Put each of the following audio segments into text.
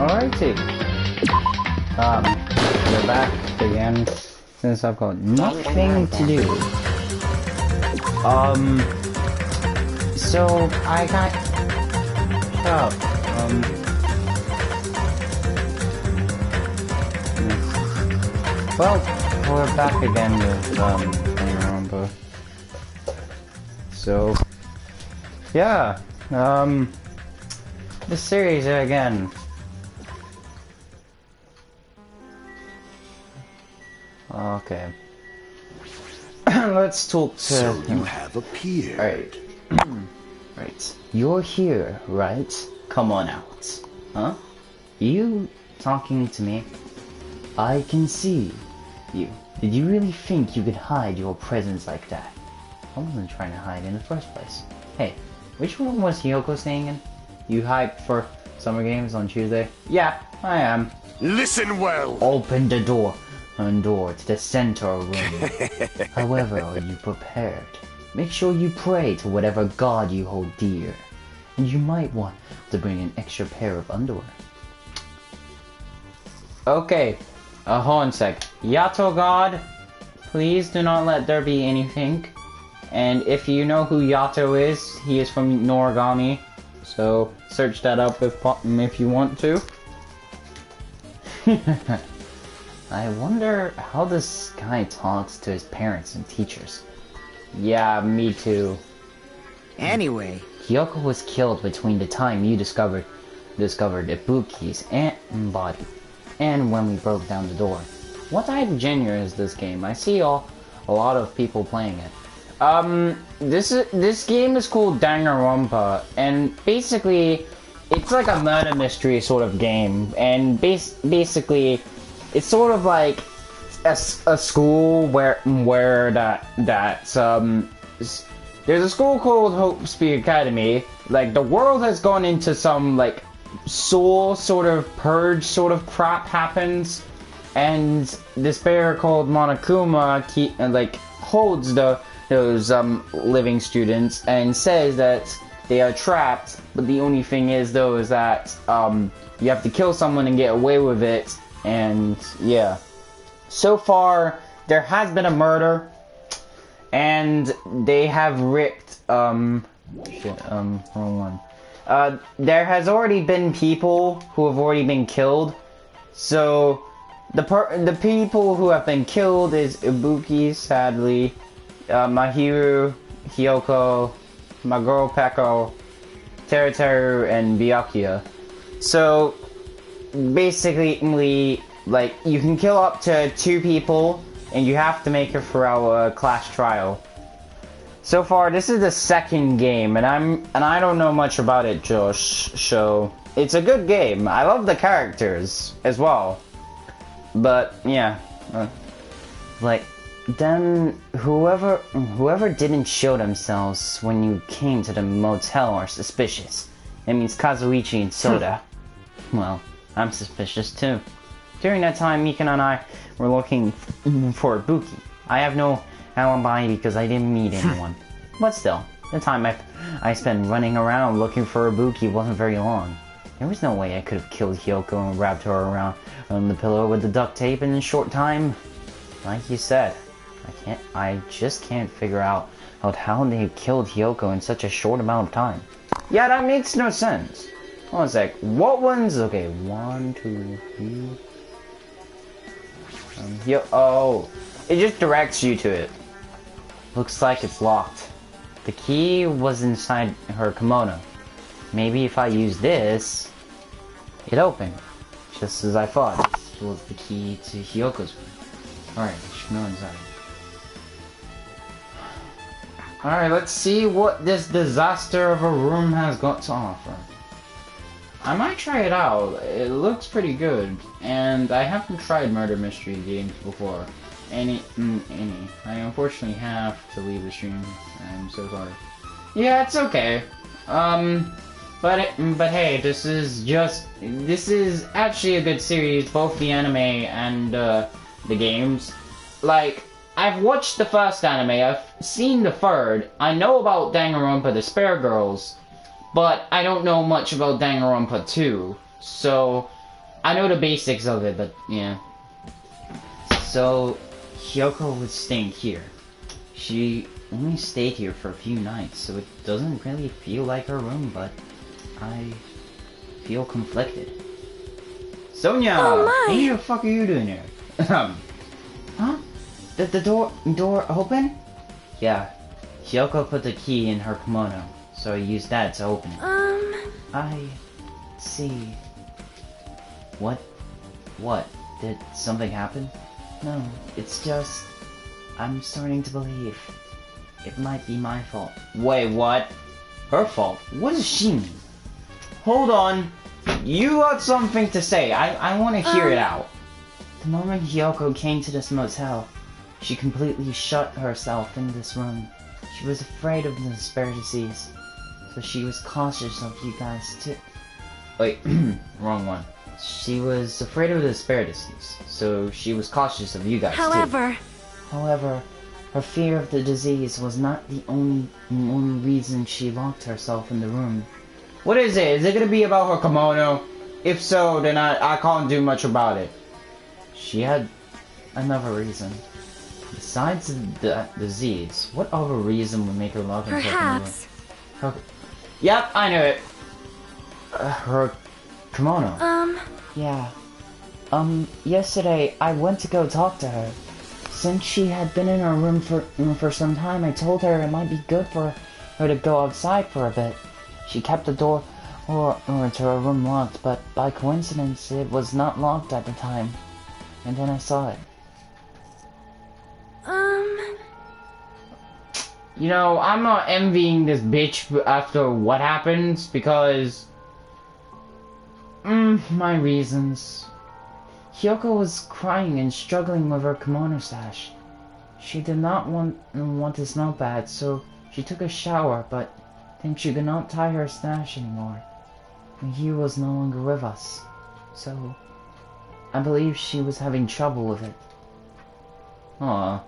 Alrighty. We're back again since I've got nothing to do. So I got well, we're back again with Danganronpa. So yeah, this series again. Okay. Let's talk to... So you have appeared. Right. Right. You're here, right? Come on out. Huh? You talking to me? I can see you. Did you really think you could hide your presence like that? I wasn't trying to hide in the first place. Hey, which room was Hiyoko staying in? You hyped for summer games on Tuesday? Yeah, I am. Listen well. Open the door. Door to the center room. However, are you prepared? Make sure you pray to whatever god you hold dear. And you might want to bring an extra pair of underwear. Okay, hold on a sec. Yato god, please do not let there be anything. And if you know who Yato is, he is from Noragami. So search that up if you want to. I wonder how this guy talks to his parents and teachers. Yeah, me too. Anyway, Hiyoko was killed between the time you discovered Ibuki's body and when we broke down the door. What type of genre is this game? I see a lot of people playing it. This game is called Danganronpa, and basically it's like a murder mystery sort of game, and basically it's sort of like a school where there's a school called Hope Speed Academy. Like, the world has gone into some like soul sort of purge sort of crap happens, and this bear called Monokuma holds those living students and says that they are trapped. But the only thing is though is that you have to kill someone and get away with it. And yeah, so far there has been a murder, and they have ripped wrong one. There has already been people who have already been killed. So the people who have been killed is Ibuki, sadly, Mahiru, Hiyoko, my girl Peko, Teruteru, and Byakuya. So basically, like, you can kill up to 2 people, and you have to make it throughout a class trial. So far, this is the second game, and I don't know much about it, Josh. So it's a good game. I love the characters as well, but yeah, like, then whoever didn't show themselves when you came to the motel are suspicious. It means Kazuichi and Soda. Well, I'm suspicious too. During that time, Mika and I were looking for Ibuki. I have no alibi because I didn't meet anyone. But still, the time I spent running around looking for Ibuki wasn't very long. There was no way I could have killed Hiyoko and wrapped her around the pillow with the duct tape in a short time. Like you said, I just can't figure out how they killed Hiyoko in such a short amount of time. Yeah, that makes no sense. Hold on a sec. What ones? Okay, 1, 2, 3. Oh, it just directs you to it. Looks like it's locked. The key was inside her kimono. Maybe if I use this, it opened. Just as I thought. This was the key to Hiyoko's room. Alright, I should know inside. Alright, let's see what this disaster of a room has got to offer. I might try it out. It looks pretty good, and I haven't tried murder mystery games before. I unfortunately have to leave the stream. I'm so sorry. Yeah, it's okay. But hey, this is actually a good series, both the anime and the games. Like, I've watched the first anime, I've seen the third, I know about Danganronpa the Spare Girls, but I don't know much about Danganronpa 2. So, I know the basics of it, but yeah. So, Hyoko was staying here. She only stayed here for a few nights, so it doesn't really feel like her room, but I feel conflicted. Sonia! Oh my! What the fuck are you doing here? Huh? The door open? Yeah. Hyoko put the key in her kimono, so I used that to open it. I see. What? What? Did something happen? No, it's just... I'm starting to believe it might be my fault. Wait, what? Her fault? What does she mean? Hold on. You got something to say. I want to hear it out. The moment Hyoko came to this motel, she completely shut herself in this room. She was afraid of the spare disease, so she was cautious of you guys too. Wait, wrong one. She was afraid of the spare disease, so she was cautious of you guys too. However, her fear of the disease was not the only reason she locked herself in the room. What is it? Is it gonna be about her kimono? If so, then I can't do much about it. She had another reason. Besides the disease, what other reason would make her lock herself Perhaps. in the room? Yep, I knew it. Her kimono. Yeah. Yesterday I went to go talk to her. Since she had been in her room for some time, I told her it might be good for her to go outside for a bit. She kept the door to her room locked, but by coincidence it was not locked at the time. And then I saw it. You know, I'm not envying this bitch after what happens, because... my reasons. Hyoko was crying and struggling with her kimono stash. She did not want to smell bad, so she took a shower, but then she could not tie her stash anymore. He was no longer with us, so I believe she was having trouble with it. Aw.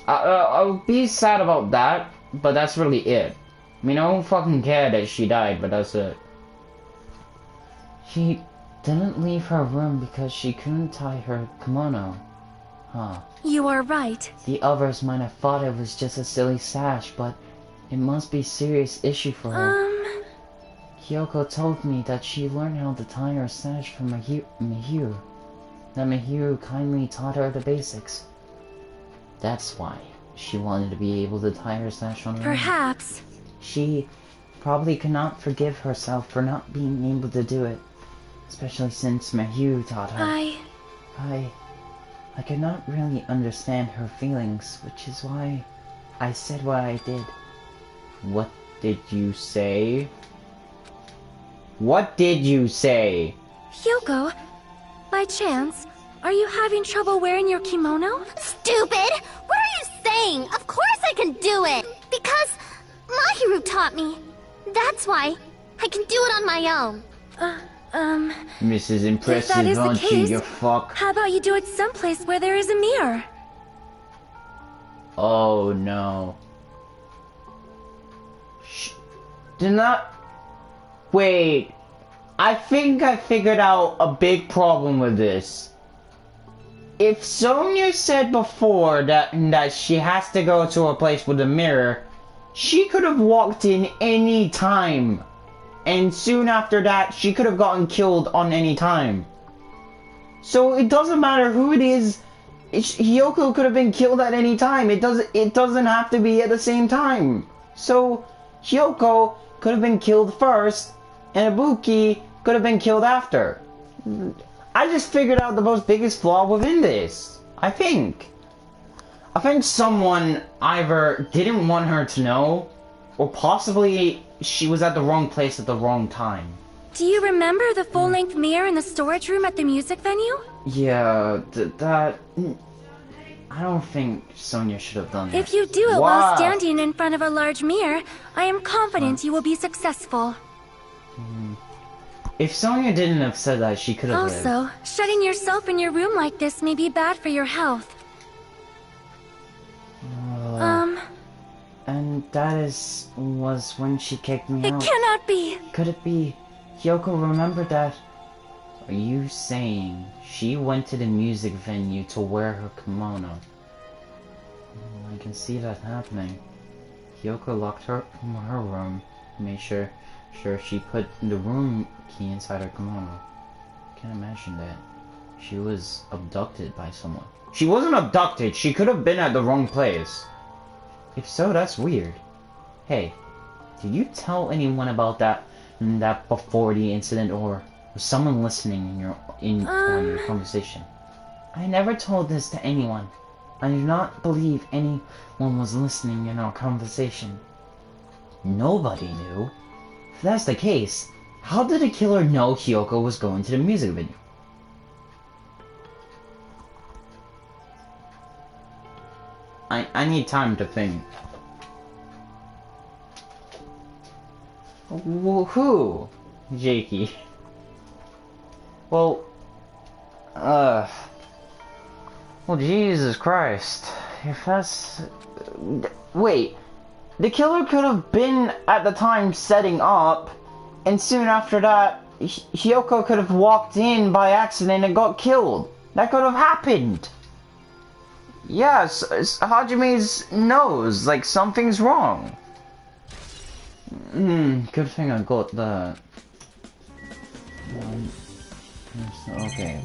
I'll be sad about that, but that's really it. I mean, I don't fucking care that she died, but that's it. She didn't leave her room because she couldn't tie her kimono. Huh. You are right. The others might have thought it was just a silly sash, but it must be a serious issue for her. Hyoko told me that she learned how to tie her sash from Mihiru. That Mihiru kindly taught her the basics. That's why she wanted to be able to tie her sash on her own. Perhaps. She probably could not forgive herself for not being able to do it. Especially since Mihiru taught her. I could not really understand her feelings, which is why I said what I did. What did you say? What did you say? Hyoko, by chance, are you having trouble wearing your kimono? Stupid! What are you saying? Of course I can do it! Because Mahiru taught me. That's why I can do it on my own. Mrs. Impressive, if that is aren't the case, you fuck? How about you do it someplace where there is a mirror? Oh no. Do not... Wait. I think I figured out a big problem with this. If Sonia said before that she has to go to a place with a mirror, she could have walked in any time. And soon after that, she could have gotten killed on any time. So it doesn't matter who it is. Hyoko could have been killed at any time. It doesn't have to be at the same time. So Hyoko could have been killed first, and Ibuki could have been killed after. I just figured out the most biggest flaw within this. I think someone either didn't want her to know, or possibly she was at the wrong place at the wrong time. Do you remember the full-length mirror in the storage room at the music venue? Yeah, that... I don't think Sonia should have done that. If you do it while standing in front of a large mirror, I am confident you will be successful. If Sonia didn't have said that, she could have Also, shutting yourself in your room like this may be bad for your health. And that was when she kicked me out. It cannot be! Could it be? Hyoko remembered that. Are you saying she went to the music venue to wear her kimono? I can see that happening. Kyoko locked her room, made sure she put the room key inside her kimono. I can't imagine that. She was abducted by someone. She wasn't abducted, she could have been at the wrong place. If so, that's weird. Hey, did you tell anyone about that before the incident, or was someone listening on your conversation? I never told this to anyone. I do not believe anyone was listening in our conversation. Nobody knew? If that's the case, how did the killer know Kyoko was going to the music venue? I need time to think. Who? Jakey. Well, Jesus Christ. If that's... Wait. The killer could have been at the time setting up, and soon after that, Hyoko could have walked in by accident and got killed. That could have happened. Yes, Hajime's knows, like, something's wrong. Good thing I got that. Okay.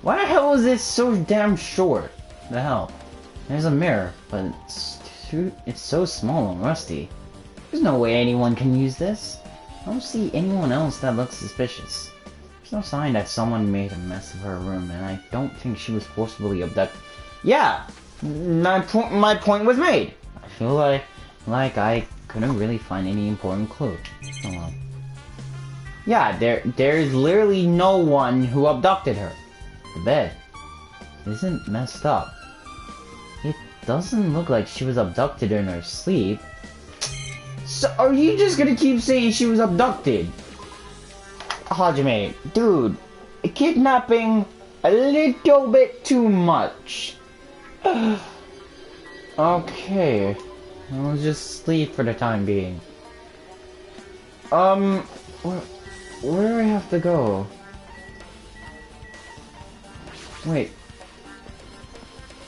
Why the hell is this so damn short? The hell? There's a mirror, but it's so small and rusty. There's no way anyone can use this. I don't see anyone else that looks suspicious. There's no sign that someone made a mess of her room, and I don't think she was forcibly abducted. Yeah! My point was made! I feel like I couldn't really find any important clue. Oh well. Yeah, there's literally no one who abducted her. The bed isn't messed up. It doesn't look like she was abducted in her sleep. So are you just gonna keep saying she was abducted? Hajime, dude, kidnapping a little bit too much. Okay, I'll just sleep for the time being. Where do I have to go? Wait.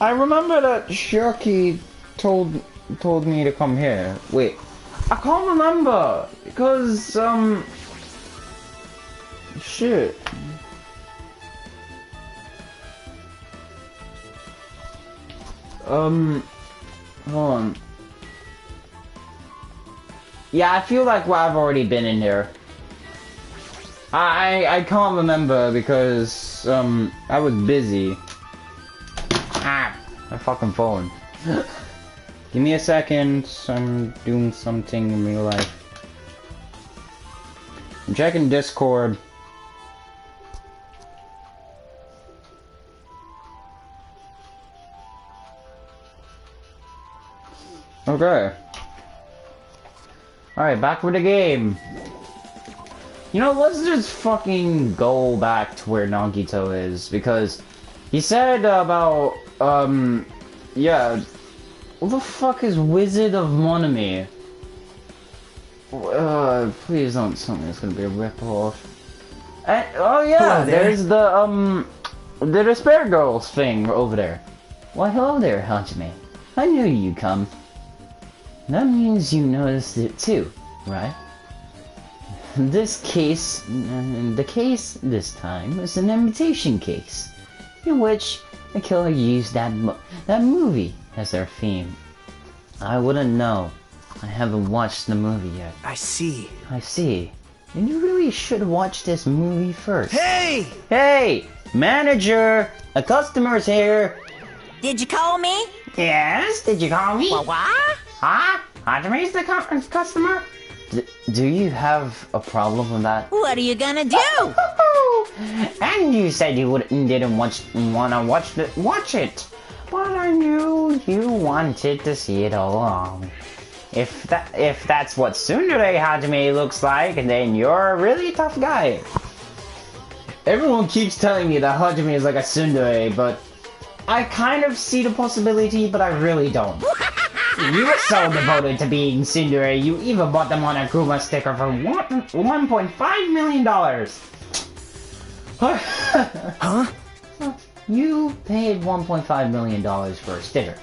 I remember that Shirky told me to come here. Wait. I can't remember because shit. Hold on. Yeah, I feel like I've already been in there. I can't remember because I was busy. My fucking phone. Give me a second. I'm doing something in real life. I'm checking Discord. Okay. Alright, back with the game. You know, let's just fucking go back to where Nagito is, because he said about, yeah, what the fuck is Wizard of Monami? Please don't tell me it's gonna be a ripoff. Oh yeah, there's the Despair Girls thing over there. Why hello there, Hajime. I knew you'd come. That means you noticed it too, right? The case this time is an imitation case, in which the killer used that movie as their theme. I wouldn't know. I haven't watched the movie yet. I see. And you really should watch this movie first. Hey! Hey! Manager! A customer's here! Did you call me? Yes, did you call me? What? Huh? Hajime's the customer? Do you have a problem with that? What are you gonna do? And you said you didn't wanna watch it. But I knew you wanted to see it all along. If that's what Tsundere Hajime looks like, then you're a really tough guy. Everyone keeps telling me that Hajime is like a tsundere, but I kind of see the possibility, but I really don't. You were so devoted to being Cinderella, you even bought them on a Kuma sticker for $1.5 million. Huh? You paid $1.5 million for a sticker.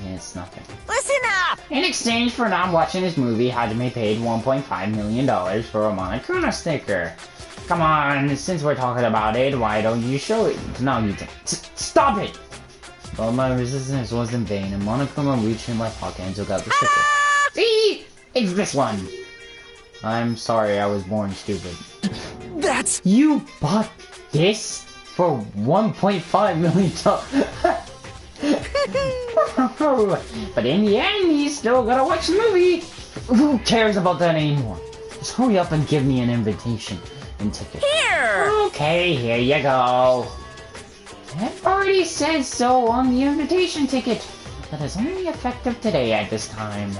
It's nothing. Listen up! In exchange for not watching this movie, Hajime paid $1.5 million for a Monokuma sticker. Come on, since we're talking about it, why don't you show it? No, you don't. Stop it! Well, my resistance was in vain, and Monokuma reached in my pocket and took out the sticker. See? It's this one! I'm sorry, I was born stupid. That's... You bought this for $1.5 million? But in the end, you still gotta watch the movie! Who cares about that anymore? Just hurry up and give me an invitation and ticket. Here! Okay, here you go. It already says so on the invitation ticket. That is only effective today at this time.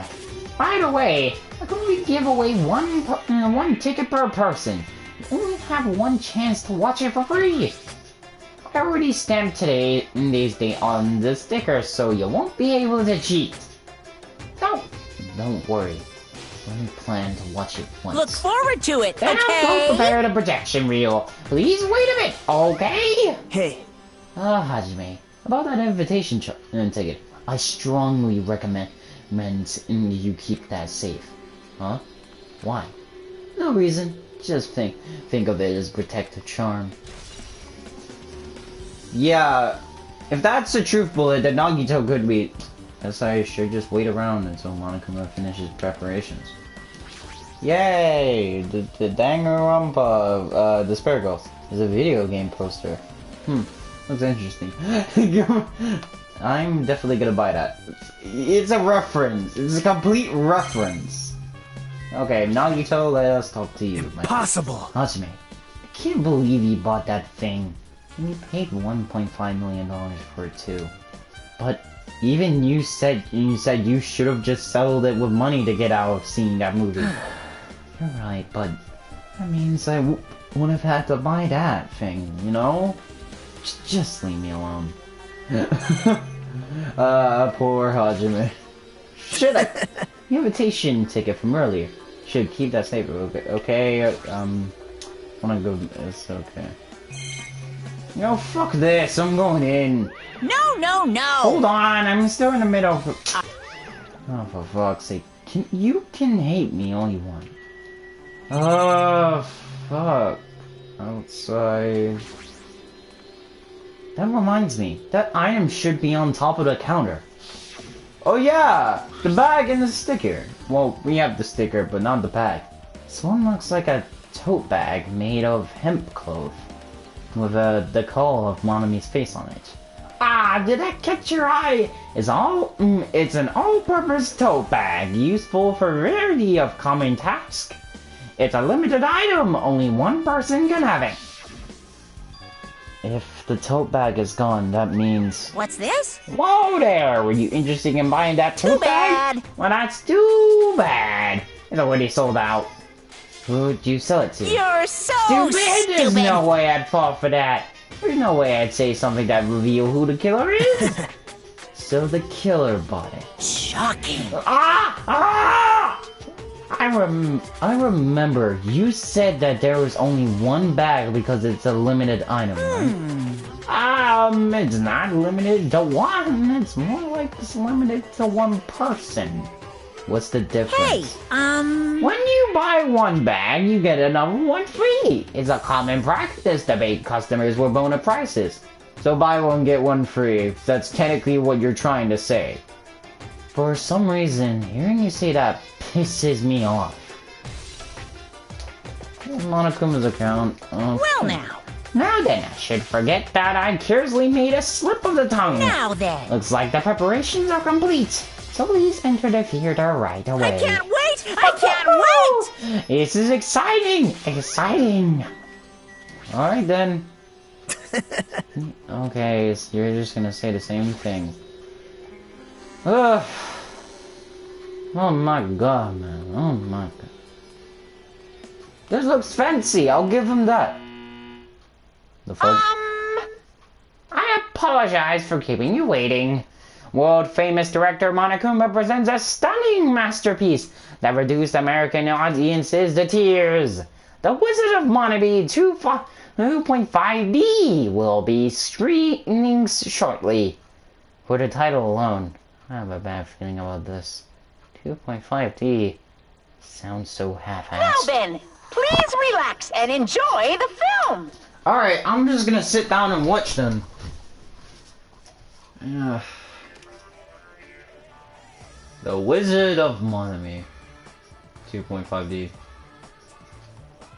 By the way, how can we give away one ticket per person? You only have one chance to watch it for free. I already stamped today's date on the sticker, so you won't be able to cheat. Don't worry. I only plan to watch it once. Look forward to it, Then I'll go okay? prepare the projection reel. Please wait a bit, okay? Hey, Hajime, about that invitation ticket, I strongly recommend you keep that safe. Huh? Why? No reason. Just think of it as protective charm. Yeah, if that's the truth bullet, then Nagito could be... Guess I should just wait around until Monokuma finishes preparations. Yay! The Danganronpa, the Spirit Ghost is a video game poster. Looks interesting. I'm definitely gonna buy that. It's a reference. It's a complete reference. Okay, Nagito, let us talk to you. impossible. Hajime, I can't believe you bought that thing. And you paid $1.5 million for it too. But even you said you should have just settled it with money to get out of seeing that movie. You're right, but that means I would have had to buy that thing, you know? Just leave me alone. Poor Hajime. Should I? The invitation ticket from earlier. Should keep that safe. Okay, wanna go. It's okay. No, fuck this. I'm going in. No! Hold on, I'm still in the middle. Oh, for fuck's sake. You can hate me all you want. Oh, fuck. Outside. That reminds me, that item should be on top of the counter. Oh yeah, the bag and the sticker. Well, we have the sticker, but not the bag. This one looks like a tote bag made of hemp cloth, with the call of Monami's face on it. Ah, did that catch your eye? It's an all-purpose tote bag, useful for a variety of common tasks. It's a limited item, only one person can have it. If the tote bag is gone, that means... What's this? Whoa there! Were you interested in buying that tote bag? bad. Well, that's too bad. It's already sold out. Who'd you sell it to? You're so Stupid! There's no way I'd fall for that. There's no way I'd say something that reveal who the killer is. So the killer bought it. Shocking. I remember you said that there was only one bag because it's a limited item, right? It's not limited to one. It's more like it's limited to one person. What's the difference? Hey, When you buy one bag, you get another one free. It's a common practice to bait customers with bonus prices. So buy one, get one free. That's technically what you're trying to say. For some reason, hearing you say that pisses me off. Monokuma's account. Okay. well now. Now then, I should forget that I carelessly made a slip of the tongue. Now then. Looks like the preparations are complete. So please enter the theater right away. I can't wait! I can't wait! This is exciting! Exciting! Alright then. Okay, so you're just gonna say the same thing. Ugh. Oh my god, man. Oh my god. This looks fancy, I'll give him that. The fuck? I apologize for keeping you waiting. World-famous director Monokuma presents a stunning masterpiece that reduced American audiences to tears. The Wizard of Monami 2.5D will be screening shortly. For the title alone, I have a bad feeling about this. 2.5D sounds so half-assed. Now then, please relax and enjoy the film. Alright, I'm just gonna sit down and watch them. The Wizard of Monami 2.5D.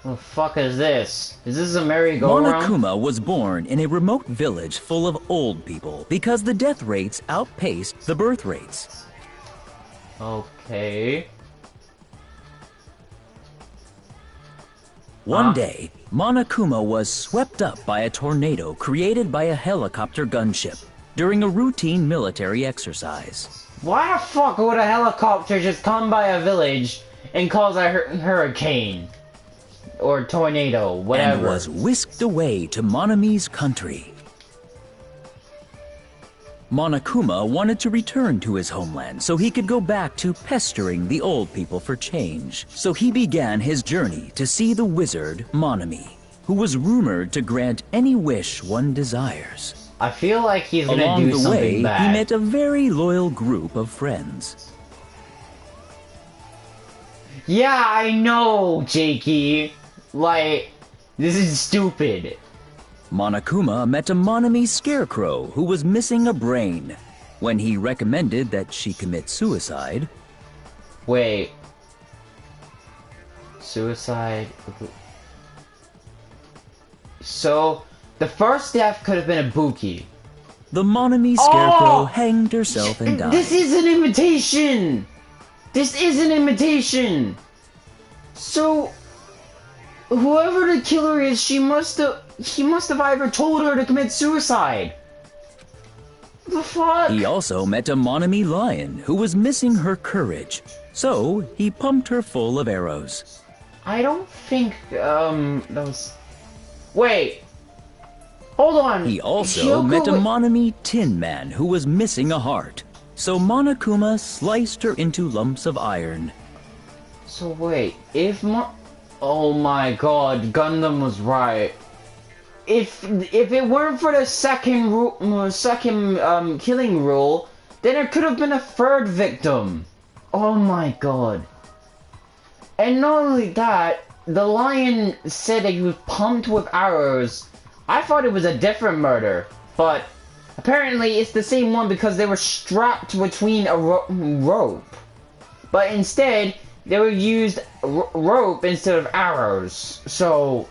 What the fuck is this? Is this a merry-go-round? Monokuma was born in a remote village full of old people because the death rates outpaced the birth rates. Okay. One day, Monokuma was swept up by a tornado created by a helicopter gunship during a routine military exercise. Why the fuck would a helicopter just come by a village and cause a hurricane? Or tornado, whatever. And was whisked away to Monami's country. Monokuma wanted to return to his homeland so he could go back to pestering the old people for change. So he began his journey to see the wizard Monami, who was rumored to grant any wish one desires. I feel like he's gonna Along do the something way, bad. he met a very loyal group of friends. Yeah, I know, Jakey. Like, this is stupid. Monokuma met a Monami scarecrow who was missing a brain. When he recommended that she commit suicide... Wait. Suicide... So, the first death could have been a Buki. The Monami scarecrow hanged herself and died. This is an imitation! This is an imitation! So... whoever the killer is, he must have either told her to commit suicide. The fuck? He also met a Monami lion who was missing her courage, so he pumped her full of arrows. I don't think, those... Wait. Hold on. He also met a Monami tin man who was missing a heart, so Monokuma sliced her into lumps of iron. So wait, if oh my god, Gundam was right. If it weren't for the second killing rule, then there could have been a third victim. Oh my god. And not only that, the lion said that he was pumped with arrows. I thought it was a different murder, but apparently it's the same one because they were strapped between a rope. But instead, they were used rope instead of arrows, so...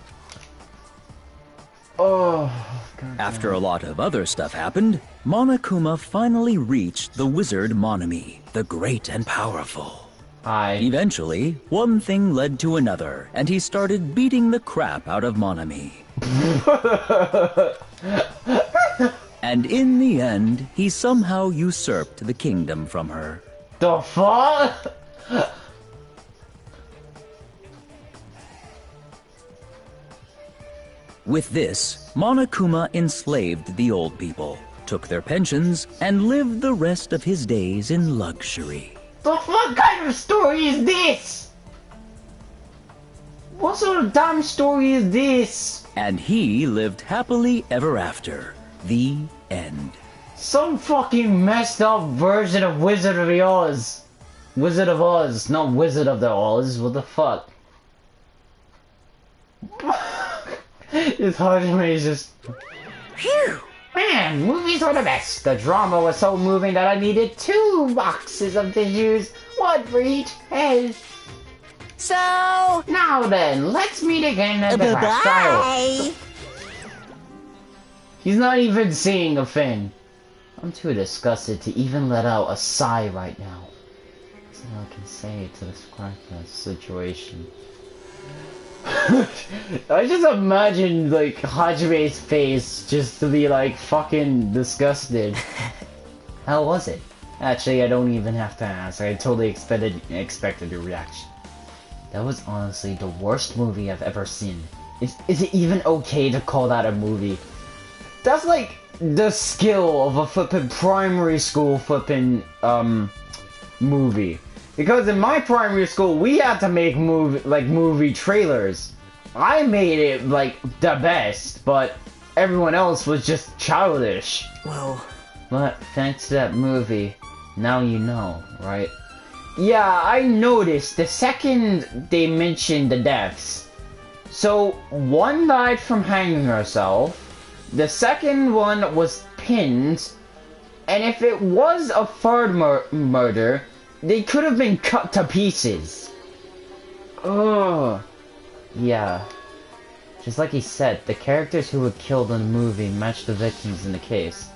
Oh... God. After a lot of other stuff happened, Monokuma finally reached the wizard Monami, the great and powerful. Eventually, one thing led to another, and he started beating the crap out of Monami. And in the end, he somehow usurped the kingdom from her. The fuck? With this, Monokuma enslaved the old people, took their pensions, and lived the rest of his days in luxury. The fuck kind of story is this? What sort of damn story is this? And he lived happily ever after. The end. Some fucking messed up version of Wizard of Oz. Wizard of Oz, not Wizard of the Oz. What the fuck? It's hard to me, just... Phew! Man, movies are the best. The drama was so moving that I needed 2 boxes of tissues, 1 for each head. So... Now then, let's meet again at the crash trial. He's not even seeing a thing. I'm too disgusted to even let out a sigh right now. That's all I can say to describe the situation. I just imagine, like, Hajime's face just to be, like, fucking disgusted. How was it? Actually, I don't even have to ask. I totally expected your reaction. That was honestly the worst movie I've ever seen. Is it even okay to call that a movie? That's like the skill of a flippin' primary school flippin' movie. Because in my primary school, we had to make movie trailers. I made it like the best, but everyone else was just childish. Well... But thanks to that movie, now you know, right? Yeah, I noticed the second they mentioned the deaths. So, one died from hanging herself, the second one was pinned, and if it was a third murder, they could have been cut to pieces. Ugh. Yeah. Just like he said, the characters who were killed in the movie matched the victims in the case.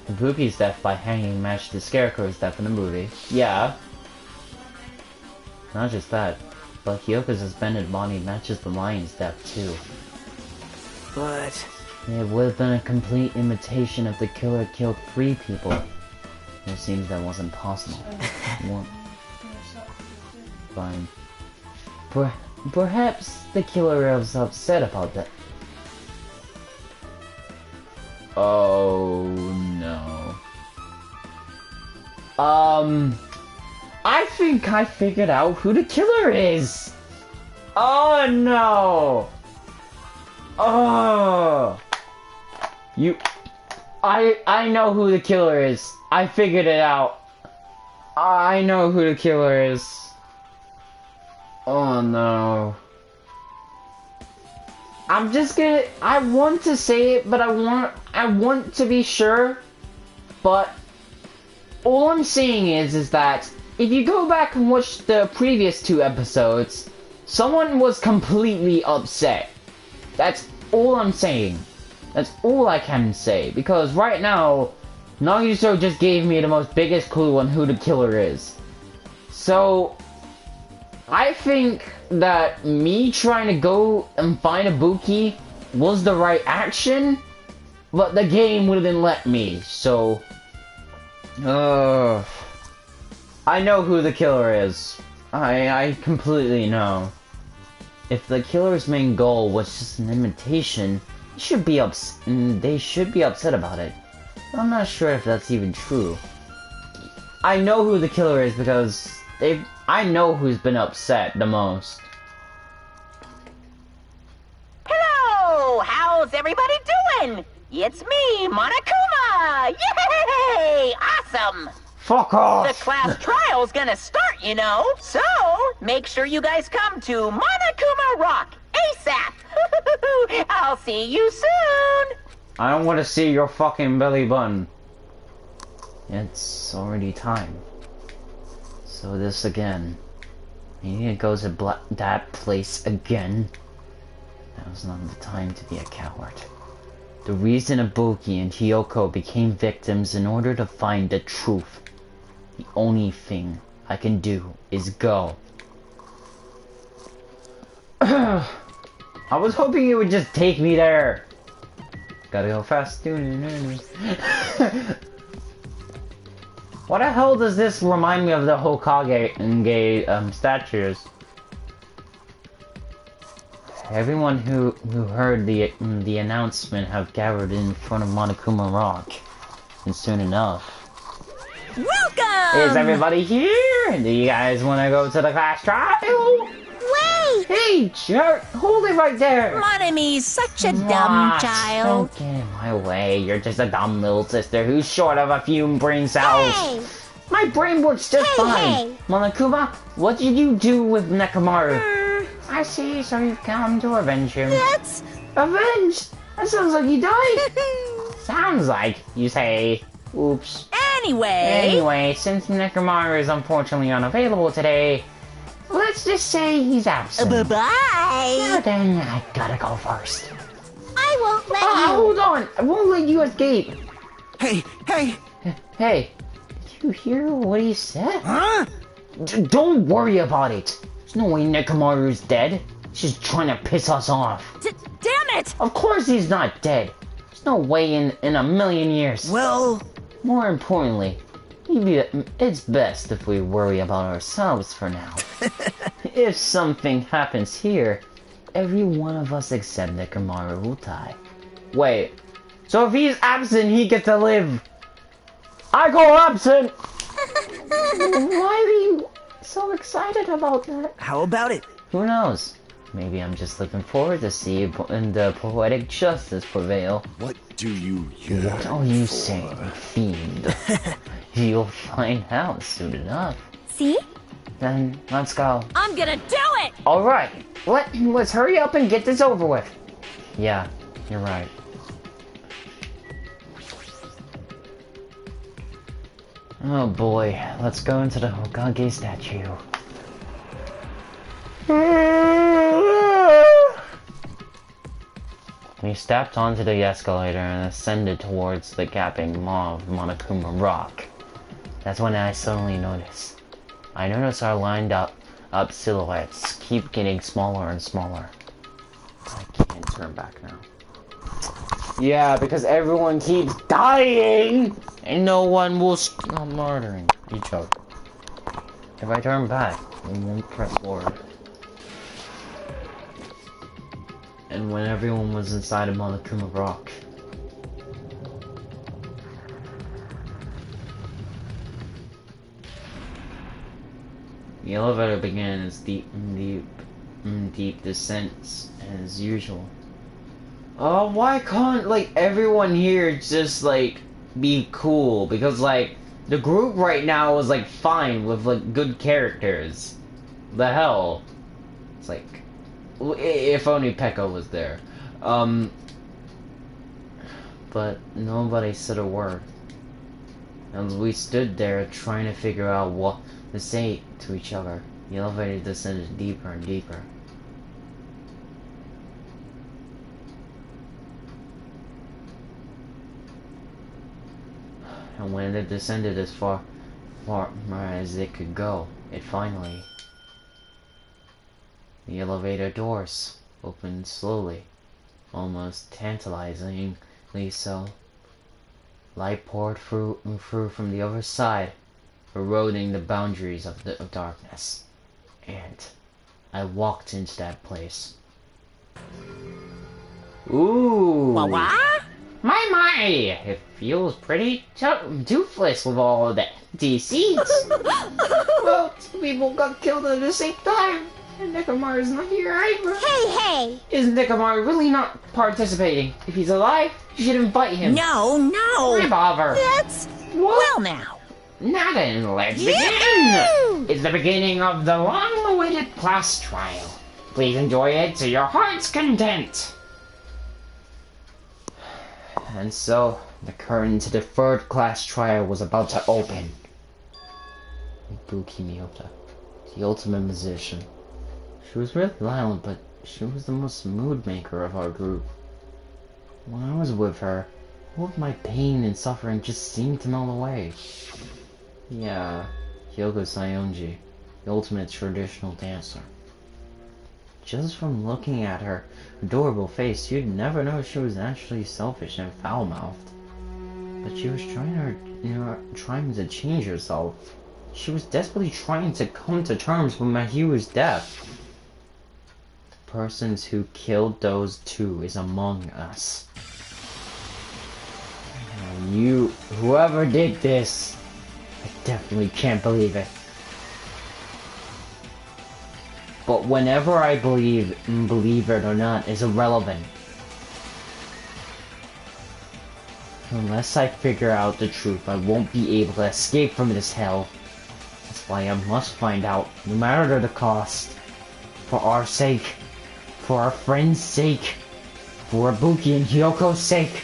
Ibuki's death by hanging matched the Scarecrow's death in the movie. Yeah. Not just that, but Hyoko's suspended body matches the lion's death too. But... It would have been a complete imitation if the killer killed 3 people. It seems that wasn't possible. Well, fine. Perhaps the killer was upset about that. Oh no. I think I figured out who the killer is. Oh no. Oh. I know who the killer is. I figured it out. I know who the killer is. Oh no. I'm just gonna... I want to say it, but I want to be sure. But all I'm saying is that if you go back and watch the previous 2 episodes, someone was completely upset. That's all I'm saying. That's all I can say. Because right now, Nagito just gave me the most biggest clue on who the killer is. So, I think that me trying to go and find Ibuki was the right action, but the game wouldn't let me, so... I know who the killer is. I completely know. If the killer's main goal was just an imitation, they should be upset about it. I'm not sure if that's even true. I know who the killer is because I know who's been upset the most. Hello! How's everybody doing? It's me, Monokuma! Yay! Awesome! Fuck off! The class trial's gonna start, you know. So, make sure you guys come to Monokuma Rock ASAP! I'll see you soon! I don't want to see your fucking belly button. It's already time. So this again. You need to go to that place again. Now's not the time to be a coward. The reason Ibuki and Hiyoko became victims in order to find the truth. The only thing I can do is go. I was hoping you would just take me there. Gotta go fast. What the hell does this remind me of the Hokage and statues? Everyone who heard the announcement have gathered in front of Monokuma Rock, and soon enough. Welcome! Is everybody here? Do you guys want to go to the class trial? Wait! Hey, jerk! Hold it right there! Monomi's such a dumb child. Don't get in my way. You're just a dumb little sister who's short of a few brain cells. Hey! My brain works just fine. Hey! Monokuma, what did you do with Nekomaru? I see, so you've come to avenge him. That's... Avenge? That sounds like he died. Sounds like, you say. Oops. Anyway, since Nekomaru is unfortunately unavailable today, let's just say he's absent. Bye-bye! Now then, I gotta go first. I won't let you... Hold on! I won't let you escape! Hey, hey! Hey, did you hear what he said? Huh? Don't worry about it. There's no way Nekomaru's dead. He's just trying to piss us off. Damn it! Of course he's not dead. There's no way in a million years. Well... More importantly, it's best if we worry about ourselves for now. If something happens here, every one of us except Nekomaru will die. Wait. So if he's absent, he gets to live. I go absent! Why are you so excited about that? How about it? Who knows? Maybe I'm just looking forward to see the poetic justice prevail. What do you yearn? What are you saying, fiend? You'll find out soon enough. See? Then let's go. I'm gonna do it! Alright, let's hurry up and get this over with. Yeah, you're right. Oh boy, let's go into the Hokage statue. We stepped onto the escalator and ascended towards the gaping maw of Monokuma Rock. That's when I suddenly noticed. I noticed our lined up silhouettes keep getting smaller and smaller. I can't turn back now. Yeah, because everyone keeps dying! And no one will stop murdering each other. If I turn back, we won't press forward. And when everyone was inside of Monokuma Rock, the elevator began its deep descents as usual. Oh, why can't, like, everyone here just, like, be cool? Because, like, the group right now is, like, fine with, like, good characters. The hell? It's like, if only Pekka was there. But nobody said a word. As we stood there trying to figure out what to say to each other, the elevator descended deeper and deeper. And when it descended as far as it could go, it finally... The elevator doors opened slowly, almost tantalizingly so. Light poured through from the other side, eroding the boundaries of darkness. And I walked into that place. Ooh! My! It feels pretty toothless with all of the empty seats. Well, two people got killed at the same time. And Nekomaru's not here either. Hey! Is Nekomaru really not participating? If he's alive, you should invite him. No! Why bother? That's... What? Well now. Now then, let's begin! It's the beginning of the long-awaited class trial. Please enjoy it to your heart's content. And so, the curtain to the third class trial was about to open. Ibuki Miyota, the ultimate musician. She was really violent, but she was the most mood maker of our group. When I was with her, all of my pain and suffering just seemed to melt away. Yeah, Hyoko Sayonji, the ultimate traditional dancer. Just from looking at her adorable face, you'd never know she was actually selfish and foul-mouthed. But she was trying to change herself. She was desperately trying to come to terms with Mahiru's death. The persons who killed those two is among us. And whoever did this, I definitely can't believe it. But whenever I believe it or not is irrelevant. Unless I figure out the truth, I won't be able to escape from this hell. That's why I must find out, no matter the cost. For our sake. For our friends' sake. For Ibuki and Hyoko's sake.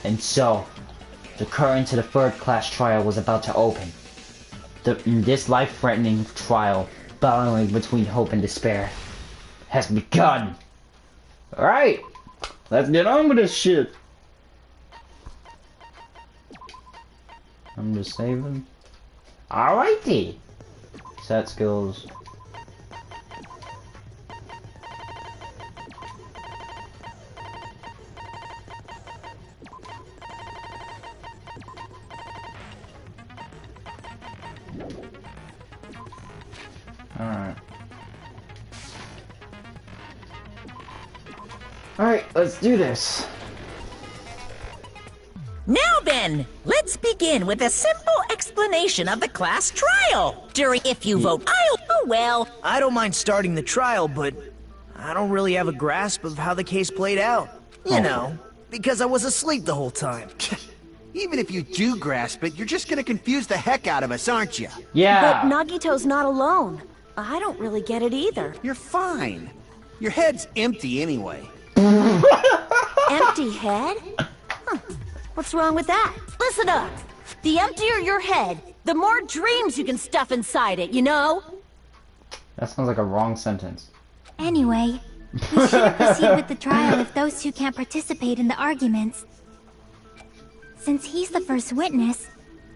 And so, the curtain to the third class trial was about to open. This life-threatening trial, battling between hope and despair, has begun. Alright, let's get on with this shit. I'm just saving. Alrighty. Set skills. Alright. Alright, let's do this. Now then, let's begin with a simple explanation of the class trial. If you vote I'll, oh well. I don't mind starting the trial, but I don't really have a grasp of how the case played out. You know, because I was asleep the whole time. Even if you do grasp it, you're just gonna confuse the heck out of us, aren't you? Yeah. But Nagito's not alone. I don't really get it either. You're fine. Your head's empty anyway. Empty head? Huh. What's wrong with that? Listen up. The emptier your head, the more dreams you can stuff inside it, you know? That sounds like a wrong sentence. Anyway, we shouldn't proceed with the trial if those two can't participate in the arguments. Since he's the first witness,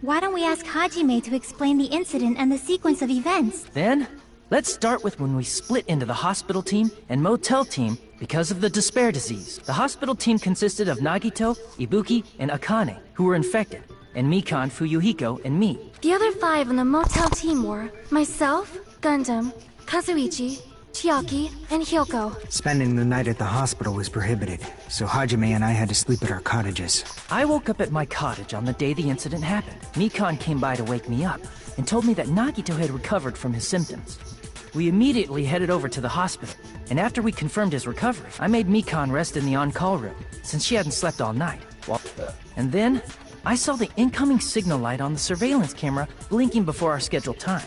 why don't we ask Hajime to explain the incident and the sequence of events? Then, let's start with when we split into the hospital team and motel team because of the despair disease. The hospital team consisted of Nagito, Ibuki, and Akane, who were infected, and Mikan, Fuyuhiko, and me. The other 5 on the motel team were myself, Gundam, Kazuichi, Chiaki, and Hyoko. Spending the night at the hospital was prohibited, so Hajime and I had to sleep at our cottages. I woke up at my cottage on the day the incident happened. Mikan came by to wake me up and told me that Nagito had recovered from his symptoms. We immediately headed over to the hospital, and after we confirmed his recovery, I made Mikan rest in the on-call room, since she hadn't slept all night. And then, I saw the incoming signal light on the surveillance camera blinking before our scheduled time.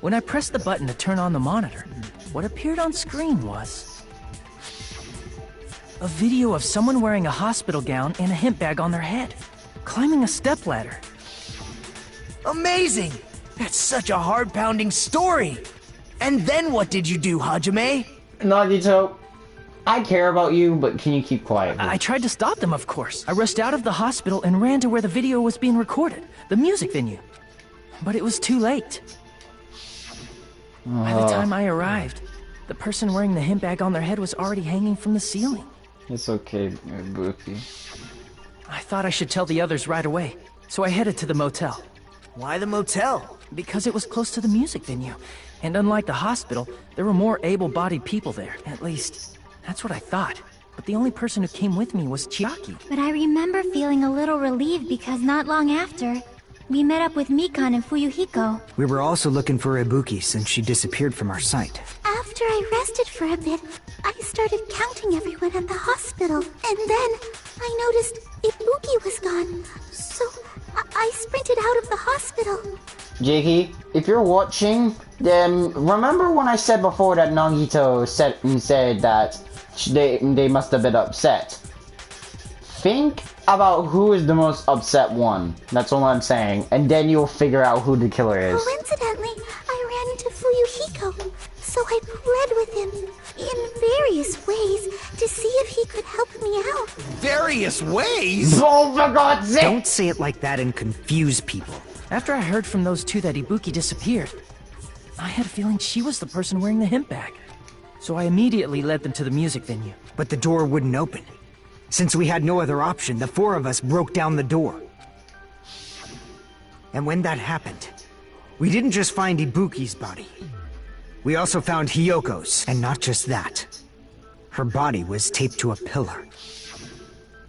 When I pressed the button to turn on the monitor, what appeared on screen was a video of someone wearing a hospital gown and a hemp bag on their head, climbing a stepladder. Amazing! That's such a heart-pounding story! And then what did you do, Hajime? Nagito, I care about you, but can you keep quiet? I tried to stop them, of course. I rushed out of the hospital and ran to where the video was being recorded, the music venue. But it was too late. By the time I arrived, the person wearing the hemp bag on their head was already hanging from the ceiling. It's okay, Ibuki. I thought I should tell the others right away, so I headed to the motel. Why the motel? Because it was close to the music venue, and unlike the hospital, there were more able-bodied people there. At least, that's what I thought. But the only person who came with me was Chiaki. But I remember feeling a little relieved because not long after, we met up with Mikan and Fuyuhiko. We were also looking for Ibuki since she disappeared from our sight. After I rested for a bit, I started counting everyone at the hospital. And then I noticed Ibuki was gone. So I sprinted out of the hospital. Jakey, if you're watching, then remember when I said before that Nagito said that they must have been upset. Think about who is the most upset one. That's all I'm saying. And then you'll figure out who the killer is. Coincidentally, I ran into Fuyuhiko, so I pled with him in various ways to see if he could help me out. Various ways? Oh, for God's sake! Don't say it like that and confuse people. After I heard from those two that Ibuki disappeared, I had a feeling she was the person wearing the hemp bag. So I immediately led them to the music venue. But the door wouldn't open. Since we had no other option, the 4 of us broke down the door. And when that happened, we didn't just find Ibuki's body. We also found Hyoko's, and not just that. Her body was taped to a pillar.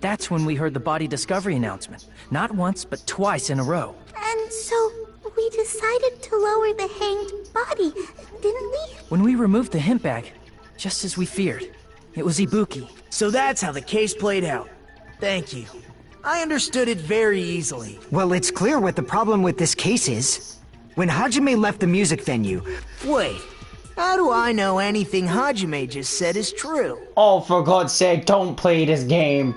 That's when we heard the body discovery announcement. Not once, but twice in a row. And so we decided to lower the hanged body, didn't we? When we removed the hemp bag, just as we feared, it was Ibuki. So that's how the case played out. Thank you. I understood it very easily. Well, it's clear what the problem with this case is. When Hajime left the music venue... Wait, how do I know anything Hajime just said is true? Oh, for God's sake, don't play this game.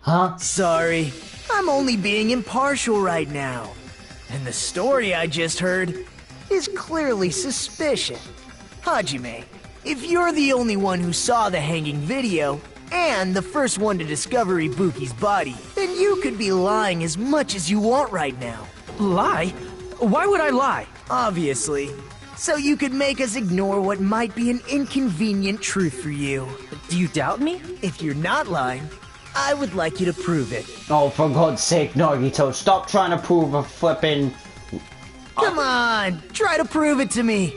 Huh? Sorry, I'm only being impartial right now. And the story I just heard is clearly suspicious. Hajime, if you're the only one who saw the hanging video, and the first one to discover Ibuki's body, then you could be lying as much as you want right now. Lie? Why would I lie? Obviously. So you could make us ignore what might be an inconvenient truth for you. Do you doubt me? If you're not lying, I would like you to prove it. Oh, for God's sake, Nagito, stop trying to prove a flippin'... Come on, try to prove it to me.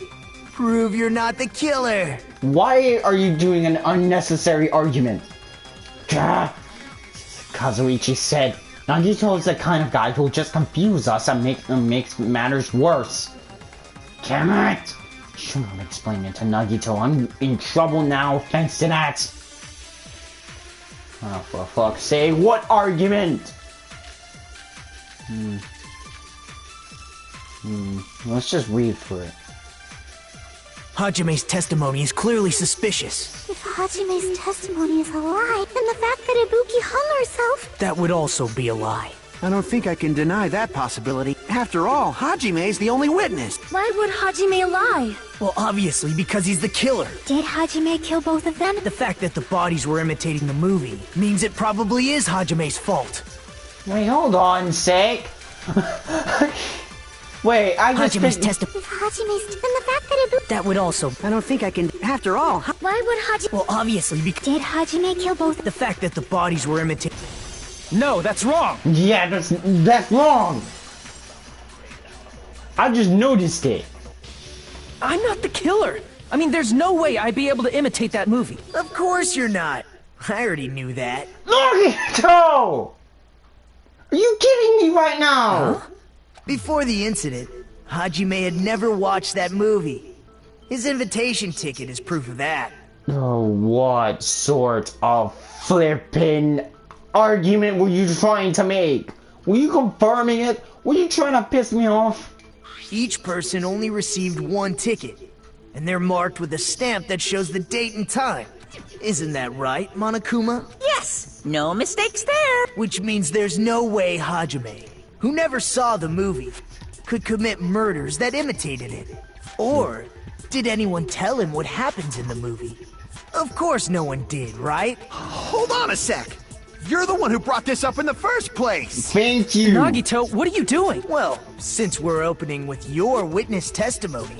Prove you're not the killer. Why are you doing an unnecessary argument? Kazuichi said, Nagito is the kind of guy who'll just confuse us and makes matters worse. Damn it! Should not explain it to Nagito. I'm in trouble now thanks to that. Oh, for fuck's sake, what argument? Let's just read through it. Hajime's testimony is clearly suspicious. If Hajime's testimony is a lie, then the fact that Ibuki hung herself... That would also be a lie. I don't think I can deny that possibility. After all, Hajime's the only witness. Why would Hajime lie? Well, obviously because he's the killer. Did Hajime kill both of them? The fact that the bodies were imitating the movie means it probably is Hajime's fault. Wait, hold on a sec. Wait, I just Hajime's think... testimony. If Hajime's... Then the fact that Ibuki... That would also... I don't think I can... After all... Why would Hajime... Well, obviously because... Did Hajime kill both? The fact that the bodies were imitating... No, that's wrong! Yeah, that's wrong! I just noticed it. I'm not the killer! I mean, there's no way I'd be able to imitate that movie. Of course you're not. I already knew that. Nagito! Are you kidding me right now? Huh? Before the incident, Hajime had never watched that movie. His invitation ticket is proof of that. Oh, what sort of flippin' argument were you trying to make? Were you confirming it? Were you trying to piss me off? Each person only received one ticket, and they're marked with a stamp that shows the date and time. Isn't that right, Monokuma? Yes, no mistakes there. Which means there's no way Hajime, who never saw the movie, could commit murders that imitated it. Or did anyone tell him what happens in the movie? Of course no one did, right? Hold on a sec! You're the one who brought this up in the first place! Thank you. Nagito, what are you doing? Well, since we're opening with your witness testimony,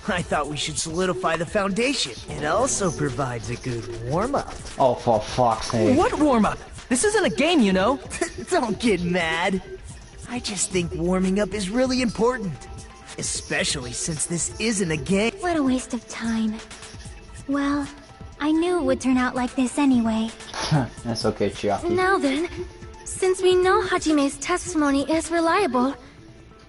I thought we should solidify the foundation. It also provides a good warm-up. Oh, for fuck's sake. What warm-up? This isn't a game, you know. Don't get mad. I just think warming up is really important. Especially since this isn't a game. What a waste of time. Well, I knew it would turn out like this anyway. That's okay, Chiaki. Now then, since we know Hajime's testimony is reliable,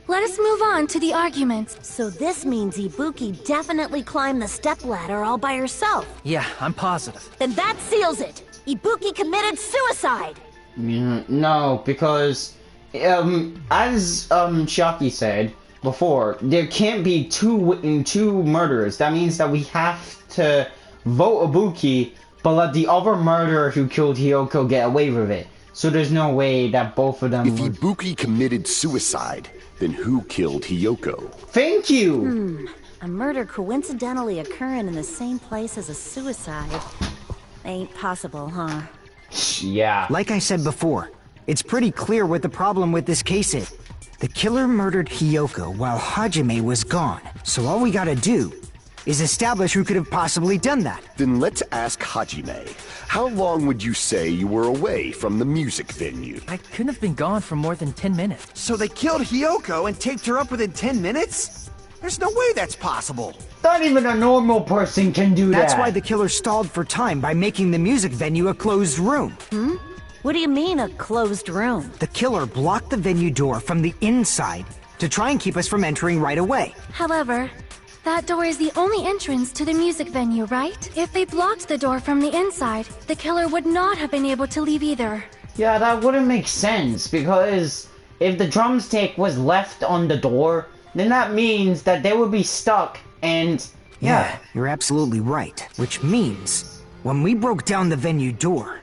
let us move on to the arguments. So this means Ibuki definitely climbed the stepladder all by herself. Yeah, I'm positive. Then that seals it! Ibuki committed suicide! No, because, as Chiaki said before, there can't be two murderers. That means that we have to vote Ibuki, but let the other murderer who killed Hiyoko get away with it. So there's no way that both of them... If Ibuki committed suicide, then who killed Hiyoko? Thank you! A murder coincidentally occurring in the same place as a suicide. Ain't possible, huh? Yeah. Like I said before, it's pretty clear what the problem with this case is. The killer murdered Hiyoko while Hajime was gone. So all we gotta do is establish who could have possibly done that. Then let's ask Hajime. How long would you say you were away from the music venue? I couldn't have been gone for more than 10 minutes. So they killed Hiyoko and taped her up within 10 minutes? There's no way that's possible. Not even a normal person can do that. That's why the killer stalled for time by making the music venue a closed room. What do you mean, a closed room? The killer blocked the venue door from the inside to try and keep us from entering right away. However, that door is the only entrance to the music venue, right? If they blocked the door from the inside, the killer would not have been able to leave either. Yeah, that wouldn't make sense, because if the drumstick was left on the door, then that means that they would be stuck, and... Yeah, you're absolutely right. Which means, when we broke down the venue door,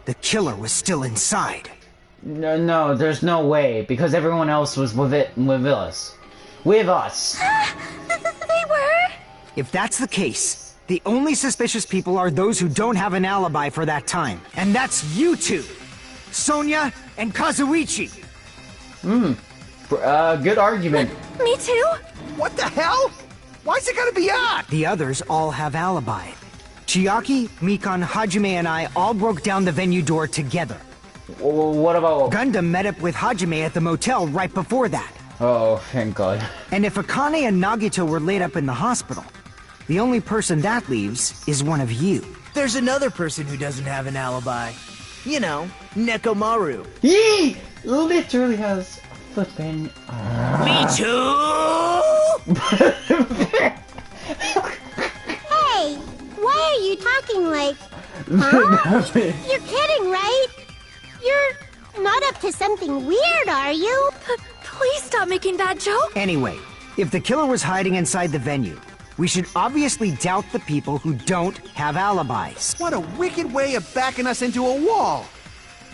the killer was still inside. No, there's no way, because everyone else was with us. With us! They were? If that's the case, the only suspicious people are those who don't have an alibi for that time. And that's you two! Sonia and Kazuichi! Good argument. Me too? What the hell? Why's it gotta be us? The others all have alibi. Chiaki, Mikan, Hajime, and I all broke down the venue door together. What about... Gundam met up with Hajime at the motel right before that. Oh, thank God. And if Akane and Nagito were laid up in the hospital, The only person that leaves is one of you. There's another person who doesn't have an alibi. You know, Nekomaru. Yee! Literally has flipping. Me too! Hey, why are you talking like... Huh? You're kidding, right? You're not up to something weird, are you? Please stop making that joke. Anyway, if the killer was hiding inside the venue, we should obviously doubt the people who don't have alibis. What a wicked way of backing us into a wall!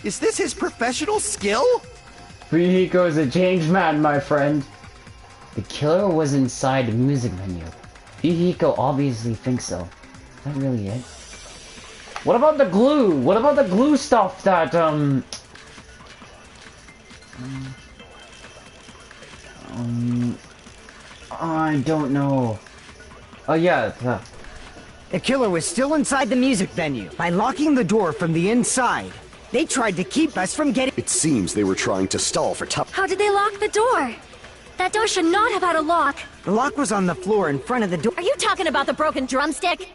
Is this his professional skill? Fuyuhiko is a changed man, my friend. The killer was inside the music venue. Fuyuhiko obviously thinks so. Is that really it? What about the glue? What about the glue stuff that, I don't know. Oh yeah, The killer was still inside the music venue. By locking the door from the inside, they tried to keep us from getting... It seems they were trying to stall for time. How did they lock the door? That door should not have had a lock. The lock was on the floor in front of the door. Are you talking about the broken drumstick?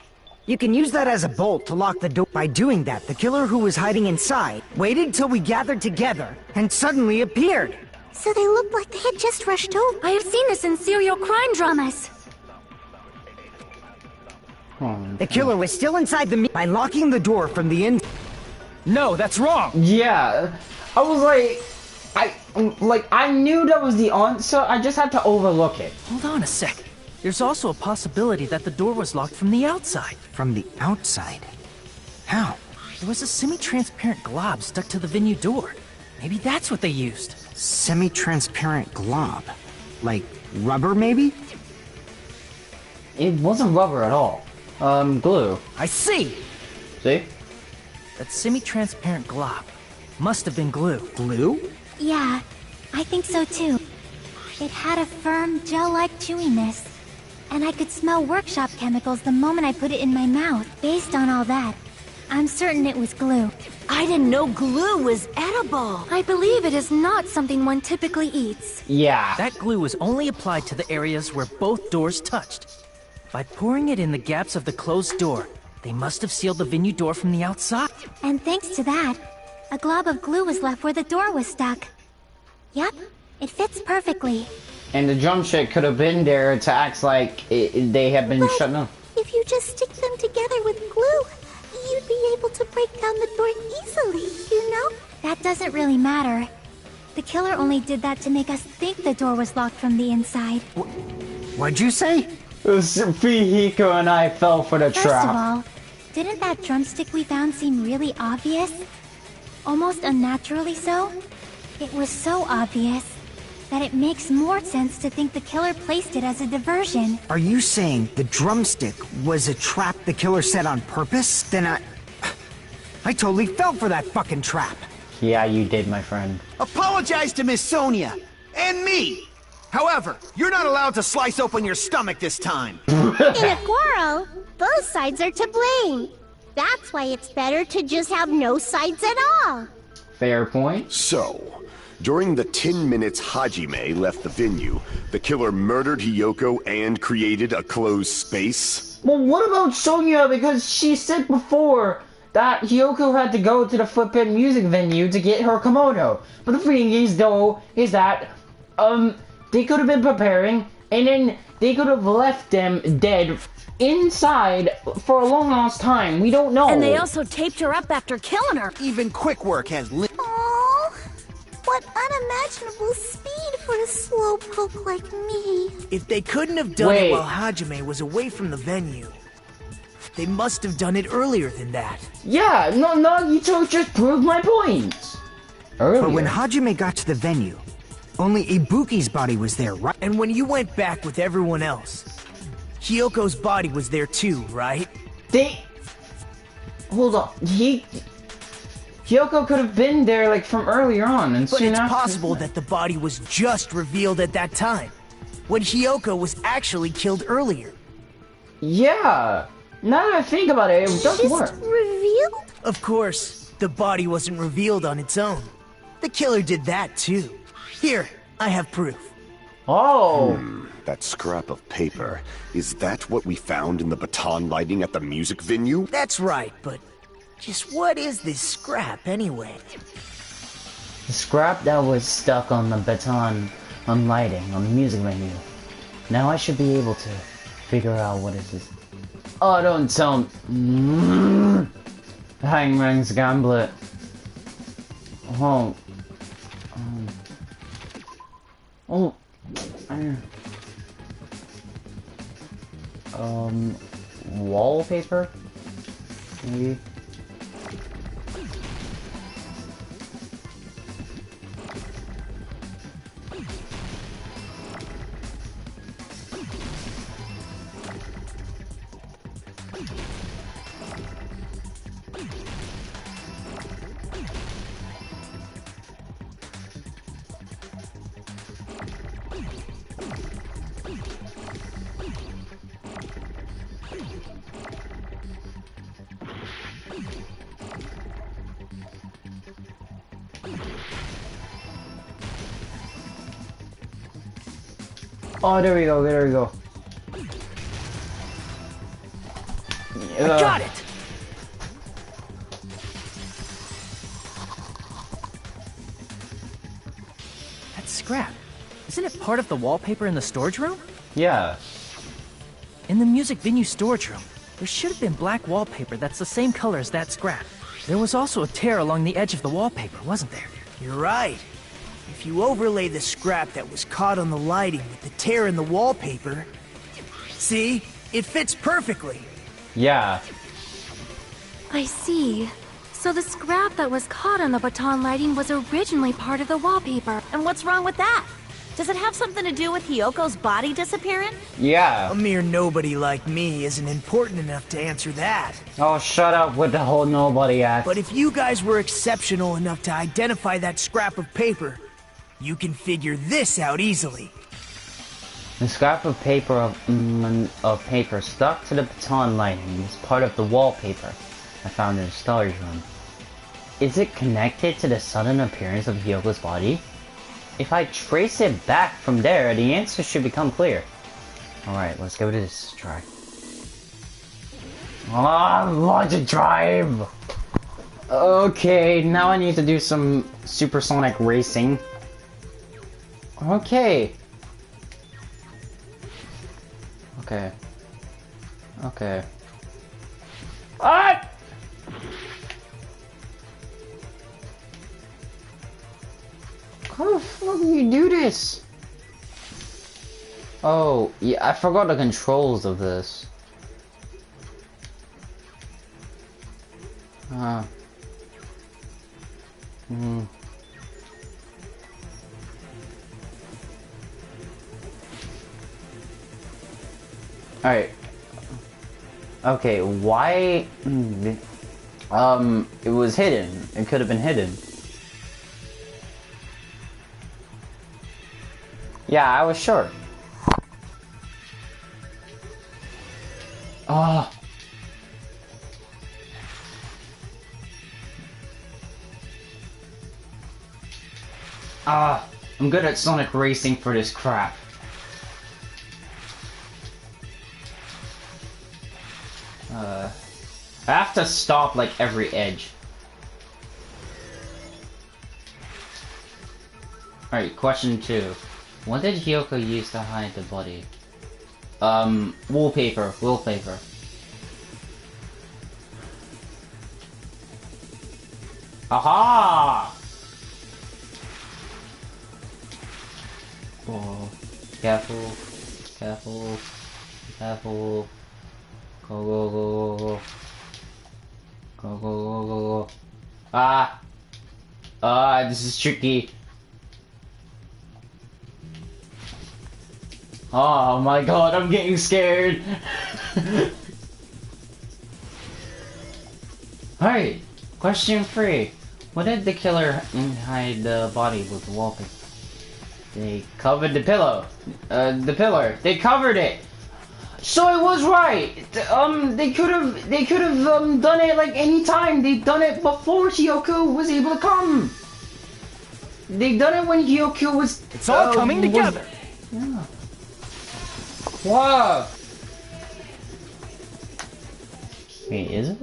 You can use that as a bolt to lock the door. By doing that, the killer who was hiding inside waited till we gathered together and suddenly appeared. So they looked like they had just rushed over. I have seen this in serial crime dramas. The killer was still inside the by locking the door from the in. No, that's wrong! yeah. I was like, I knew that was the answer. I just had to overlook it. Hold on a sec. There's also a possibility that the door was locked from the outside. From the outside? How? There was a semi-transparent glob stuck to the venue door. Maybe that's what they used. Semi-transparent glob? Like rubber, maybe? It wasn't rubber at all. Glue. I see! See? That semi-transparent glob must have been glue. Glue? Yeah, I think so too. It had a firm, gel-like chewiness. And I could smell workshop chemicals the moment I put it in my mouth. Based on all that, I'm certain it was glue. I didn't know glue was edible. I believe it is not something one typically eats. Yeah. That glue was only applied to the areas where both doors touched. By pouring it in the gaps of the closed door, they must have sealed the venue door from the outside. And thanks to that, a glob of glue was left where the door was stuck. Yep, it fits perfectly. And the drumstick could have been there to act like they had been shut down. If you just stick them together with glue, you'd be able to break down the door easily, you know? That doesn't really matter. The killer only did that to make us think the door was locked from the inside. What'd you say? Fuyuhiko and I fell for the First trap. of all, didn't that drumstick we found seem really obvious? Almost unnaturally so? It was so obvious that it makes more sense to think the killer placed it as a diversion. Are you saying the drumstick was a trap the killer set on purpose? Then I totally fell for that fucking trap. Yeah, you did, my friend. Apologize to Miss Sonia and me. However, you're not allowed to slice open your stomach this time. In a quarrel, both sides are to blame. That's why it's better to just have no sides at all. Fair point. So, during the 10 minutes Hajime left the venue, the killer murdered Hiyoko and created a closed space? Well, what about Sonia? Because she said before that Hiyoko had to go to the flippin' music venue to get her kimono. But the thing is, though, is that, they could have been preparing, and then they could have left them dead inside for a long ass time. We don't know. And they also taped her up after killing her. Even quick work has Oh, what unimaginable speed for a slowpoke like me. If they couldn't have done it while Hajime was away from the venue, they must have done it earlier than that. Yeah, no, Nagito just proved my point. Earlier. But when Hajime got to the venue, only Ibuki's body was there, right? And when you went back with everyone else, Hiyoko's body was there too, right? Hold on. Hiyoko could have been there, like, from earlier on, and But soon it's after. possible that the body was just revealed at that time, when Hiyoko was actually killed earlier. Yeah. Now that I think about it, it does work. Revealed? Of course, the body wasn't revealed on its own. The killer did that too. Here, I have proof. Oh. That scrap of paper, is that what we found in the baton lighting at the music venue? That's right, but just what is this scrap anyway? The scrap that was stuck on the baton on lighting on the music venue. Now I should be able to figure out what is this. Oh, don't tell me. Hangman's Gamblet. Oh. Oh. Wallpaper? Maybe? Oh, there we go, there we go. I got it! That scrap. Isn't it part of the wallpaper in the storage room? Yeah. In the music venue storage room, there should have been black wallpaper that's the same color as that scrap. There was also a tear along the edge of the wallpaper, wasn't there? You're right. If you overlay the scrap that was caught on the lighting with the tear in the wallpaper... See? It fits perfectly. Yeah. I see. So the scrap that was caught on the baton lighting was originally part of the wallpaper. And what's wrong with that? Does it have something to do with Hiyoko's body disappearing? Yeah. A mere nobody like me isn't important enough to answer that. Oh, shut up with the whole nobody act. But if you guys were exceptional enough to identify that scrap of paper, you can figure this out easily. The scrap of paper stuck to the baton lighting is part of the wallpaper I found in the storage room. Is it connected to the sudden appearance of Hiyoko's body? If I trace it back from there, the answer should become clear. Alright, let's give this a try. Logic drive! Okay, now I need to do some supersonic racing. Okay. Okay. Okay. Ah! How the fuck do you do this? Oh, yeah, I forgot the controls of this. Alright. Okay, why... it was hidden. It could have been hidden. Yeah, I was sure. Oh. I'm good at Sonic Racing for this crap. I have to stop like every edge. Alright, question 2. What did Hiyoko use to hide the body? Wallpaper. Aha! Oh, careful. Go. Go. This is tricky. Oh my god, I'm getting scared. Alright, question 3. What did the killer hide the body with the wallpaper? They covered the pillow. The pillar. They covered it. So it was right. They could have done it like any time. They've done it before Hiyoko was able to come. They've done it when Hiyoko was. It's all coming together. Yeah. Whoa! Wait, is it?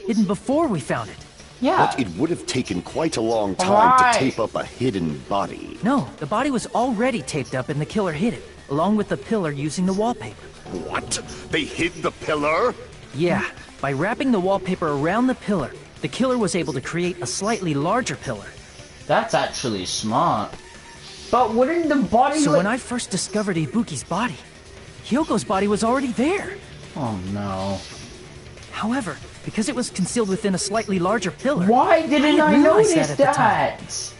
Hidden before we found it. Yeah. But it would have taken quite a long time to tape up a hidden body. No, the body was already taped up and the killer hid it, along with the pillar using the wallpaper. What? They hid the pillar? Yeah, by wrapping the wallpaper around the pillar, the killer was able to create a slightly larger pillar. That's actually smart. But wouldn't the body So when I first discovered Ibuki's body, Hyoko's body was already there. Oh no. However, because it was concealed within a slightly larger pillar... Why didn't I realize notice at the time. that?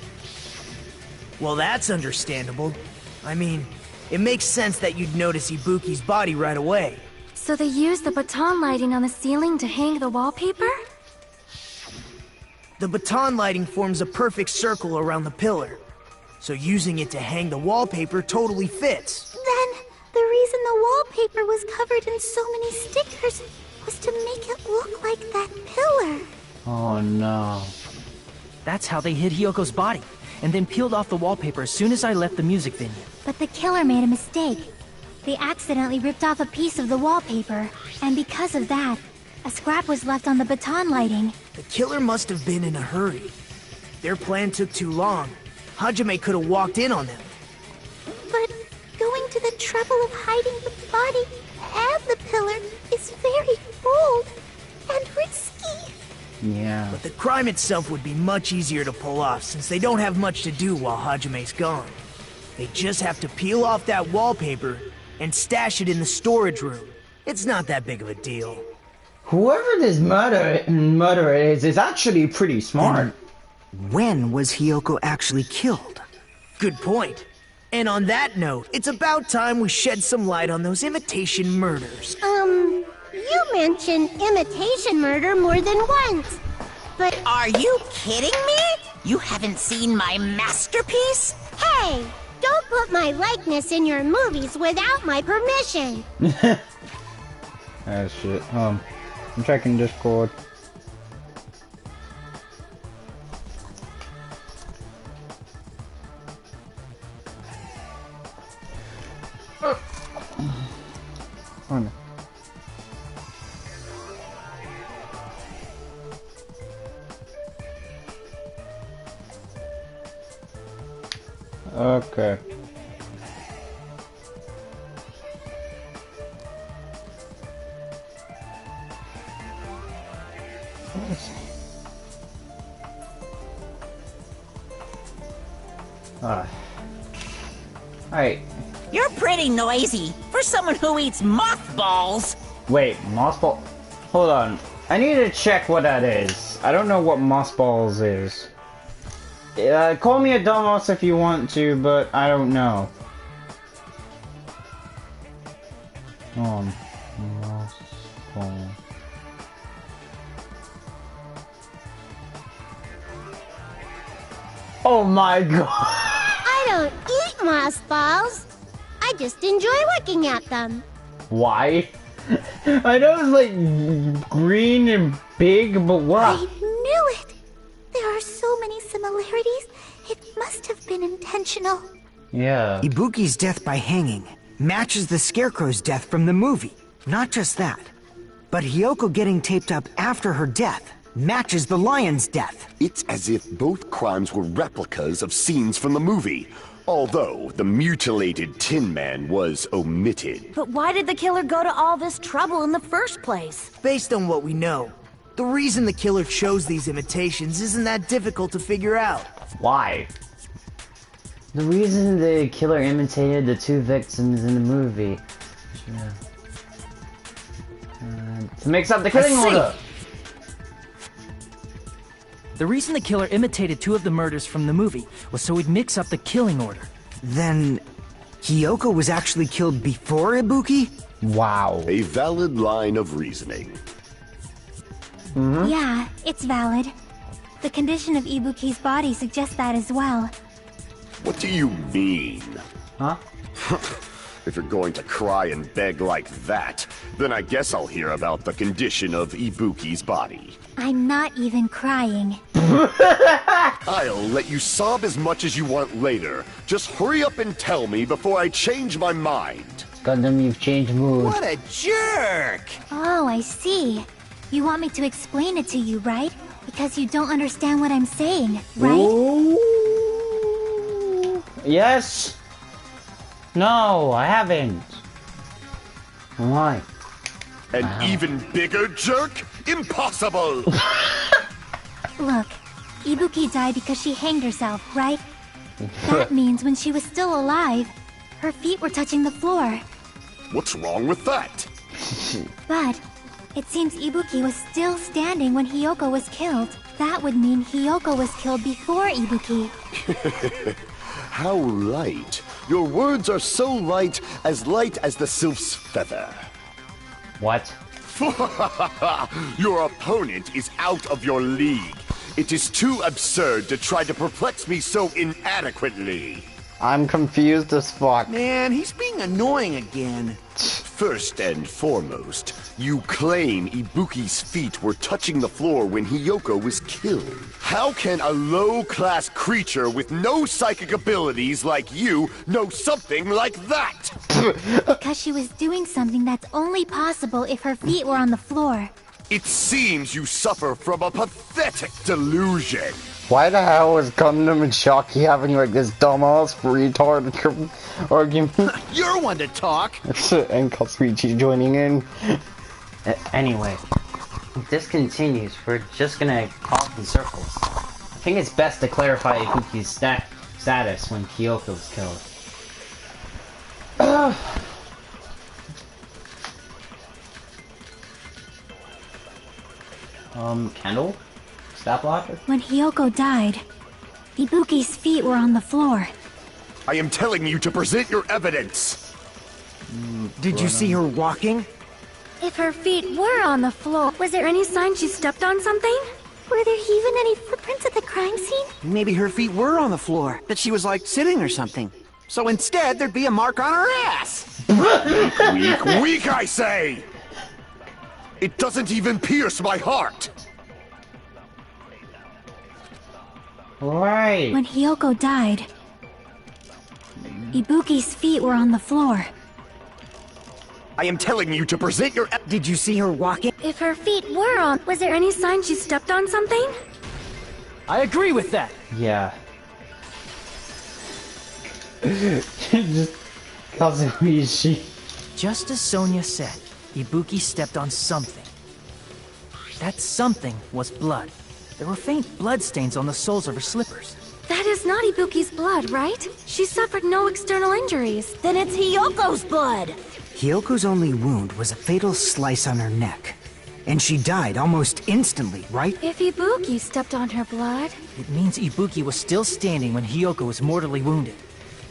Well, that's understandable. I mean, it makes sense that you'd notice Ibuki's body right away. So they used the baton lighting on the ceiling to hang the wallpaper? The baton lighting forms a perfect circle around the pillar. So using it to hang the wallpaper totally fits. Then, the reason the wallpaper was covered in so many stickers was to make it look like that pillar. Oh no. That's how they hid Hyoko's body, and then peeled off the wallpaper as soon as I left the music venue. But the killer made a mistake. They accidentally ripped off a piece of the wallpaper, and because of that, a scrap was left on the baton lighting. The killer must have been in a hurry. Their plan took too long. Hajime could have walked in on them. But going to the trouble of hiding the body and the pillar is very bold and risky. Yeah. But the crime itself would be much easier to pull off since they don't have much to do while Hajime's gone. They just have to peel off that wallpaper and stash it in the storage room. It's not that big of a deal. Whoever this murderer is actually pretty smart. When was Hyoko actually killed? Good point. And on that note, it's about time we shed some light on those imitation murders. You mentioned imitation murder more than once. But Are you kidding me? You haven't seen my masterpiece? hey, don't put my likeness in your movies without my permission. Oh shit. I'm checking Discord. Oh no. Okay. Alright. You're pretty noisy for someone who eats mothballs. Wait, mossball? Hold on. I need to check what that is. I don't know what mossballs is. Call me a dumbass if you want to, but I don't know. Mossball. Oh my god! I don't eat mothballs. I just enjoy looking at them. Why? I know it's like green and big, but I what? knew it. There are so many similarities. It must have been intentional. Yeah. Ibuki's death by hanging matches the Scarecrow's death from the movie. Not just that, but Hyoko getting taped up after her death matches the lion's death. It's as if both crimes were replicas of scenes from the movie, although the mutilated Tin Man was omitted. But why did the killer go to all this trouble in the first place? Based on what we know, the reason the killer chose these imitations isn't that difficult to figure out. Why? The reason the killer imitated the two victims in the movie. Yeah. To mix up the killing order. The reason the killer imitated two of the murders from the movie was so he'd mix up the killing order. Then, Hyoko was actually killed before Ibuki? Wow. A valid line of reasoning. Yeah, it's valid. The condition of Ibuki's body suggests that as well. What do you mean? Huh? If you're going to cry and beg like that, then I guess I'll hear about the condition of Ibuki's body. I'm not even crying. I'll let you sob as much as you want later. Just hurry up and tell me before I change my mind. Gundam, you've changed mood. What a jerk! Oh, I see. You want me to explain it to you, right? Because you don't understand what I'm saying, right? Ooh. Yes. No, I haven't. Why? An even bigger jerk? Impossible! Look, Ibuki died because she hanged herself, right? That means when she was still alive, her feet were touching the floor. What's wrong with that? But it seems Ibuki was still standing when Hiyoko was killed. That would mean Hiyoko was killed before Ibuki. How light. Your words are so light as the sylph's feather. What? Your opponent is out of your league. It is too absurd to try to perplex me so inadequately. I'm confused as fuck. Man, he's being annoying again. First and foremost, you claim Ibuki's feet were touching the floor when Hiyoko was killed. How can a low-class creature with no psychic abilities like you know something like that? Because she was doing something that's only possible if her feet were on the floor. It seems you suffer from a pathetic delusion. Why the hell is Gundam and Shocky having like this dumbass retard argument? You're one to talk. And Katsuichi joining in. Anyway, if this continues, we're just gonna talk in circles. I think it's best to clarify Ibuki's status when Kyoko was killed. Candle? Stop blocker? When Hiyoko died, Ibuki's feet were on the floor. I am telling you to present your evidence. Did you see her walking? If her feet were on the floor, was there any sign she stepped on something? Were there even any footprints at the crime scene? Maybe her feet were on the floor, but she was like sitting or something. So instead, there'd be a mark on her ass. Weak, I say! It doesn't even pierce my heart. Right. When Hiyoko died, Ibuki's feet were on the floor. I am telling you to present your Did you see her walking? If her feet were on, was there any sign she stepped on something? I agree with that. Yeah. Just Kazuichi. Just as Sonia said, Ibuki stepped on something. That something was blood. There were faint bloodstains on the soles of her slippers. That is not Ibuki's blood, right? She suffered no external injuries. Then it's Hiyoko's blood! Hyoko's only wound was a fatal slice on her neck. And she died almost instantly, right? If Ibuki stepped on her blood... It means Ibuki was still standing when Hiyoko was mortally wounded.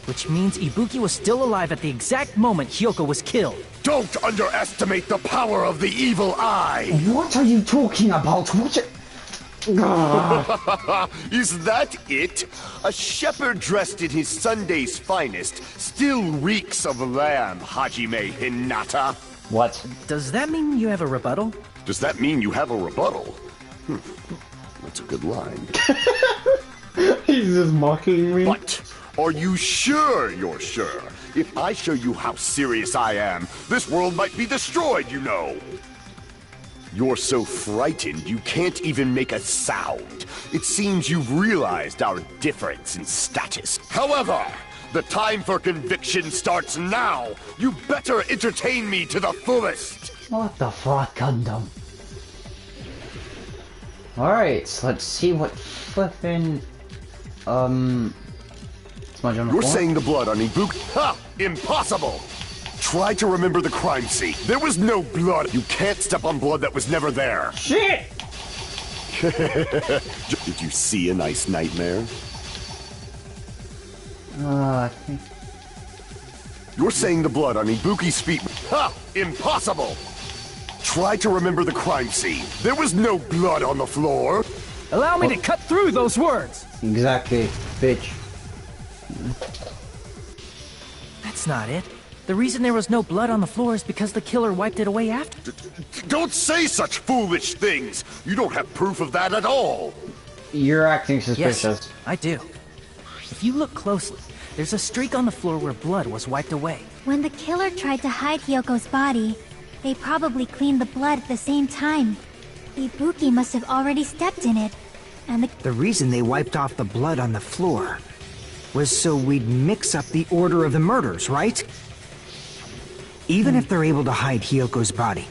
Which means Ibuki was still alive at the exact moment Hiyoko was killed. Don't underestimate the power of the evil eye! What are you talking about? Is that it? A shepherd dressed in his Sunday's finest still reeks of lamb, Hajime Hinata. What? Does that mean you have a rebuttal? Does that mean you have a rebuttal? That's a good line. He's just mocking me. But are you sure you're sure? If I show you how serious I am, this world might be destroyed, you know. You're so frightened you can't even make a sound. It seems you've realized our difference in status. However, the time for conviction starts now. You better entertain me to the fullest. What the fuck, Gundam? Alright, so let's see what flippin'... smudge on the You're floor? saying the blood on Ibuki? Ha! Impossible! Try to remember the crime scene. There was no blood. You can't step on blood that was never there. Shit! Did you see a nice nightmare? I think... You're saying the blood on Ibuki's feet. Ha! Impossible! Try to remember the crime scene. There was no blood on the floor. Allow me to cut through those words! Exactly, bitch. That's not it. The reason there was no blood on the floor is because the killer wiped it away after. Don't say such foolish things! You don't have proof of that at all! You're acting suspicious. Yes, I do. If you look closely, There's a streak on the floor where blood was wiped away. When the killer tried to hide Hyoko's body, they probably cleaned the blood at the same time. Ibuki must have already stepped in it, and The reason they wiped off the blood on the floor was so we'd mix up the order of the murders, right? Even if they're able to hide Hyoko's body,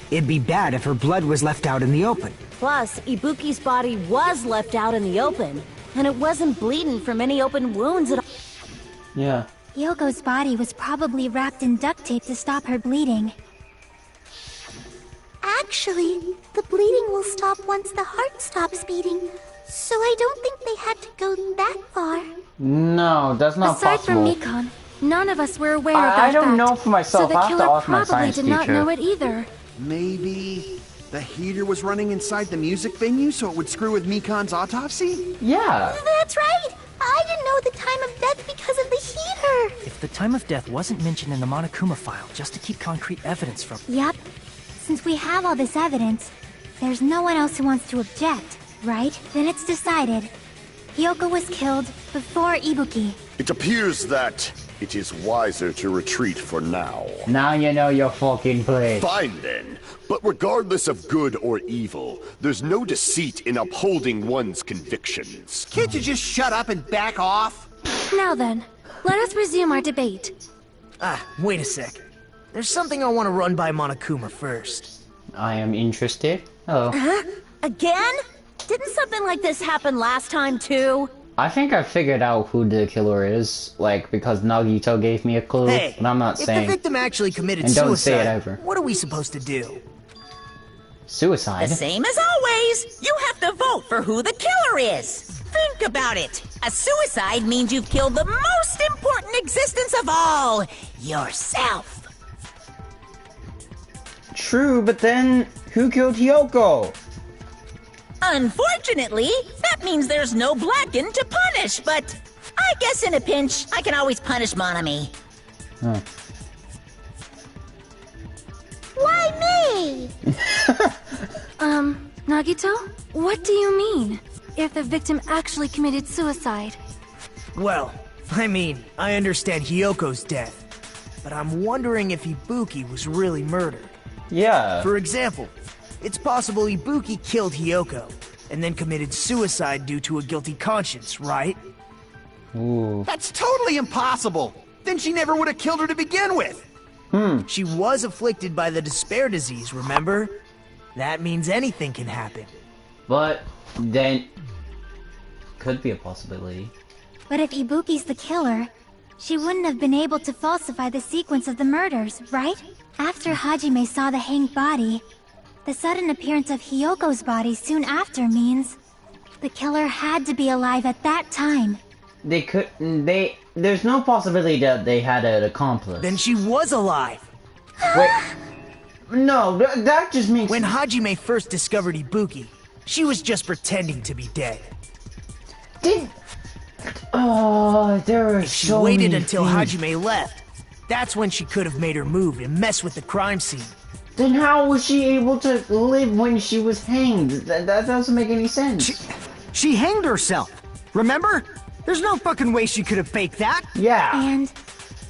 it'd be bad if her blood was left out in the open. Plus, Ibuki's body was left out in the open, and it wasn't bleeding from any open wounds at all. Yeah. Hyoko's body was probably wrapped in duct tape to stop her bleeding. Actually, the bleeding will stop once the heart stops beating, so I don't think they had to go that far. No, that's not Aside possible. from Mikon, none of us were aware of that I don't fact, know for myself. so the I have to killer ask my probably science did not teacher. know it either. Maybe the heater was running inside the music venue so it would screw with Mikon's autopsy? Yeah. That's right! I didn't know the time of death because of the heater! If the time of death wasn't mentioned in the Monokuma file just to keep concrete evidence from... Yep. Since we have all this evidence, there's no one else who wants to object, right? Then it's decided. Hyoko was killed before Ibuki. It appears that it is wiser to retreat for now. Now you know your fucking place. Fine then. But regardless of good or evil, there's no deceit in upholding one's convictions. Can't you just shut up and back off? Now then, let us resume our debate. Wait a sec. There's something I want to run by Monokuma first. I am interested. Oh. Huh? Again? Didn't something like this happen last time too? I think I figured out who the killer is, like, because Nagito gave me a clue, Hey, but I'm not if saying. the victim actually committed And don't say suicide, it ever. what are we supposed to do? Suicide? The same as always. You have to vote for who the killer is. Think about it. A suicide means you've killed the most important existence of all, yourself. True, but then who killed Hyoko? Unfortunately, that means there's no Blacken to punish, but I guess in a pinch, I can always punish Monami. Huh. Why me? Nagito? What do you mean? If the victim actually committed suicide? Well, I mean, I understand Hyoko's death, but I'm wondering if Ibuki was really murdered. Yeah. For example, it's possible Ibuki killed Hyoko, and then committed suicide due to a guilty conscience, right? Ooh. That's totally impossible! Then she never would have killed her to begin with! She was afflicted by the despair disease, remember? That means anything can happen. But then could be a possibility. But if Ibuki's the killer, she wouldn't have been able to falsify the sequence of the murders, right? After Hajime saw the hanged body, the sudden appearance of Hyoko's body soon after means the killer had to be alive at that time. There's no possibility that they had an accomplice. Then she was alive! Wait. No, that just means... When Hajime first discovered Ibuki, she was just pretending to be dead. Oh, there are She so waited many until things. Hajime left. That's when she could have made her move and mess with the crime scene. Then how was she able to live when she was hanged? That doesn't make any sense. She hanged herself, remember? There's no fucking way she could have faked that. Yeah. And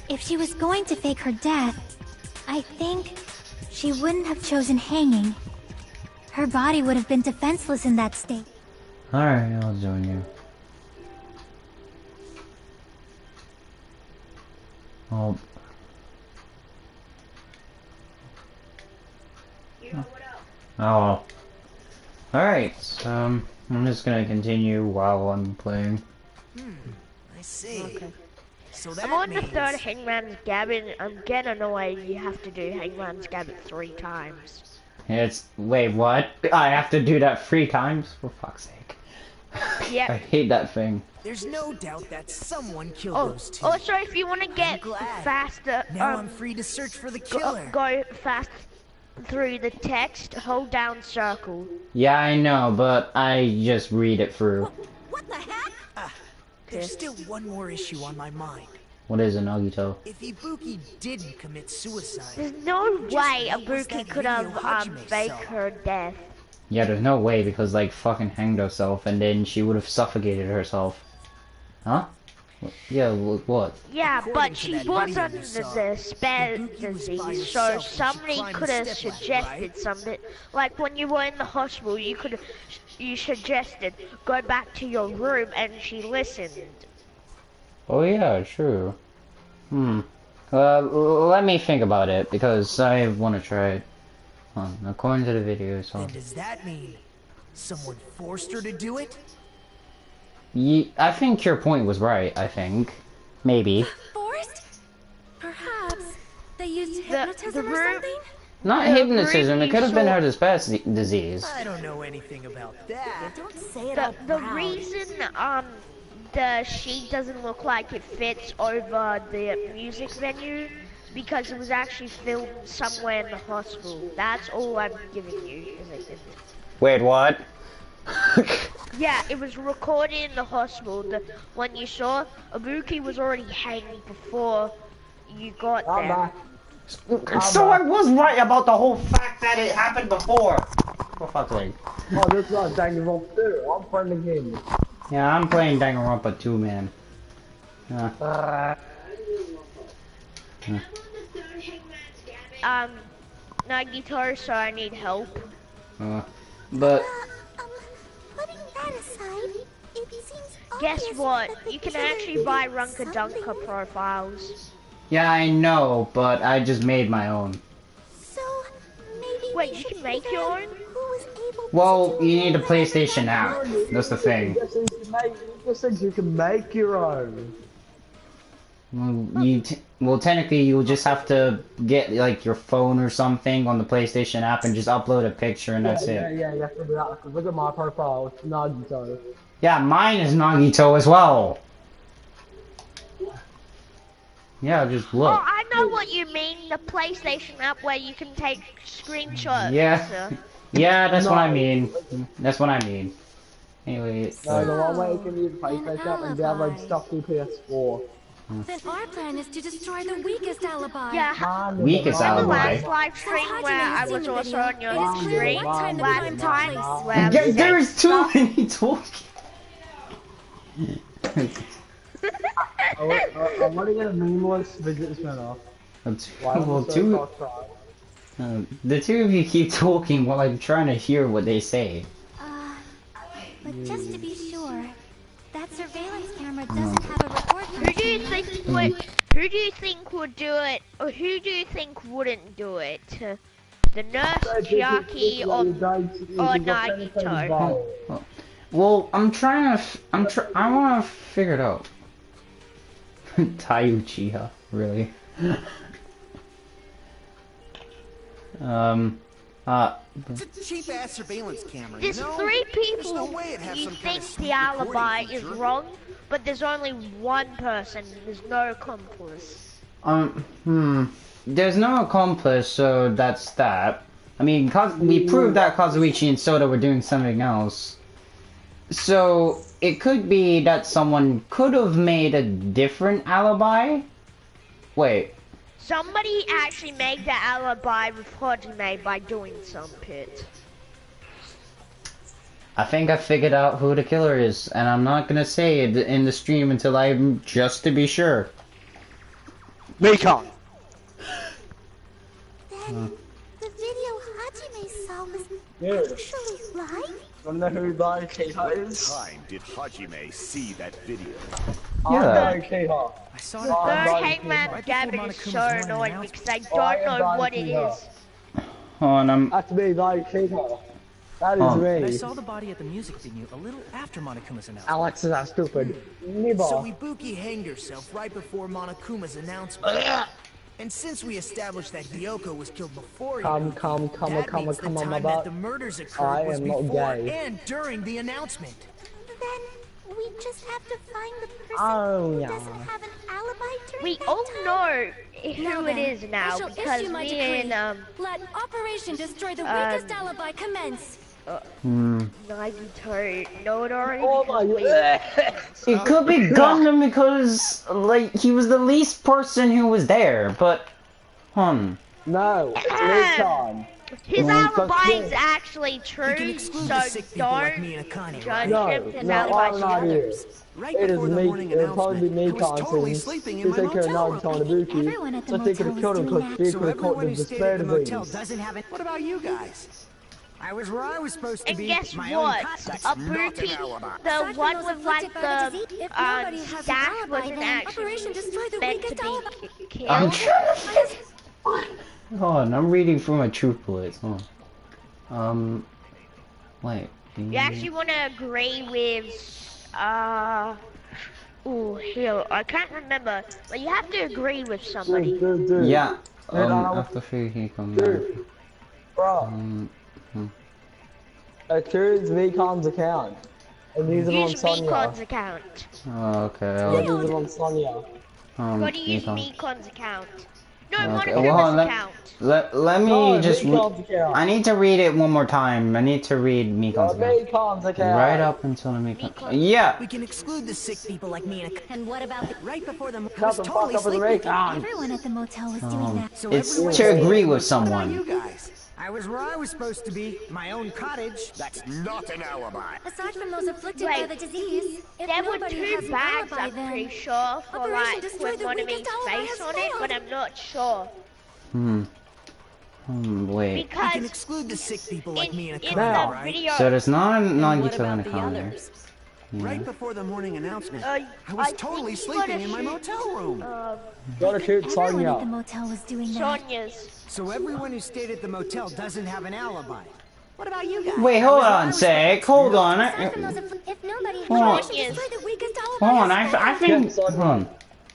if she was going to fake her death, I think she wouldn't have chosen hanging. Her body would have been defenseless in that state. Alright, I'll join you. Oh. Oh. Alright, so I'm just gonna continue while I'm playing. I see. Okay. So that I'm on the means... third Hangman's Gambit. I'm getting annoyed you have to do Hangman's Gambit 3 times. Wait, what? I have to do that 3 times? For fuck's sake. Yep. I hate that thing. There's no doubt that someone killed Oh, those two. also if you want to get glad. faster, Now I'm free to search for the killer. go fast through the text, hold down circle. Yeah, I know, but I just read it through. What the heck? There's still one more issue on my mind. What is it, Nagito? If Ibuki didn't commit suicide... There's no way what was that Ibuki could video have Hajime faked saw? her death. Yeah, there's no way, because, like, fucking hanged herself, and then she would have suffocated herself. Huh? Yeah, what? Yeah, According but to she that was video under you saw, the spare Ibuki was by disease, so herself when she somebody climbed could the have step ladder, suggested right? something. Like when you were in the hospital, you suggested go back to your room, and she listened. Oh yeah, true. Let me think about it because I want to try it. According to the video, so. Then does that mean someone forced her to do it? I think your point was right. I think, maybe. Forced? Perhaps they used The hypnotism or room. something? Not The hypnotism. room It you could have been saw- her disease. I don't know anything about that. Don't say it The out loud. reason the sheet doesn't look like it fits over the music venue because it was actually filmed somewhere in the hospital. That's all I'm giving you. Wait, what? Yeah, it was recorded in the hospital. The one you saw, Ibuki was already hanging before you got there. So I was right about the whole fact that it happened before. For fuck's sake. Oh, this is not Danganronpa 2. I'm playing the game. Yeah, I'm playing Danganronpa 2, man. Nagito, so I need help. But Putting that aside, it seems Guess obvious what? that the You can killer actually buy did Runka Dunka something. profiles. yeah, I know, but I just made my own. So maybe Wait, we you should can make figure your out own? who was able Well, to you need a do whatever PlayStation that app. was. That's the thing. It just says you can make your own. Well, technically, you'll just have to get like your phone or something on the PlayStation app and just upload a picture, and that's Yeah, it. you have to do that. Because look at my profile, it's Nagito. Yeah, mine is Nagito as well. Yeah, just look. Oh, I know what you mean. The PlayStation app where you can take screenshots. Yeah. Yeah, that's what I mean. That's what I mean. Anyway, No, the one where you can use PlayStation and download stuff through PS4. Then our plan is to destroy the weakest alibi. Yeah. Weakest And the alibi. last live stream where I was also on your stream last time place. where we There's said too stuff. many talking. I want to get a meaningless visit spin-off. Well, the two of you keep talking while I'm trying to hear what they say. But just to be sure, that surveillance camera doesn't have a record Who do you function. think would? Who do you think would do it, or who do you think wouldn't do it? The nurse, Chiaki, or Nagito? Well, I want to figure it out. Tai-Uchiha, really? It's a cheap-ass surveillance camera, There's you know? three There's no people way it has you some kind think of the sweet recording alibi is feature. wrong, but there's only one person. There's no accomplice. There's no accomplice, so that's that. I mean, we proved that Kazuichi and Soda were doing something else. So, it could be that someone could have made a different alibi? Wait. Somebody actually made the alibi with Hajime by doing some pit. I think I figured out who the killer is, and I'm not gonna say it in the stream until I'm just to be sure. Nikon! Then the video Hajime saw was Yeah. actually live? Wanna know who Kiha is? Time did Hajime see that video? Yeah. I know Kiha. I saw The it third right Hangman before Gavin is Monokuma's so morning annoying announcement. because I don't know what it is. Hold on, That's me, Kiha. That is And I me. saw the body at the music venue a little after Monokuma's announcement. Alex is that stupid. So Niba. Ibuki hanged herself right before Monokuma's announcement. And since we established that Hyoko was killed before Come, Ibuki, come, that means the my time butt. that the murders I occurred was am not before gay. and during the announcement. Then we just have to find the person Oh, who yeah. doesn't have an alibi during We that all time. know Now who it then, is now I shall because issue my me decree. and Let Operation Destroy the Um, Weakest Alibi commence. Nagito know it already Oh because my we It could be Gundam because, like, he was the least person who was there, but... No, it's Nikon. His alibi is actually You can true, exclude so the sick people like don't me and Akane, judge right? him. His No, alibi I'm is not true. here. Right It is before the me. morning It'll probably be announcement, me I was totally content sleeping to in my take care of motel Nagito room. and Ibuki, Everyone at the so they could motel have killed him was doing because that. they So could have caught everyone the who stayed despair at the motel disease. doesn't have it. What about you guys? I was where I was supposed to And be. guess my what? Own That's not an Ibuki, alibi. the one with like the If nobody has an stash alibi, wasn't then actually Operation Destroy the meant to weakest alibi. be I'm killed. trying to Hold on, I'm reading from a truth bullets. Hold on. Wait. You actually want to agree with, ooh, here, I can't remember, but you have to agree with somebody. Dude. Yeah. Dude, After he comes back. Dude. Bro. Choose Vicon's account. And use it on Use Sonya. Mikon's account. Oh, okay. Yeah, use it on Sonya. Gotta use Nikon. Mikon's account. No, Okay, Monokama's well, account. let me No, just. Mikon's account. I need to read it one more time. I need to read Mikon's account. Vicon's account. Right up until the Mikon. Yeah. We can exclude the sick people like me and Akane. And what about the... Right before the... I was Shut the totally fuck up with the sleeping. Raycon. Everyone at the motel was doing that. So It's everyone to stayed agree at the with motel. What about someone. you guys? I was where I was supposed to be. My own cottage. That's not an alibi. Aside from those afflicted by Wait, the disease, if there were nobody two has an bags, alibi, I'm then pretty sure, for Operation like, Destroy with the Monomi's weakest alibi face has on it, but failed. I'm not sure. Wait. We can Because exclude the sick people like me and in Akane, the right? video, So there's not What Nagito about and the Akane. others? Right before the morning announcement, I I was think totally you sleeping gotta in my shoot, motel room. Gotta shoot everyone at the Sonya. motel was doing that. Sonya's. So everyone who stayed at the motel doesn't have an alibi. What about you guys? Wait, hold on a sec. Hold on. Aside from those if nobody has Hold on. Operation Destroy the weakest alibi. Hold on. has I think. Hold on.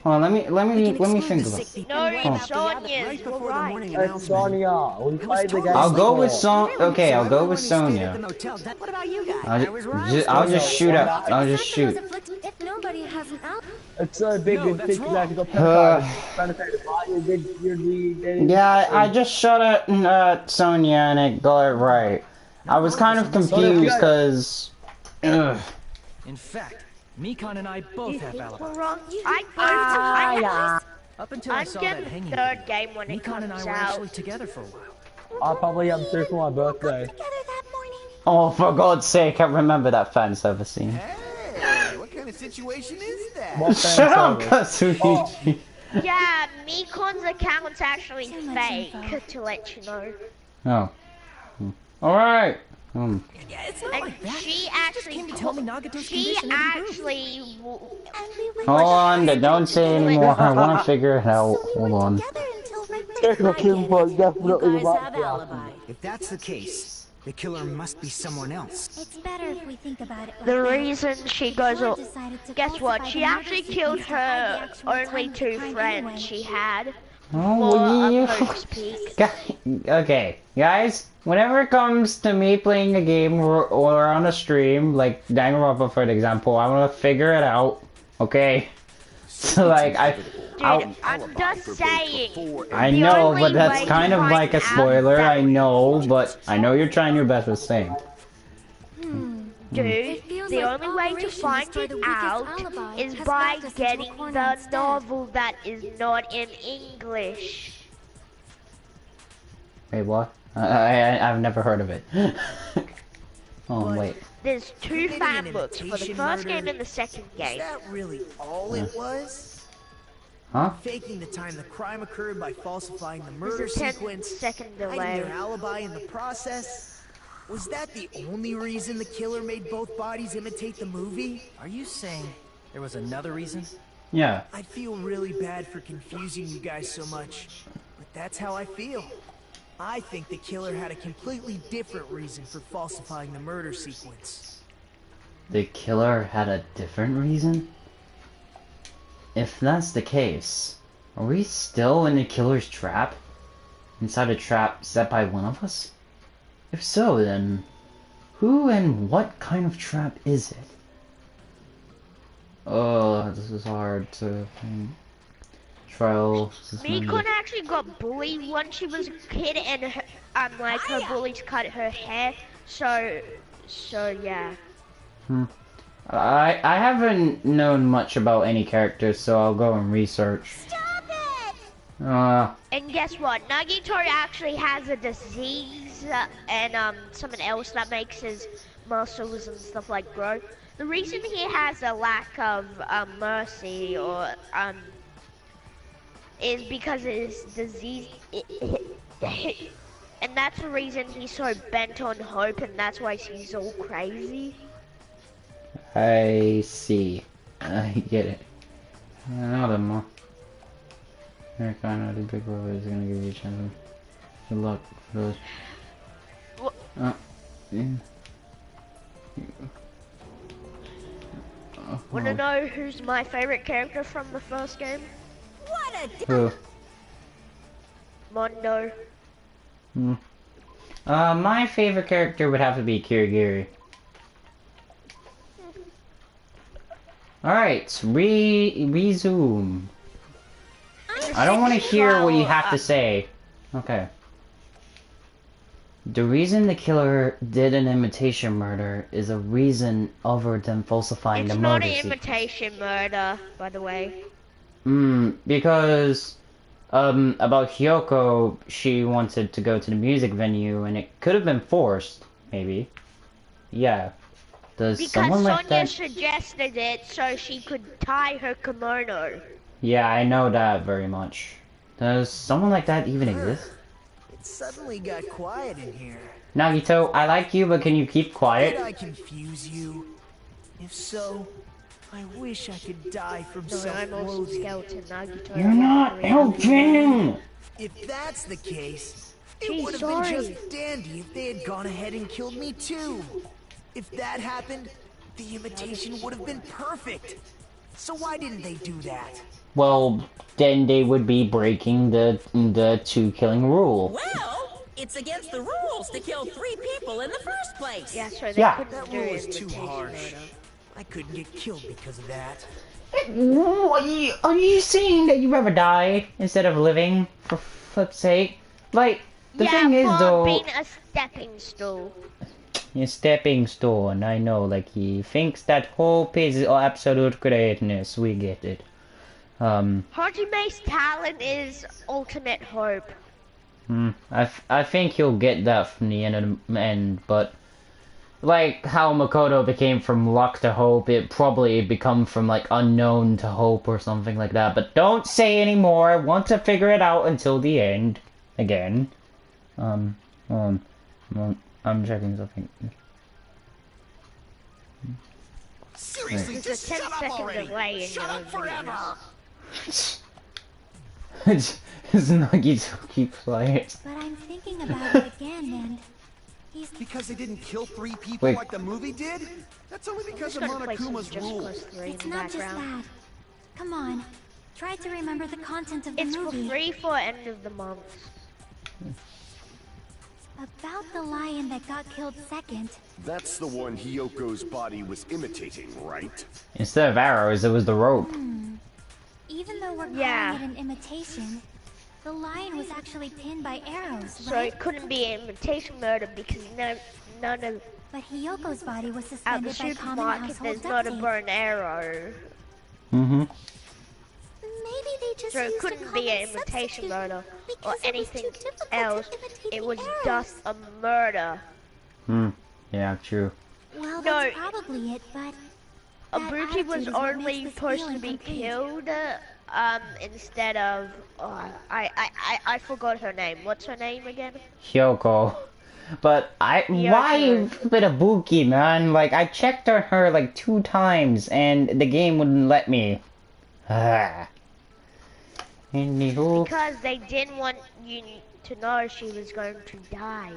Hold on. Let me think about it. No, it's Sonya's. Right You're before the right. morning It's announcement. Sonya. We played the game I'll go with before. Okay, I'll go with So everyone who stayed at the Sonya. motel, what about you guys? I'll I was where I was just, I'll supposed just to shoot be. up. I'll just Aside from shoot. those afflicted, if nobody has an alibi. It's so big No, and that's thick wrong. that you got penetrated by you're the Yeah, I just shot at Sonya and it got it right. I was kind of confused because. In fact, Mikon and I both have alibis. Wrong. Up until I I'm saw that getting hanging third video, game when it Mikon and I comes were out. actually together for a while. I probably am too for my birthday. Together that morning. Oh, for God's sake, I remember that fan service scene. Hey, what kind of situation is that? What Shut fan up, service? Katsuichi. Yeah, Mikon's account's actually So much fake, info. to let you know. Oh. Alright. Yeah, it's not And like that. she Just actually, came to tell me Nagito's she condition had improved. actually, And we went Hold on, don't say anymore. I want to figure it out. so we Hold were on. together until right Check before with him for You definitely guys have about alibi. If that's the case, the killer must be someone else. It's better if we think about it like the that. reason she goes Killer up. decided to Guess what? falsify She the actually murder killed sequence to hide the her actual only time of the two crime friends anyway. she had. Oh, you. For a post peek. Okay, guys, whenever it comes to me playing a game or on a stream, like Danganronpa for example, I want to figure it out, okay? So, like, Dude, I'm just saying. I the know, only but that's way kind to of find like a out spoiler, that- I know, but I know you're trying your best with saying. Dude, feels the like only way to Operation find Destroy it the weakest out alibi is has by backed us into a getting corner the instead. novel that is not in English. Wait, what? I've never heard of it. Oh, wait. There's two Committing fan an books for the imitation first murder? game and the second Is game. that really all it was? Huh? Faking the time the crime occurred by falsifying the There's murder a sequence, second hiding delay. their alibi in the process. Was that the only reason the killer made both bodies imitate the movie? Are you saying there was another reason? Yeah. I feel really bad for confusing you guys so much, but that's how I feel. I think the killer had a completely different reason for falsifying the murder sequence. The killer had a different reason? If that's the case, are we still in the killer's trap? Inside a trap set by one of us? If so, then who and what kind of trap is it? Oh, this is hard to trial. Mikon actually got bullied when she was a kid, and her, like her bullies cut her hair. So yeah. I haven't known much about any characters, so I'll go and research. Stop it! And guess what? Nagito actually has a disease legs and something else that makes his muscles and stuff like grow. The reason he has a lack of mercy or is because of his disease, and that's the reason he's so bent on hope, and that's why he's all crazy. I see. I get it. Another more. Eric, I know the big brother is gonna give you a chance. Good luck for those. Yeah. Wanna know who's my favorite character from the first game? What a Who? Mondo. My favorite character would have to be Kirigiri. Alright, resume. I don't want to hear what you have to say. Okay. The reason the killer did an imitation murder is a reason other than falsifying the murder. It's not an imitation murder, by the way. Because about Hyoko, she wanted to go to the music venue, and it could have been forced, maybe. Yeah. Does because someone like Sonia that? suggested it so she could tie her kimono. Yeah, I know that very much. Does someone like that even exist? It suddenly got quiet in here. Nagito, I like you, but can you keep quiet? Did I confuse you? If so, I wish I could die from self-loathing. You're not helping! If that's the case, She's it would have sorry. been just dandy if they had gone ahead and killed me too. If that happened, the imitation would have been perfect. So why didn't they do that? Well, then they would be breaking the two-killing rule. Well, it's against the rules to kill 3 people in the first place. Yeah, so they Yeah. couldn't That do rule it is in too imitation harsh. murder. I couldn't get killed because of that. Are you saying that you'd rather die instead of living, for flip's sake? Like, the thing is for though... being a stepping stool. A stepping stone, I know, like he thinks that hope is absolute greatness, we get it. Hajime's talent is ultimate hope. I think he'll get that from the end, but like how Makoto became from luck to hope, it probably become from like unknown to hope or something like that. But don't say any more. I want to figure it out until the end. Again. I'm checking something. Seriously, just shut up already. Shut up forever. It's Nagito keep quiet. But I'm thinking about it again, and he's... Because they didn't kill 3 people Wait. like the movie did? That's only because of Monokuma's rules. It's not just that. Come on. Try to remember the content of the It's movie. for free for end of the month. About the lion that got killed second. That's the one Hyoko's body was imitating, right? Instead of arrows, it was the rope. Even though we're calling it an imitation, the lion was actually pinned by arrows, So right? it couldn't be an imitation murder because none of But Hyoko's body was at the suspended by common supermarket household there's duct not a tape. burn arrow. Maybe they just So it used a couldn't be an common imitation substitute murder or because it was anything too difficult to else. imitate It the was arrows. just a murder. Yeah, true. Well, No. that's probably it, but... that Abuki attitude was is what only makes this supposed feel to be incomplete. killed instead of I forgot her name. What's her name again? Hyoko. But why with Ibuki, man? Like, I checked on her like 2 times and the game wouldn't let me. Anywho. Because they didn't want you to know she was going to die.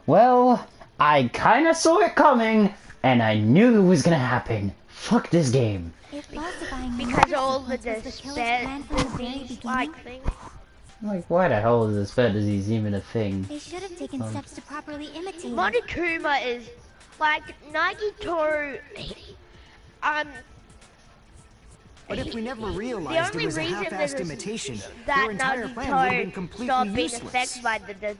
Well, I kinda saw it coming, and I knew it was gonna happen. Fuck this game. If falsifying the Because murder all the sequence was the killer's plan from the very disease-like beginning, things. Like, why the hell is this bed disease even a thing? they should have taken steps to properly imitate it. Monokuma is like Nagito. But if we never realized it only was a reason half-assed there's- imitation, that your entire plan would have been Nagito completely stopped being useless. affected by the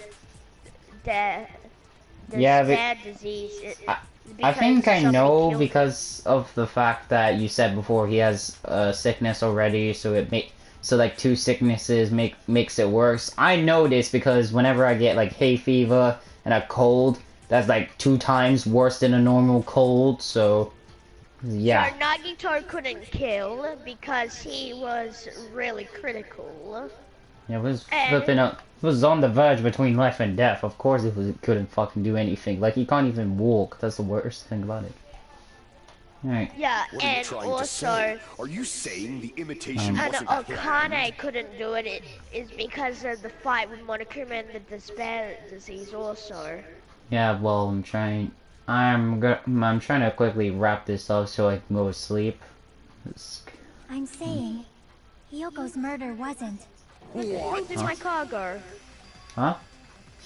Yeah, but- sad disease. I because think I somebody know killed because of the fact that you said before he has a sickness already, so So like 2 sicknesses makes it worse. I know this because whenever I get like hay fever and a cold, that's like 2 times worse than a normal cold. So yeah. So Nagito couldn't kill because he was really critical. It was flipping up. It was on the verge between life and death. Of course, couldn't fucking do anything. Like he can't even walk. That's the worst thing about it. Alright. Yeah, What are you and trying to also, say? Are you saying the imitation and wasn't Okane couldn't do it. It is because of the fight with Monokuma and the despair disease also. Yeah, well, I'm trying to quickly wrap this up so I can go to sleep. I'm saying, Hyoko's murder wasn't. What did my cargo? Huh?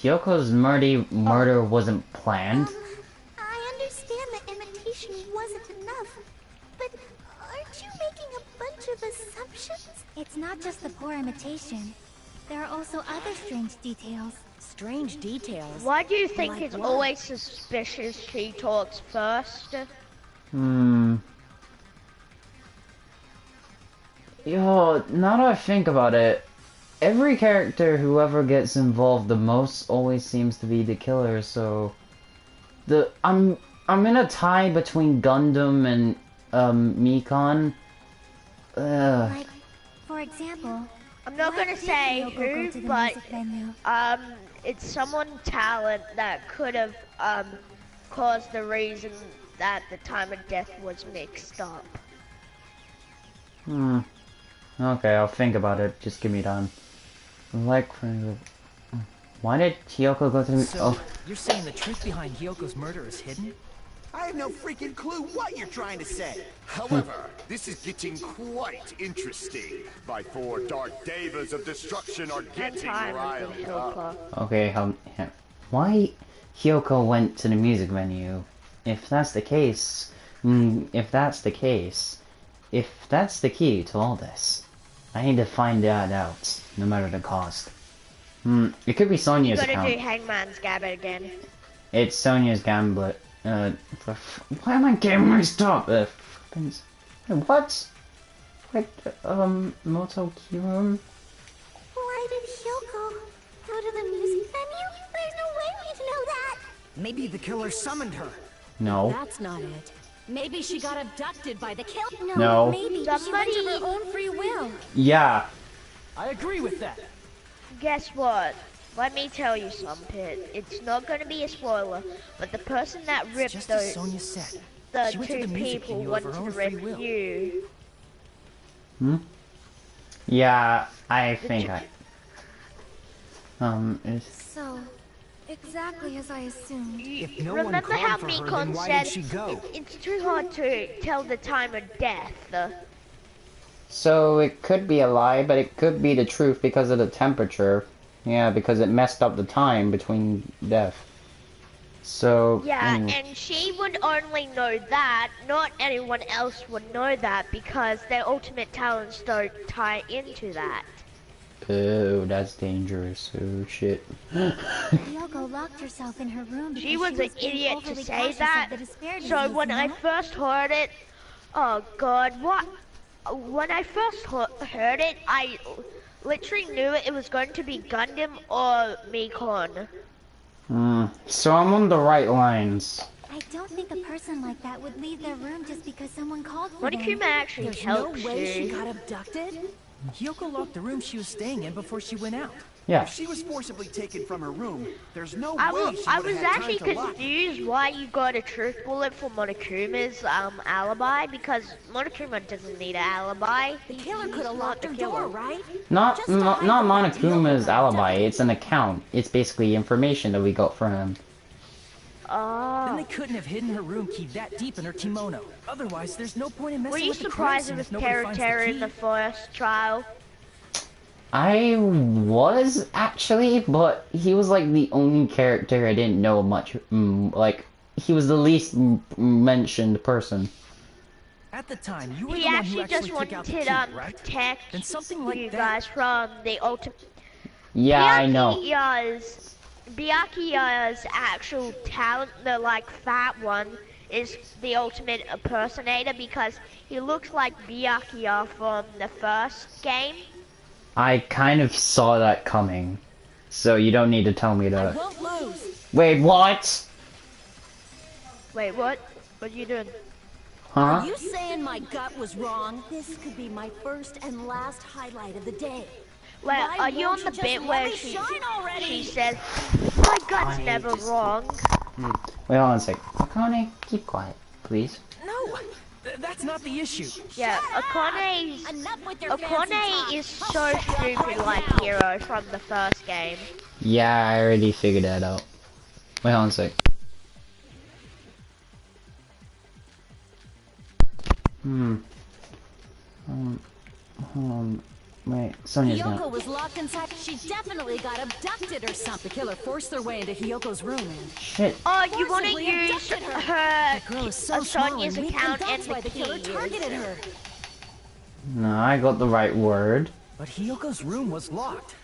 Hyoko's murder wasn't planned? I understand that imitation wasn't enough, but aren't you making a bunch of assumptions? It's not just the poor imitation. There are also other strange details. Strange details? Why do you think Like it's what? always suspicious she talks first? Yo, now that I think about it, every character who ever gets involved the most always seems to be the killer, so I'm in a tie between Gundam and Mikan. Like, for example, I'm not gonna say who, but it's someone talent that could have caused the reason that the time of death was mixed up. Okay, I'll think about it. Just give me time. Like, why did Kyoko go through? So, you're saying the truth behind Hyoko's murder is hidden? I have no freaking clue what you're trying to say. However, this is getting quite interesting. My 4 dark devas of destruction are getting riled up. Okay, why Hyoko went to the music venue? If that's the case, if that's the key to all this, I need to find that out, no matter the cost. It could be Sonia's You gotta account. do Hangman's Gambit again. It's Sonia's gambit. Why am I getting mixed up? What? Like, Moto Kirum? Why did Hyoko go to the music venue? There's no way we'd know that! Maybe the killer summoned her. No. That's not it. Maybe she got abducted by the killer. No. Maybe she went of her own free will. Yeah. I agree with that. Guess what? Let me tell you something. It's not gonna be a spoiler, but the person that ripped Just as Sonia said, the she went to 2 the music people venue of wanted her to own free rip will. you. Yeah, I think So, exactly as I assumed. If no one Remember how called for her, Mikon then why said did she go? it's too hard to tell the time of death. So it could be a lie, but it could be the truth because of the temperature. Yeah, because it messed up the time between death. So Yeah, and she would only know that. Not anyone else would know that because their ultimate talents don't tie into that. Oh, that's dangerous. Oh shit. Hyoko locked herself in her room because She was an being idiot to overly say cautious that. of the despair So disease, when you I know? first heard it, oh god, what? When I first heard it, I literally knew it was going to be Gundam or Mikon. So I'm on the right lines. I don't think a person like that would leave their room just because someone called for them. Monokuma actually There's no helps way she you. got abducted? Hyoko locked the room she was staying in before she went out. Yeah. If she was forcibly taken from her room, there's no I way she was would have had actually time to lock it. confused why you got a truth bullet for Monokuma's alibi because Monokuma doesn't need an alibi. The killer could have locked her door, right? Not Just to hide not the fact Monokuma's Hyoko got alibi. abducted. It's an account. It's basically information that we got from him. Then they couldn't have hidden her room key that deep in her kimono. Otherwise, there's no point in messing Were you with the crime surprised it scene was if nobody finds the Terra in key. the first trial? I was actually, but he was like the only character I didn't know much. Like he was the least mentioned person. At the time, you were He the one who actually actually just took wanted out to the key, right? protect Then something like you that. guys from the ultimate. Yeah, I know. Byakuya's actual talent, the like fat one, is the ultimate impersonator because he looks like Byakuya from the first game. I kind of saw that coming, so you don't need to tell me I to. won't lose. Wait, what? Wait, what? What are you doing? Huh? Are you saying my gut was wrong? This could be my first and last highlight of the day. Wait, Why are you on won't the just bit let where me shine already? she says, my gut's never wrong? Wait, hold on a sec. Akane, keep quiet, please. No, that's not the issue. Yeah, Akane is so stupid like Hero from the first game. Yeah, I already figured that out. Wait, hold on a sec. Wait, Sonya's Hiyoko gonna. was locked inside. She definitely got abducted or something. The killer forced their way into Hiyoko's room and Shit. Oh, you want to forcibly use abducted her. her The girl is so small Sonya's and weak, account and and that's why the the killer key. targeted her. No, I got the right word. But Hiyoko's room was locked.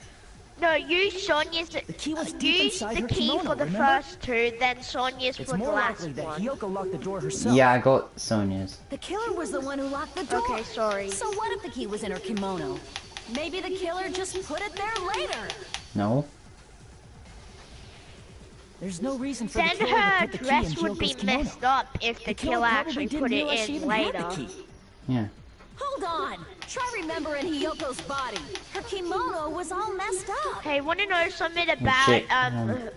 No, use Sonya's. key was deep Use inside the her key kimono, for the remember? first two, then Sonya's It's for the more last likely that one. Hiyoko locked the door herself. Yeah, I got Sonya's. The killer was the one who locked the door. Okay, sorry. So what if the key was in her kimono? Maybe the killer just put it there later. No. There's no reason for Then the killer to her put the key in dress would be Hiyoko's kimono. messed up if the killer actually didn't put it realize she in even had later. the key. Yeah. Hold on. Try remembering Hiyoko's body. Her kimono was all messed up. Hey, wanna know something about shit. her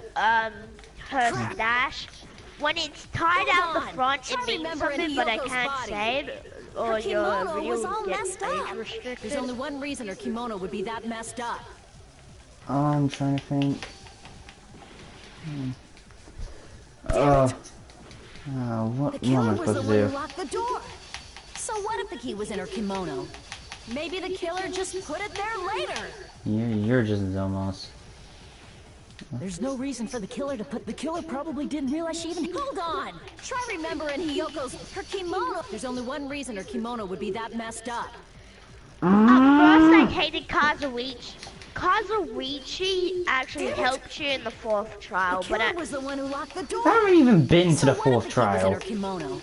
stash? When it's tied out the front, Try it means remembering something, but I Hiyoko's can't body. say it, or Her your kimono video was all will get messed age up. restricted. There's only one reason her kimono would be that messed up. I'm trying to think. What The am killer I was the supposed to one who do? locked the door. So what if the key was in her kimono? Maybe the killer just put it there later. You're just dumbass. There's no reason for the killer to put. The killer probably didn't realize she even. Hold on. Try remembering her kimono. There's only one reason her kimono would be that messed up. At first, I hated Kazuichi. Kazuichi actually helped you in the fourth trial, The but killer was the one who locked the door. I haven't even been to So the what if fourth the key was in trial. her kimono?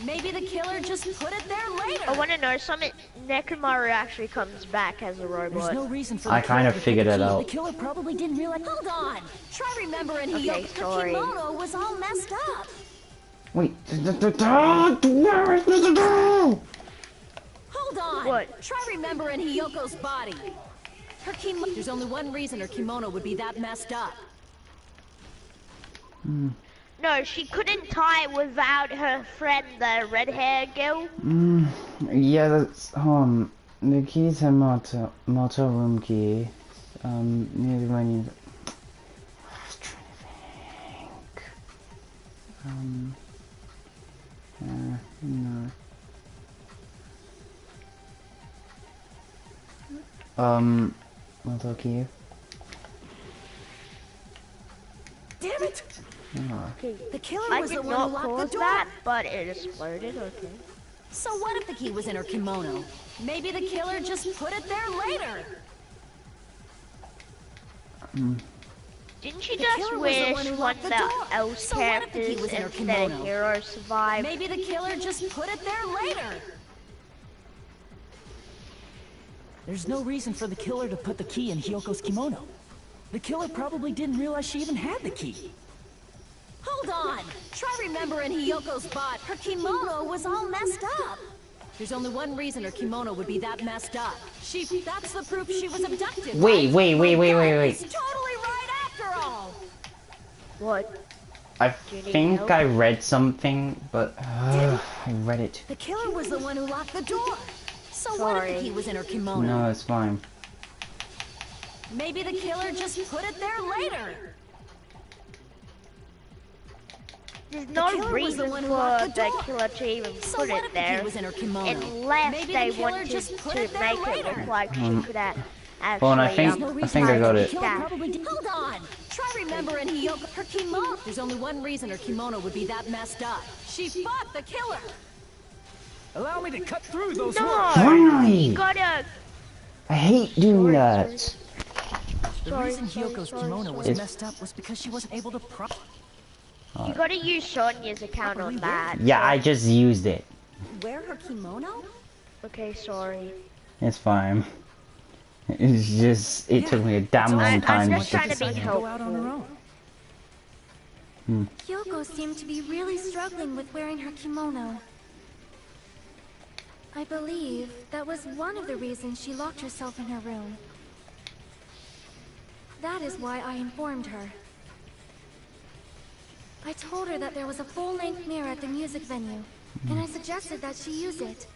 Maybe the killer just put it there later. I want to know something. Nekomaru actually comes back as a robot. There's no reason for I the kind killer of to put figured the it key. out. The killer probably didn't realize. Hold on. Try remembering Okay, Hiyoko's sorry. kimono was all messed up. Wait. Hold on. What? Try remembering Hiyoko's body. Her kimono. There's only one reason her kimono would be that messed up. No, she couldn't tie it without her friend, the red-haired girl. Yeah, that's the key to motor room key. Near the menu. I was trying to think. No. Motor key. Damn it! Okay. The killer I was did the one not who locked cause the door. that, but it exploded. Okay. So what if the key was in her kimono? Maybe the killer just put it there later. Didn't she The just killer was the wish one who one locked the that door. else So what if the key characters was in her instead of kimono? Hero survived? Maybe the killer just put it there later. There's no reason for the killer to put the key in Hiyoko's kimono. The killer probably didn't realize she even had the key. Hold on. Try remembering Hiyoko's body. Her kimono was all messed up. There's only one reason her kimono would be that messed up. That's the proof she was abducted. Wait. It's totally right after all. What? I you need think help? I read something, but I read it. The killer was the one who locked the door. So what if the Sorry. key was in her kimono? No, it's fine. Maybe the killer just put it there later. There's The no killer was the reason one for who locked the the door. killer to even So put what it if the key there, was in her kimono? unless Maybe they the killer wanted just to put it there make it later. look like she could have actually. Hold on, I think I got it. Hold on. Try remembering Hiyoko. Her kimono. There's only one reason her kimono would be that messed up. She fought the killer. Allow me to cut through those No, walls. Finally! you gotta. I hate doing that. The reason Hiyoko's kimono was It's- messed up was because she wasn't able to You gotta use Sonya's account on that. Yeah, I just used it. Wear her kimono? Okay, sorry. It's fine. It's just, it took me a damn long time. I'm just trying to be Go out on her helpful. own. Kyoko seemed to be really struggling with wearing her kimono. I believe that was one of the reasons she locked herself in her room. That is why I informed her. I told her that there was a full-length mirror at the music venue, and I suggested that she use it.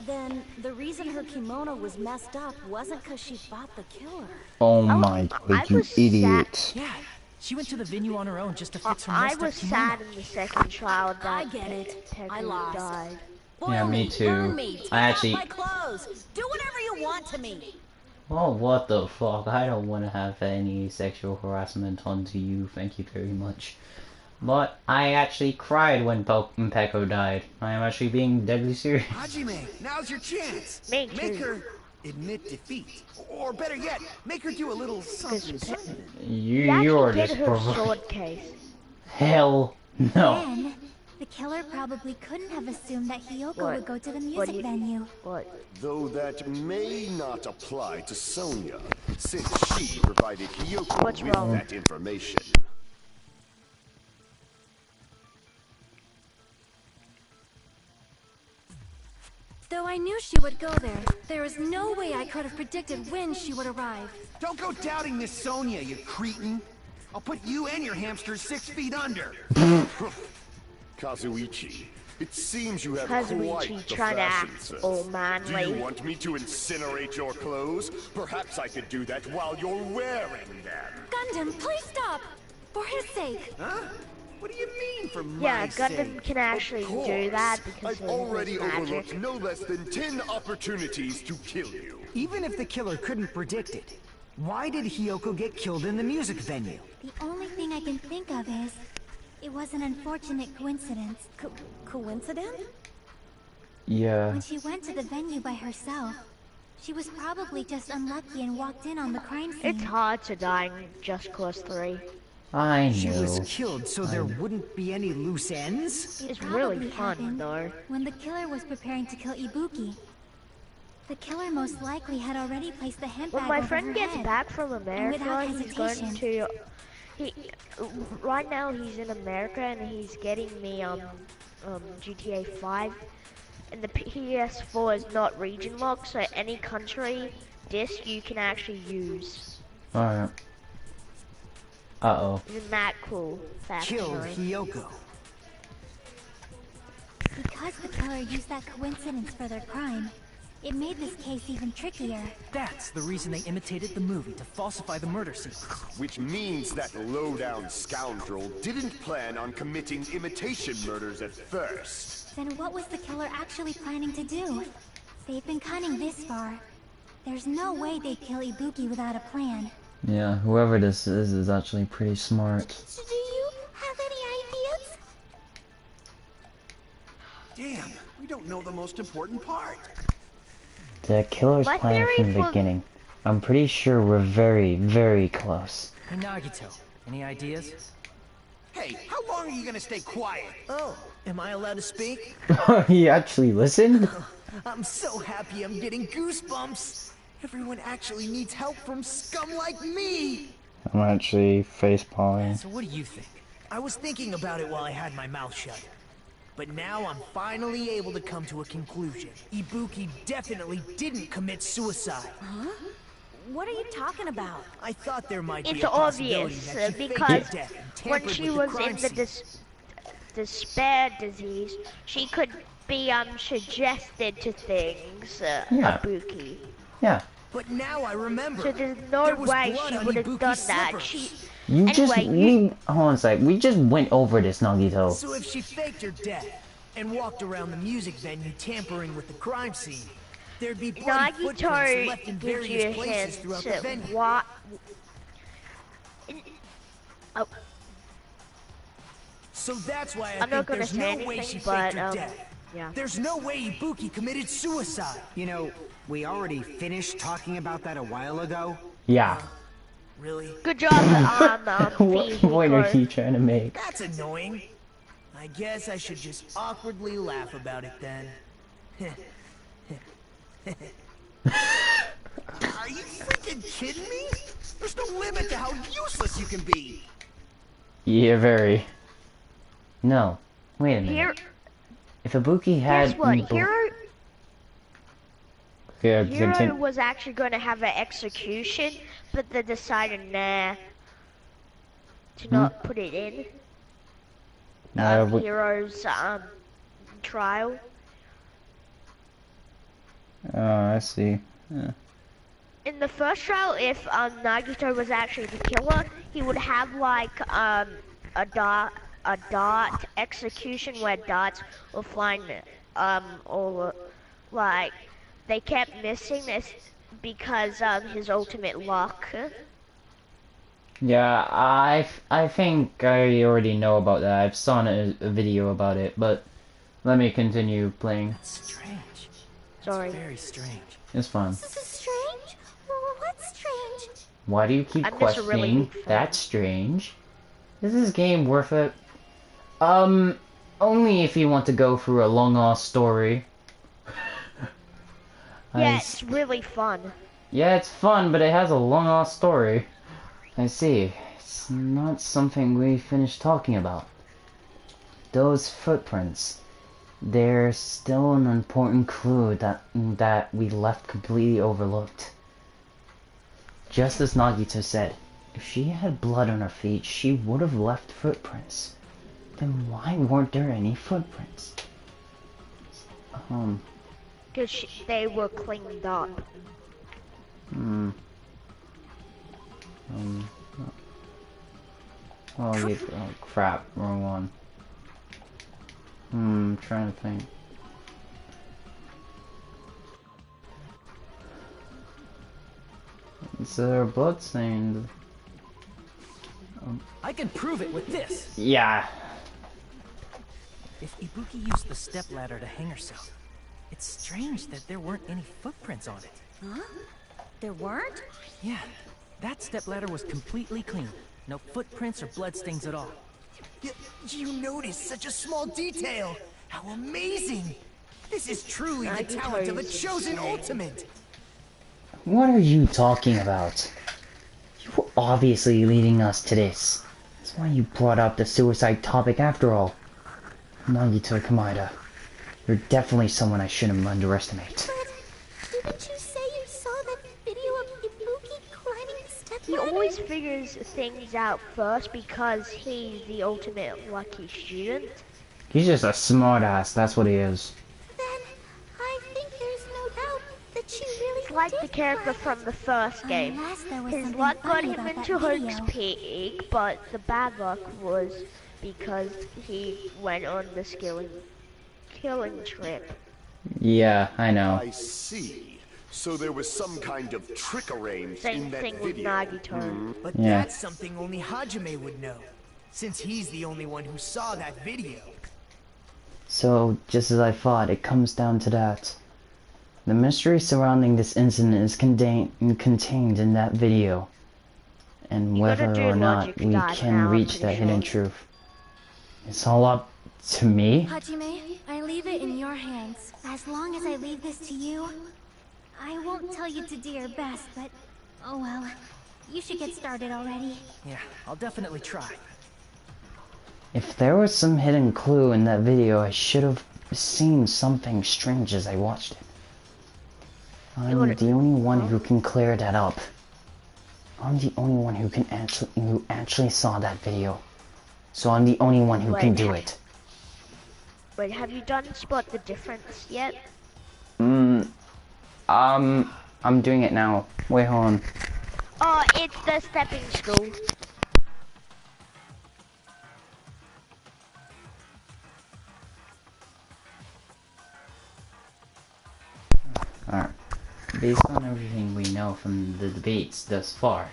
Then the reason her kimono was messed up wasn't because she fought the killer. Oh my god, you idiot. Yeah, she went to the venue on her own just to fix her I messed up was kimono. sad in the second trial that I get it. I Pegu lost. died. Yeah, me too. Burn me, take I actually... off my clothes. Do whatever you want to me. Oh, what the fuck? I don't want to have any sexual harassment onto you, thank you very much. But I actually cried when Peko died. I am actually being deadly serious. Hajime, now's your chance. Me Make too. her admit defeat. Or better yet, make her do a little something. You're Get just her provoking. sword case. Hell no. Then, the killer probably couldn't have assumed that Hiyoko would go to the music venue. What? Though that may not apply to Sonia, since she provided Hiyoko What's with wrong? that information. Though I knew she would go there, there is no way I could have predicted when she would arrive. Don't go doubting Miss Sonia, you cretin. I'll put you and your hamster 6 feet under. Kazuichi, it seems you have quite Kazuichi the trying to fashion act sense. all Do manly. you want me to incinerate your clothes? Perhaps I could do that while you're wearing them. Gundam, please stop! For his sake! Huh? What do you mean for my Yeah, sake? Gundam can actually do that because I've already of his overlooked magic. no less than 10 opportunities to kill you. Even if the killer couldn't predict it, why did Hiyoko get killed in the music venue? The only thing I can think of is, it was an unfortunate coincidence. Coincidence? Yeah. When she went to the venue by herself, she was probably just unlucky and walked in on the crime scene. It's hard to die in Just Cause 3. I She was know. killed so there wouldn't be any loose ends? It's really Probably fun happened though. when the killer was preparing to kill Ibuki. The killer most likely had already placed the hemp When bag my over friend her gets head. back from without America, he's going hesitation. to. He right now he's in America and he's getting me GTA 5, and the PS4 is not region locked, so any country disc you can actually use. Alright. Uh-oh. Isn't that cool? That's Killed nice. Hiyoko. Because the killer used that coincidence for their crime, it made this case even trickier. That's the reason they imitated the movie to falsify the murder sequence. Which means that low-down scoundrel didn't plan on committing imitation murders at first. Then what was the killer actually planning to do? They've been cunning this far. There's no way they'd kill Ibuki without a plan. Yeah, whoever this is actually pretty smart. Do you have any ideas? Damn, we don't know the most important part. The killer's My plan theory from the for- beginning. I'm pretty sure we're very, very close. Hey Nagito, any ideas? Hey, how long are you gonna stay quiet? Oh, am I allowed to speak? He actually listened? I'm so happy I'm getting goosebumps. Everyone actually needs help from scum like me. I'm actually facepalming. So what do you think? I was thinking about it while I had my mouth shut. But now I'm finally able to come to a conclusion. Ibuki definitely didn't commit suicide. Huh? What are you talking about? I thought there might be It's a possibility obvious that she faked because her death and when tampered she with was the crime in the scene. despair disease, she could be suggested to things, Yeah. Ibuki. Yeah. But now I remember. So there's no There was way blood she on would have Ibuki's done that. slippers. She You just, anyway, hold on a sec, we just went over this, Nagito. So if she faked her death and walked around the music venue tampering with the crime scene, there'd be bloody footprints Nagito left in gives you various a places hint. throughout the venue. What? Oh, So that's why I I'm not think gonna there's say no way anything, she but, faked her death. yeah. There's no way Ibuki committed suicide. You know, we already finished talking about that a while ago. Yeah. Really? Good job, What point are Vehiko. you trying to make? That's annoying. I guess I should just awkwardly laugh about it then. Are you freaking kidding me? There's no limit to how useless you can be. Yeah, very. No. Wait a minute. If Ibuki had... Guess what? Hero continue. was actually going to have an execution, but they decided, nah, to not put it in. Hero's trial. Oh, I see. Yeah. In the first trial, if Nagito was actually the killer, he would have like a dart execution where darts were flying, or like they kept missing this because his ultimate lock. Yeah, I think I already know about that. I've saw a video about it, but let me continue playing. That's strange. Sorry. It's very strange. It's fun. This is strange? What's strange? Why do you keep questioning? That's strange. Is this game worth it? Only if you want to go through a long-ass story. Yeah, it's really fun. Yeah, it's fun, but it has a long-ass story. I see. It's not something we finished talking about. Those footprints. They're still an important clue that we left completely overlooked. Just as Nagito said, if she had blood on her feet, she would have left footprints. Then why weren't there any footprints? Because they were cleaned up. Oh, crap, wrong one. I'm trying to think. Is there a blood stain? I can prove it with this. Yeah. If Ibuki used the stepladder to hang herself, it's strange that there weren't any footprints on it. Huh? There weren't? Yeah, that stepladder was completely clean. No footprints or bloodstains at all. You noticed such a small detail! How amazing! This is truly the talent of a chosen ultimate! What are you talking about? You were obviously leading us to this. That's why you brought up the suicide topic after all. Nagito Kamada, you're definitely someone I shouldn't underestimate. But didn't you say you saw that video of Ibuki climbing the stepladder? He always figures things out first because he's the ultimate lucky student. He's just a smartass, that's what he is. Then, I think there's no doubt that she really It's like the character from the first game. His luck got him into Hope's Peak, but the bad luck was because he went on the killing trip. Yeah, I know. I see. So there was some kind of trick arranged Same in that thing with video. Nagito. But Yeah. that's something only Hajime would know, since he's the only one who saw that video. So, just as I thought, it comes down to that. The mystery surrounding this incident is contained in that video. And whether or not we can reach that hidden truth. It's all up to me? Hajime, I leave it in your hands. As long as I leave this to you, I won't tell you to do your best, but oh well. You should get started already. Yeah, I'll definitely try. If there was some hidden clue in that video, I should have seen something strange as I watched it. I'm the only one who can clear that up. I'm the only one who actually saw that video. So I'm the only one who can do it. Wait, have you done spot the difference yet? I'm doing it now. Wait, hold on. Oh, it's the stepping stool. Alright. Based on everything we know from the debates thus far,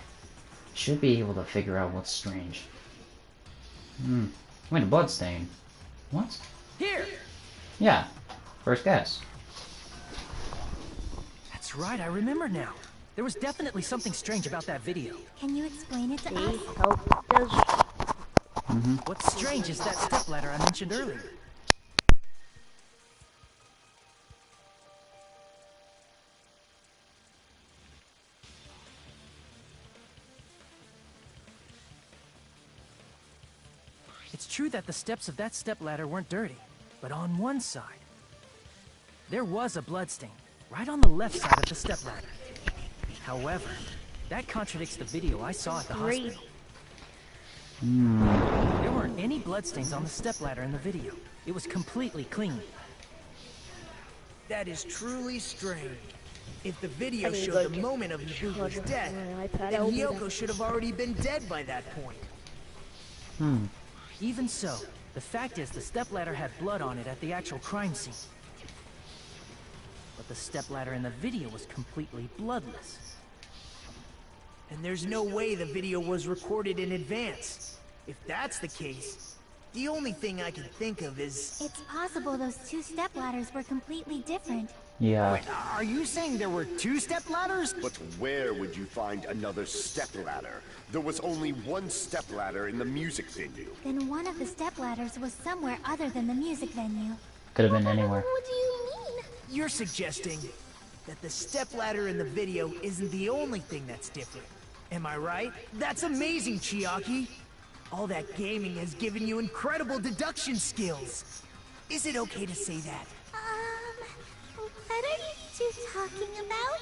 should be able to figure out what's strange. Wait, a bloodstain. What? Here! Yeah. First guess. That's right, I remember now. There was definitely something strange about that video. Can you explain it to us? What's strange is that stepladder I mentioned earlier. It's true that the steps of that stepladder weren't dirty, but on one side, there was a bloodstain, right on the left side of the stepladder. However, that contradicts the video I saw at the hospital. There weren't any bloodstains on the stepladder in the video. It was completely clean. That is truly strange. If the video showed the moment of Ibuki's death, then Hiyoko should have already been dead by that point. Even so, the fact is the stepladder had blood on it at the actual crime scene. But the stepladder in the video was completely bloodless. And there's no way the video was recorded in advance. If that's the case, the only thing I can think of is... It's possible those two stepladders were completely different. Yeah. Wait, are you saying there were two stepladders? But where would you find another stepladder? There was only one stepladder in the music venue. Then one of the stepladders was somewhere other than the music venue. Could have been anywhere. What do you mean? You're suggesting that the stepladder in the video isn't the only thing that's different. Am I right? That's amazing, Chiaki! All that gaming has given you incredible deduction skills. Is it okay to say that? What are you two talking about?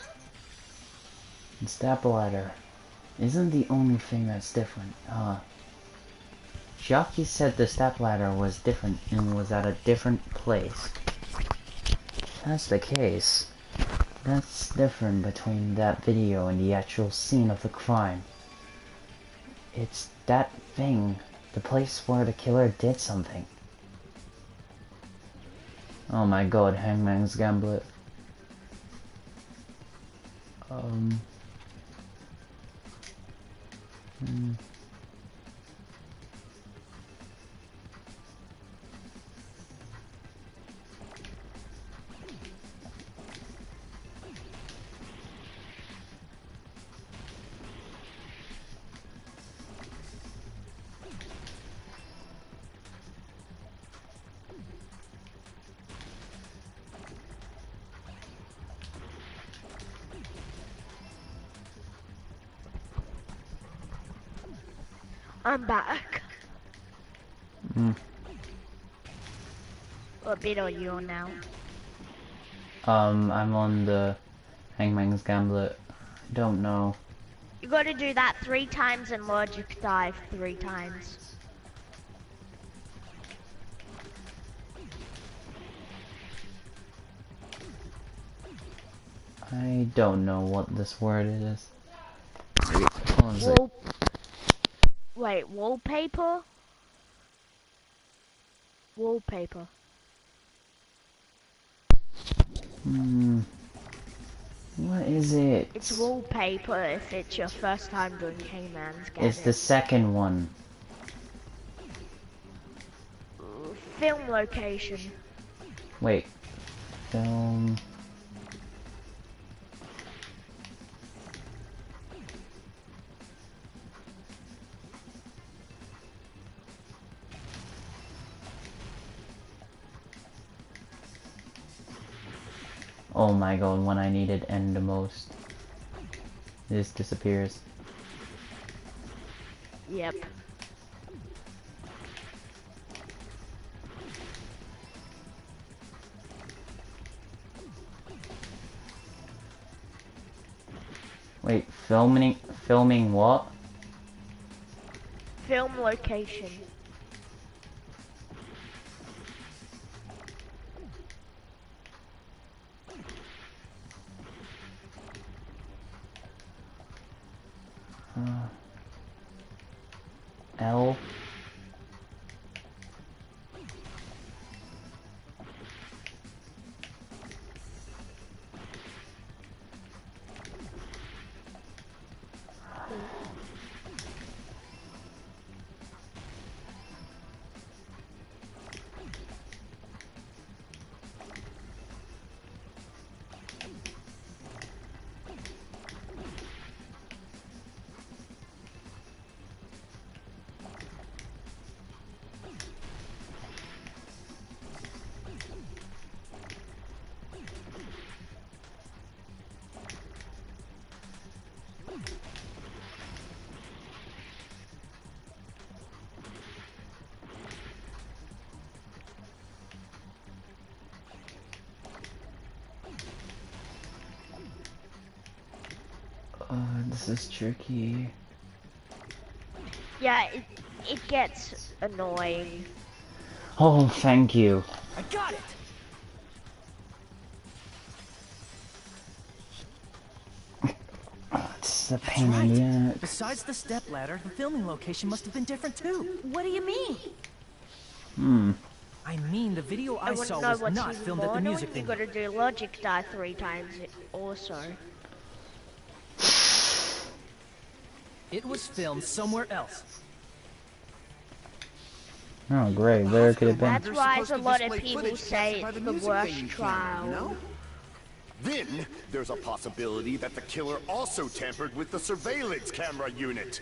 The stepladder isn't the only thing that's different. Chiaki said the stepladder was different and was at a different place. If that's the case, that's different between that video and the actual scene of the crime. It's that thing, the place where the killer did something. Oh my god, Hangman's Gambit. I'm back. What bit are you on now? I'm on the Hangman's Gambit. Don't know. You gotta do that 3 times and logic dive 3 times. I don't know what this word is. What was it? Wait, wallpaper? Wallpaper. What is it? It's wallpaper if it's your first time doing Hangman's Gambit. It's the second one. Film location. Wait. Film... Oh my god, when I needed end the most. This disappears. Yep. Wait, filming what? Film location. L. This is tricky. Yeah, it gets annoying. Oh, thank you. I got it! It's a That's pain right. in the ass. Besides the stepladder, the filming location must have been different too. What do you mean? I mean, the video I I want saw to know was what's not even filmed more at the annoying. music You venue. gotta do logic die 3 times also. It was filmed somewhere else. Oh, great. Where could it have been? That's why a lot of people say it's the worst trial. No? Then there's a possibility that the killer also tampered with the surveillance camera unit.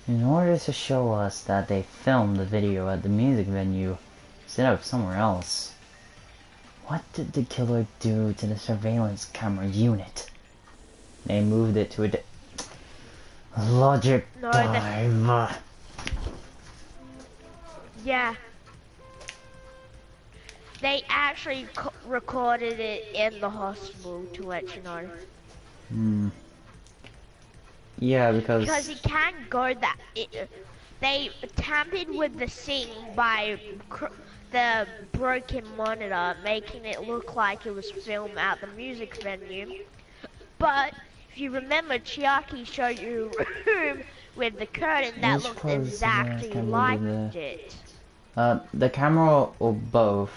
In order to show us that they filmed the video at the music venue instead of somewhere else, what did the killer do to the surveillance camera unit? They moved it to a logic dive. Yeah. They actually recorded it in the hospital to let you know. Yeah, because Because it can't go that. They tampered with the scene by the broken monitor, making it look like it was filmed at the music venue. But if you remember, Chiaki showed you a room with the curtain that Which looked part of the exactly camera like did it. the camera or both.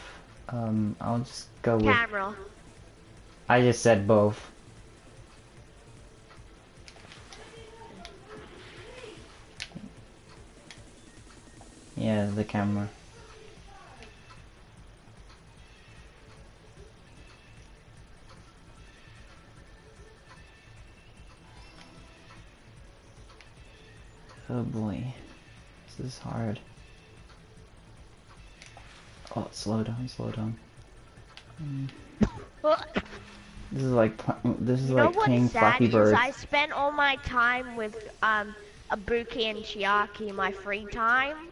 I'll just go with. Camera. I just said both. Yeah, the camera. Oh boy, this is hard. Oh, slow down, slow down. This is like playing Flappy Bird. I spent all my time with Ibuki and Chiaki in my free time.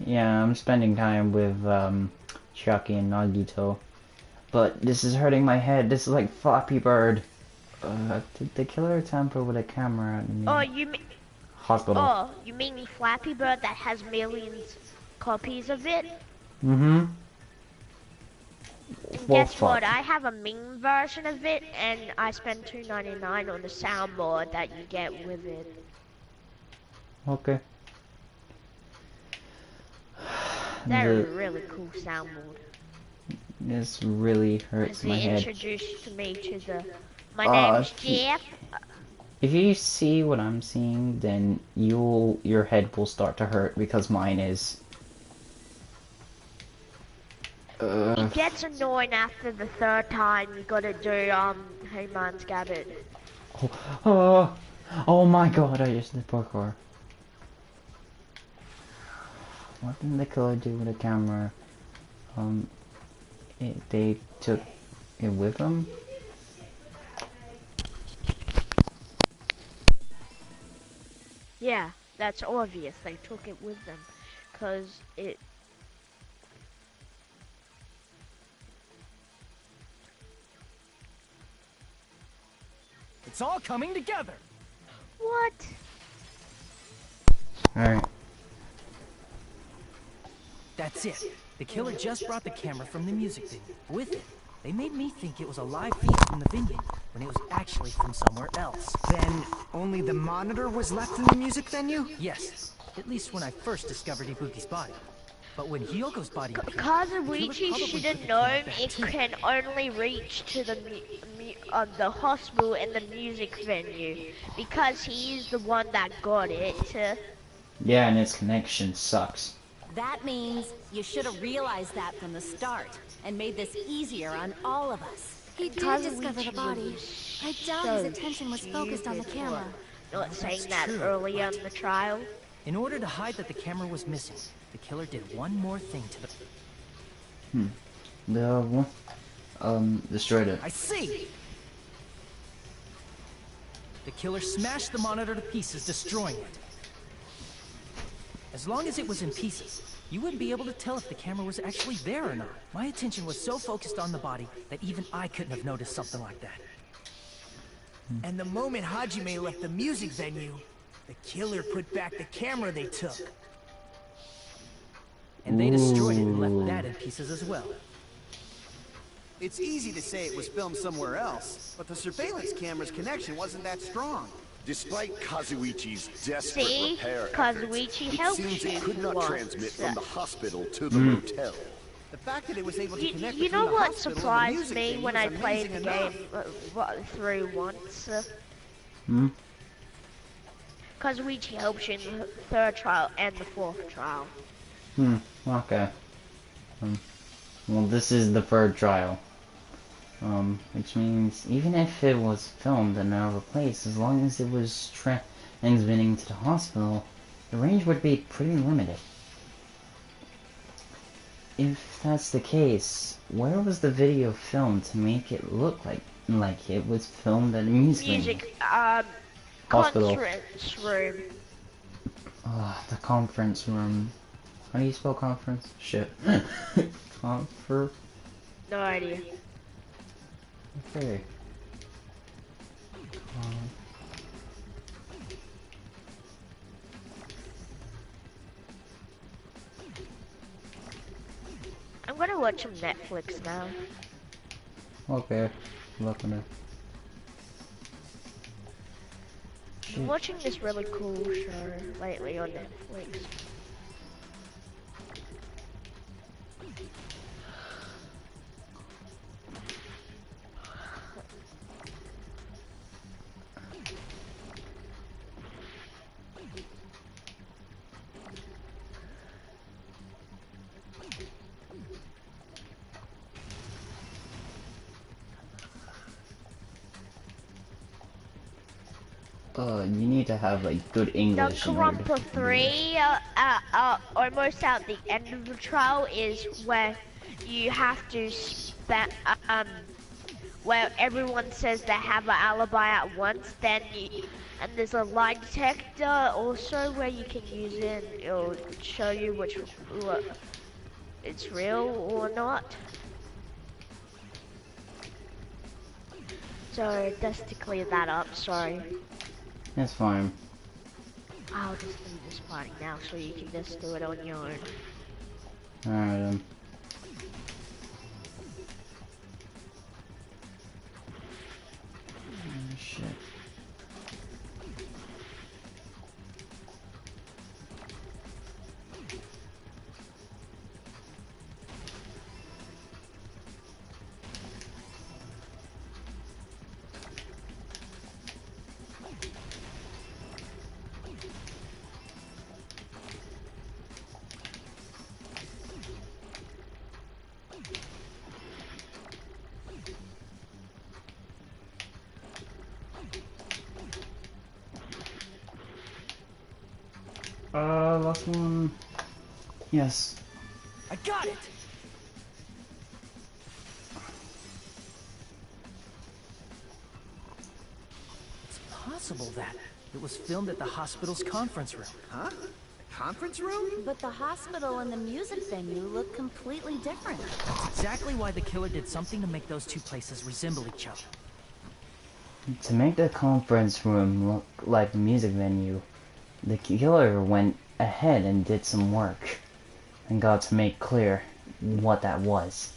Yeah, I'm spending time with Chiaki and Nagito, but this is hurting my head. This is like Flappy Bird. Did the killer tamper with a camera in the hospital? Oh, you mean Flappy Bird that has millions copies of it? Mm-hmm. Guess what? I have a meme version of it, and I spent $2.99 on the soundboard that you get with it. Okay. They're a really cool soundboard. This really hurts my head. Introduced me to the. My name's Jeff. If you see what I'm seeing, then your head will start to hurt because mine is. It gets annoying after the 3rd time you gotta do Hey Man's Gabbit. Oh my god! I just did parkour. What did the killer do with the camera? They took it with them? Yeah, that's obvious. They took it with them, cause it. It's all coming together. What? Alright. That's it. The killer just brought the camera from the music venue. With it, they made me think it was a live feed from the venue, when it was actually from somewhere else. Then only the monitor was left in the music venue? Yes, at least when I first discovered Ibuki's body. But when Hyoko's body appeared, Kazuichi should have known it can only reach to the hospital and the music venue, because he's the one that got it. Yeah, and its connection sucks. That means you should have realized that from the start and made this easier on all of us. He did discover the body. I doubt his attention was focused on the camera. Not saying that earlier in the trial. in order to hide that the camera was missing, the killer did one more thing to the... Destroyed it. I see! The killer smashed the monitor to pieces, destroying it. As long as it was in pieces, you wouldn't be able to tell if the camera was actually there or not. My attention was so focused on the body that even I couldn't have noticed something like that. And the moment Hajime left the music venue, the killer put back the camera they took. And they destroyed it and left that in pieces as well. It's easy to say it was filmed somewhere else, but the surveillance camera's connection wasn't that strong. Despite Kazuichi's desperate See? repair Kazuichi efforts, it helped seems you it could not once. transmit from the hospital to the motel. The fact that it was able to connect You know between the what hospital and the surprised music me venue when was I played the amazing game enough. through once? Hmm? Kazuichi helps you in the third trial and the fourth trial. Okay. Well, this is the third trial. Which means even if it was filmed in another place, as long as it was transmitting to the hospital, the range would be pretty limited. If that's the case, where was the video filmed to make it look like it was filmed at a music venue? Hospital. Conference room. The conference room. How do you spell conference? Shit. Confer. No idea. Okay. I'm gonna watch some Netflix now. Okay. Looking at. I'm watching this really cool show lately on Netflix. You need to have like good English in order to Danganronpa 3, almost at the end of the trial, is where you have to spend, where everyone says they have an alibi at once, then and there's a lie detector also where you can use it and it'll show you which it's real or not. So just to clear that up, sorry. That's fine. I'll just do this part now so you can just do it on your own. Alright then. Oh, shit. Last one. Yes. I got it! It's possible that it was filmed at the hospital's conference room. Huh? Conference room? But the hospital and the music venue look completely different. That's exactly why the killer did something to make those two places resemble each other. To make the conference room look like a music venue, the killer went ahead and did some work and got to make clear what that was.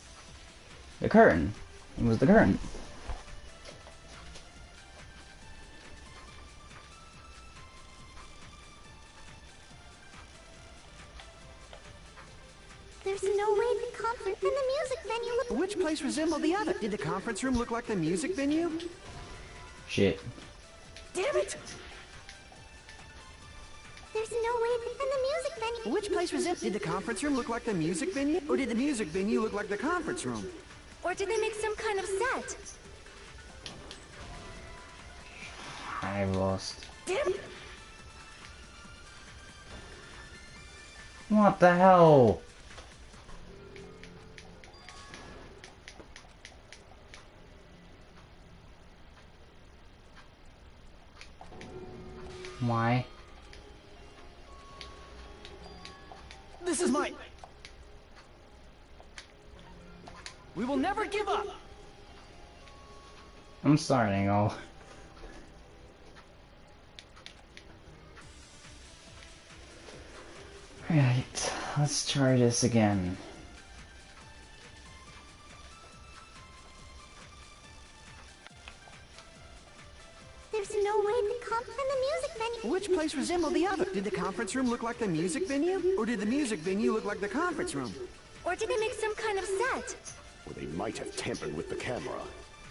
The curtain. It was the curtain. There's no way the conference and the music venue look. Which place resembled the other? Did the conference room look like the music venue? Shit. Damn it! There's no way and the music venue. Which place resembled? Did the conference room look like the music venue? Or did the music venue look like the conference room? Or did they make some kind of set? I lost. Damn it! What the hell? Why? This is mine! We will never give up! I'm starting all. Alright, let's try this again. There's no way and the music venue. Which place resembled the other? Did the conference room look like the music venue? Or did the music venue look like the conference room? Or did they make some kind of set? Or they might have tampered with the camera.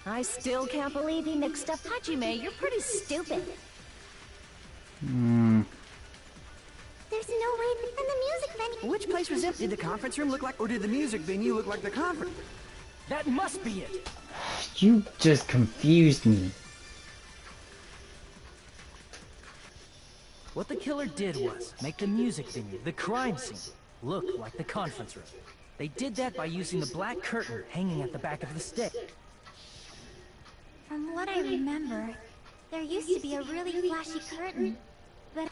I still can't believe he mixed up Hajime. You're pretty stupid. There's no way and the music venue. Which place resembled? Did the conference room look like, or did the music venue look like the conference? That must be it. You just confused me. What the killer did was make the music venue, the crime scene, look like the conference room. They did that by using the black curtain hanging at the back of the stick. From what I remember, there used to be a really flashy curtain, but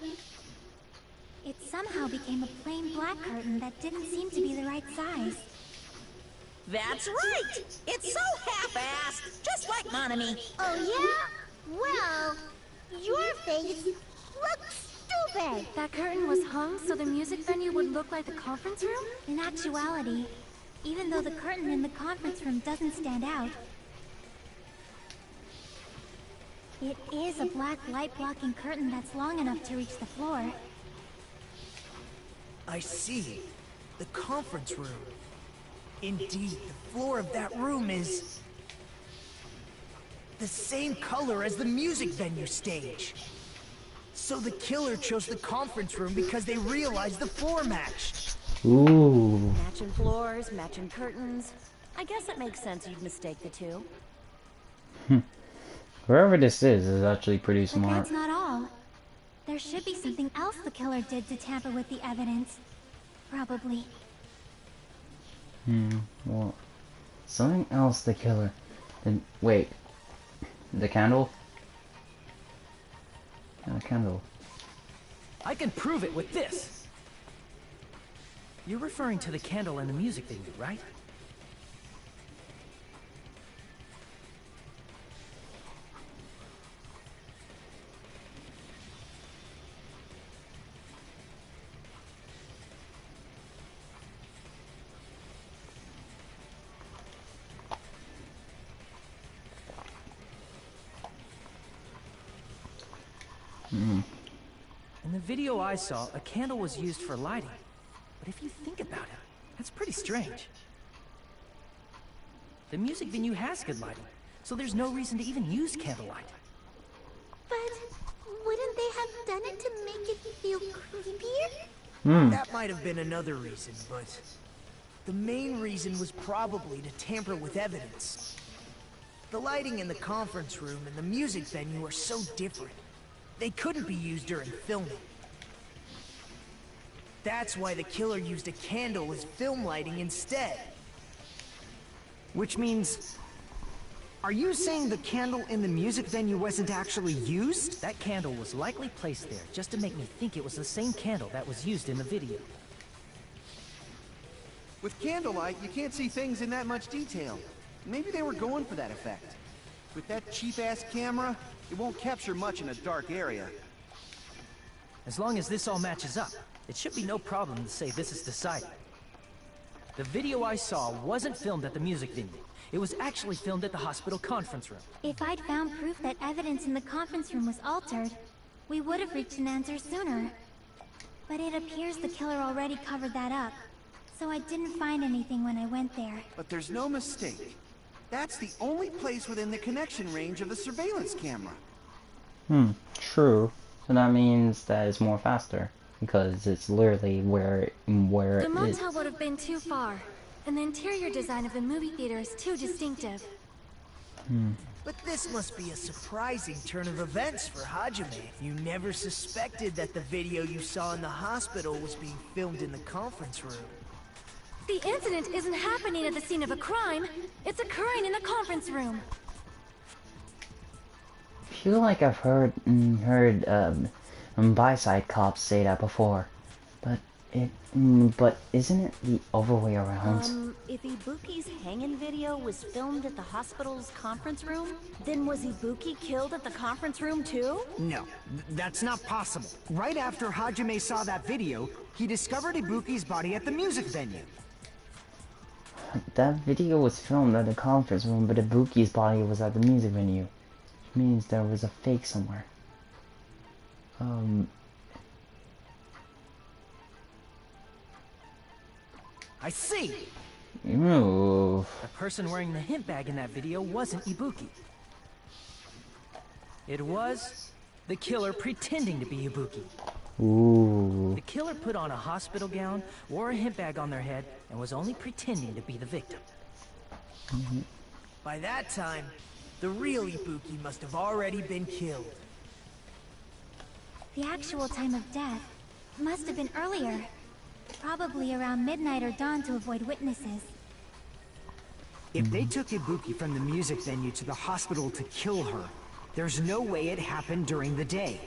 it somehow became a plain black curtain that didn't seem to be the right size. That's right! It's so half-assed, just like Monami. Oh yeah? Well, your face looks stupid. That curtain was hung so the music venue would look like the conference room? In actuality, even though the curtain in the conference room doesn't stand out, it is a black light-blocking curtain that's long enough to reach the floor. I see. The conference room. Indeed, the floor of that room is the same color as the music venue stage. So the killer chose the conference room because they realized the floor matched. Ooh. Matching floors, matching curtains. I guess it makes sense you'd mistake the two. Whoever this is actually pretty But smart. that's not all. There should be something else the killer did to tamper with the evidence. Probably. Well, something else the killer. Then wait, the candle? The candle. I can prove it with this. You're referring to the candle in the music venue, right? In the video I saw, a candle was used for lighting. But if you think about it, that's pretty strange. The music venue has good lighting, so there's no reason to even use candlelight. But wouldn't they have done it to make it feel creepier? That might have been another reason, but the main reason was probably to tamper with evidence. The lighting in the conference room and the music venue are so different. They couldn't be used during filming. That's why the killer used a candle as film lighting instead. Which means... Are you saying the candle in the music venue wasn't actually used? That candle was likely placed there just to make me think it was the same candle that was used in the video. With candlelight, you can't see things in that much detail. Maybe they were going for that effect. With that cheap-ass camera, it won't capture much in a dark area. As long as this all matches up, it should be no problem to say this is decided. The video I saw wasn't filmed at the music venue. It was actually filmed at the hospital conference room. If I'd found proof that evidence in the conference room was altered, we would have reached an answer sooner. But it appears the killer already covered that up, so I didn't find anything when I went there. But there's no mistake. That's the only place within the connection range of the surveillance camera. True. So that means that it's more faster, because it's literally where The it motel would have been too far, and the interior design of the movie theater is too distinctive. But this must be a surprising turn of events for Hajime. You never suspected that the video you saw in the hospital was being filmed in the conference room. The incident isn't happening at the scene of a crime. It's occurring in the conference room. I feel like I've heard by-side cops say that before, but But isn't it the other way around? If Ibuki's hanging video was filmed at the hospital's conference room, then was Ibuki killed at the conference room too? No, that's not possible. Right after Hajime saw that video, he discovered Ibuki's body at the music venue. That video was filmed at the conference room, but Ibuki's body was at the music venue. Which means there was a fake somewhere. I see! Ew. The person wearing the hint bag in that video wasn't Ibuki. It was the killer pretending to be Ibuki. Ooh. The killer put on a hospital gown, wore a hint bag on their head, and was only pretending to be the victim. By that time, the real Ibuki must have already been killed. The actual time of death must have been earlier. Probably around midnight or dawn to avoid witnesses. If they took Ibuki from the music venue to the hospital to kill her, there's no way it happened during the day.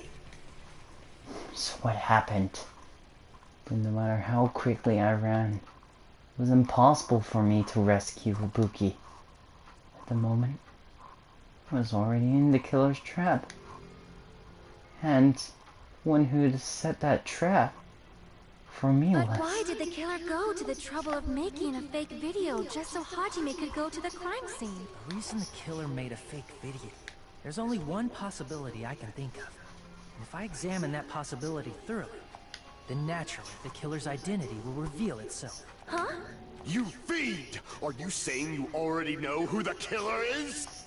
So what happened? But no matter how quickly I ran, it was impossible for me to rescue Ibuki. At the moment, I was already in the killer's trap. And one who'd set that trap for me But was... why did the killer go to the trouble of making a fake video just so Hajime could go to the crime scene? The reason the killer made a fake video, there's only one possibility I can think of. And if I examine that possibility thoroughly, then naturally the killer's identity will reveal itself. Huh? You fiend! Are you saying you already know who the killer is?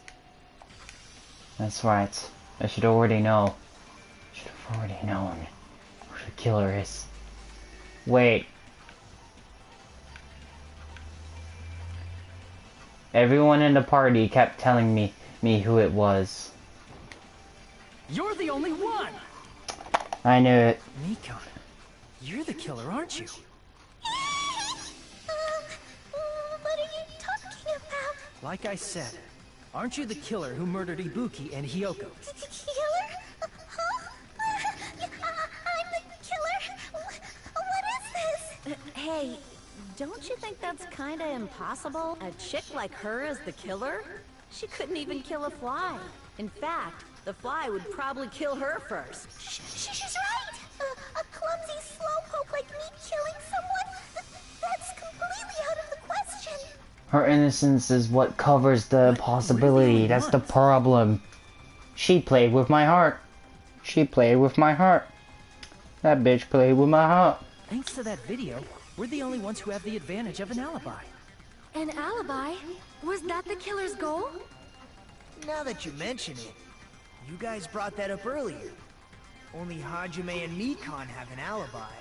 That's right. I should already know. Should have already known who the killer is. Wait. Everyone in the party kept telling me who it was. You're the only one! I knew it. Nikon, you're the killer, aren't you? What are you talking about? Like I said, aren't you the killer who murdered Ibuki and Hyoko? Killer? Huh? I'm the killer? What is this? Hey, don't you think that's kinda impossible? A chick like her as the killer? She couldn't even kill a fly. In fact, the fly would probably kill her first. She's right! A clumsy slowpoke like me killing someone? That's completely out of the question. Her innocence is what covers the possibility. That's the problem. She played with my heart. She played with my heart. That bitch played with my heart. Thanks to that video, we're the only ones who have the advantage of an alibi. An alibi? Was that the killer's goal? Now that you mention it, you guys brought that up earlier. Only Hajime and Nikon have an alibi.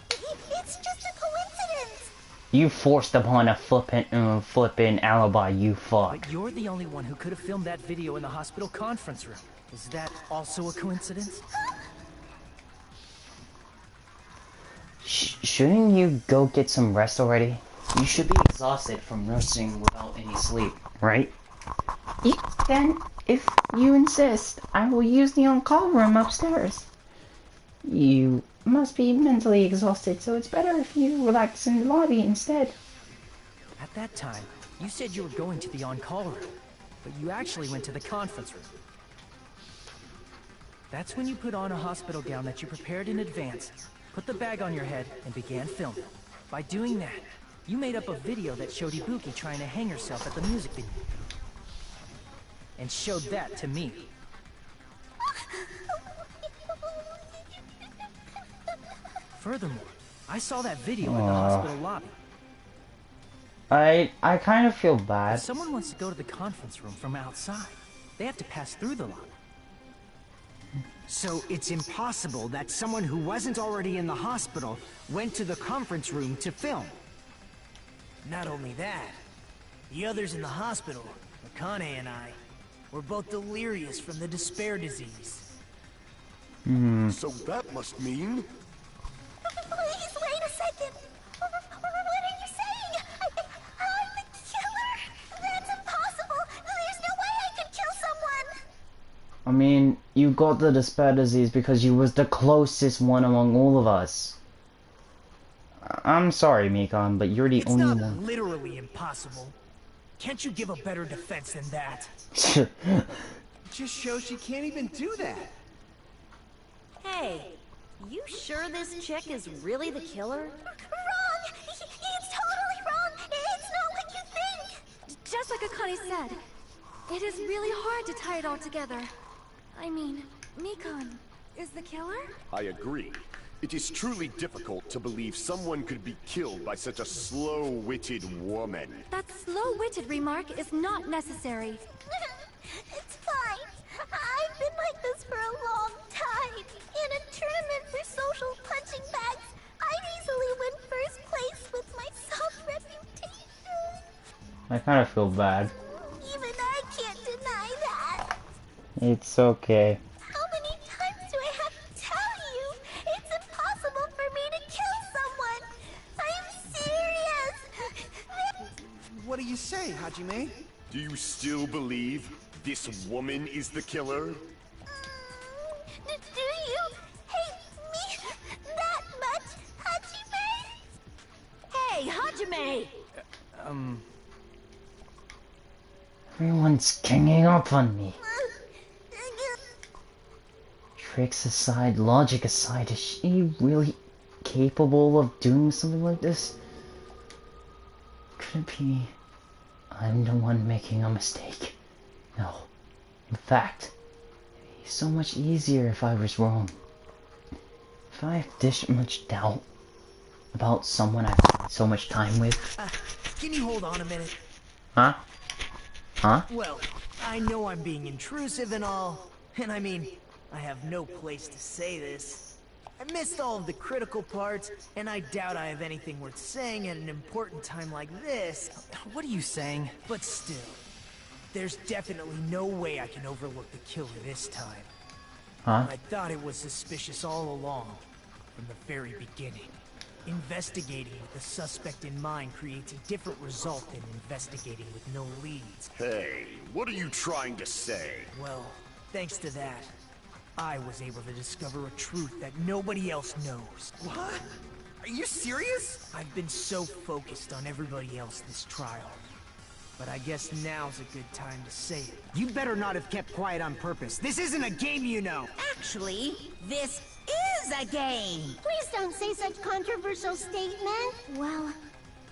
It's just a coincidence. You forced upon a flippin' alibi, you fuck. But you're the only one who could have filmed that video in the hospital conference room. Is that also a coincidence? Shouldn't you go get some rest already? You should be exhausted from nursing without any sleep, right? Then, if you insist, I will use the on-call room upstairs. You must be mentally exhausted, so it's better if you relax in the lobby instead. At that time, you said you were going to the on-call room, but you actually went to the conference room. That's when you put on a hospital gown that you prepared in advance, put the bag on your head, and began filming. By doing that, you made up a video that showed Ibuki trying to hang herself at the music venue. And showed that to me. Furthermore, I saw that video in the hospital lobby. I kind of feel bad. If someone wants to go to the conference room from outside, they have to pass through the lobby. So it's impossible that someone who wasn't already in the hospital went to the conference room to film. Not only that, the others in the hospital, Akane and I, were both delirious from the despair disease. So that must mean... Please, wait a second. What are you saying? I'm the killer? That's impossible. There's no way I could kill someone. I mean, you got the despair disease because you was the closest one among all of us. I'm sorry, Mikon, but you're the It's only not one. literally impossible. Can't you give a better defense than that? It just shows she can't even do that. Hey, you sure this chick is really the killer? Wrong! It's totally wrong! It's not what you think! Just like Akane said, it is really hard to tie it all together. I mean, Mikon is the killer? I agree. It is truly difficult to believe someone could be killed by such a slow-witted woman. That slow-witted remark is not necessary. It's fine. I've been like this for a long time. In a tournament for social punching bags, I'd easily win first place with my soft reputation. I kind of feel bad. Even I can't deny that. It's okay. How many times do I have to tell you? It's impossible for me to kill someone. I'm serious. What do you say, Hajime? Do you still believe this woman is the killer? Do you hate me that much, Hajime? Hey, Hajime! Everyone's ganging up on me. Tricks aside, logic aside, is she really capable of doing something like this? Could it be I'm the one making a mistake? No. In fact, it'd be so much easier if I was wrong. If I have this much doubt about someone I've spent so much time with. Can you hold on a minute? Huh? Huh? Well, I know I'm being intrusive and all, and I mean, I have no place to say this. I missed all of the critical parts, and I doubt I have anything worth saying at an important time like this. What are you saying? But still, there's definitely no way I can overlook the killer this time. Huh? I thought it was suspicious all along, from the very beginning. Investigating with a suspect in mind creates a different result than investigating with no leads. Hey, what are you trying to say? Well, thanks to that, I was able to discover a truth that nobody else knows. What? Are you serious? I've been so focused on everybody else this trial. But I guess now's a good time to say it. You better not have kept quiet on purpose. This isn't a game, you know. Actually, this is a game. Please don't say such controversial statement. Well,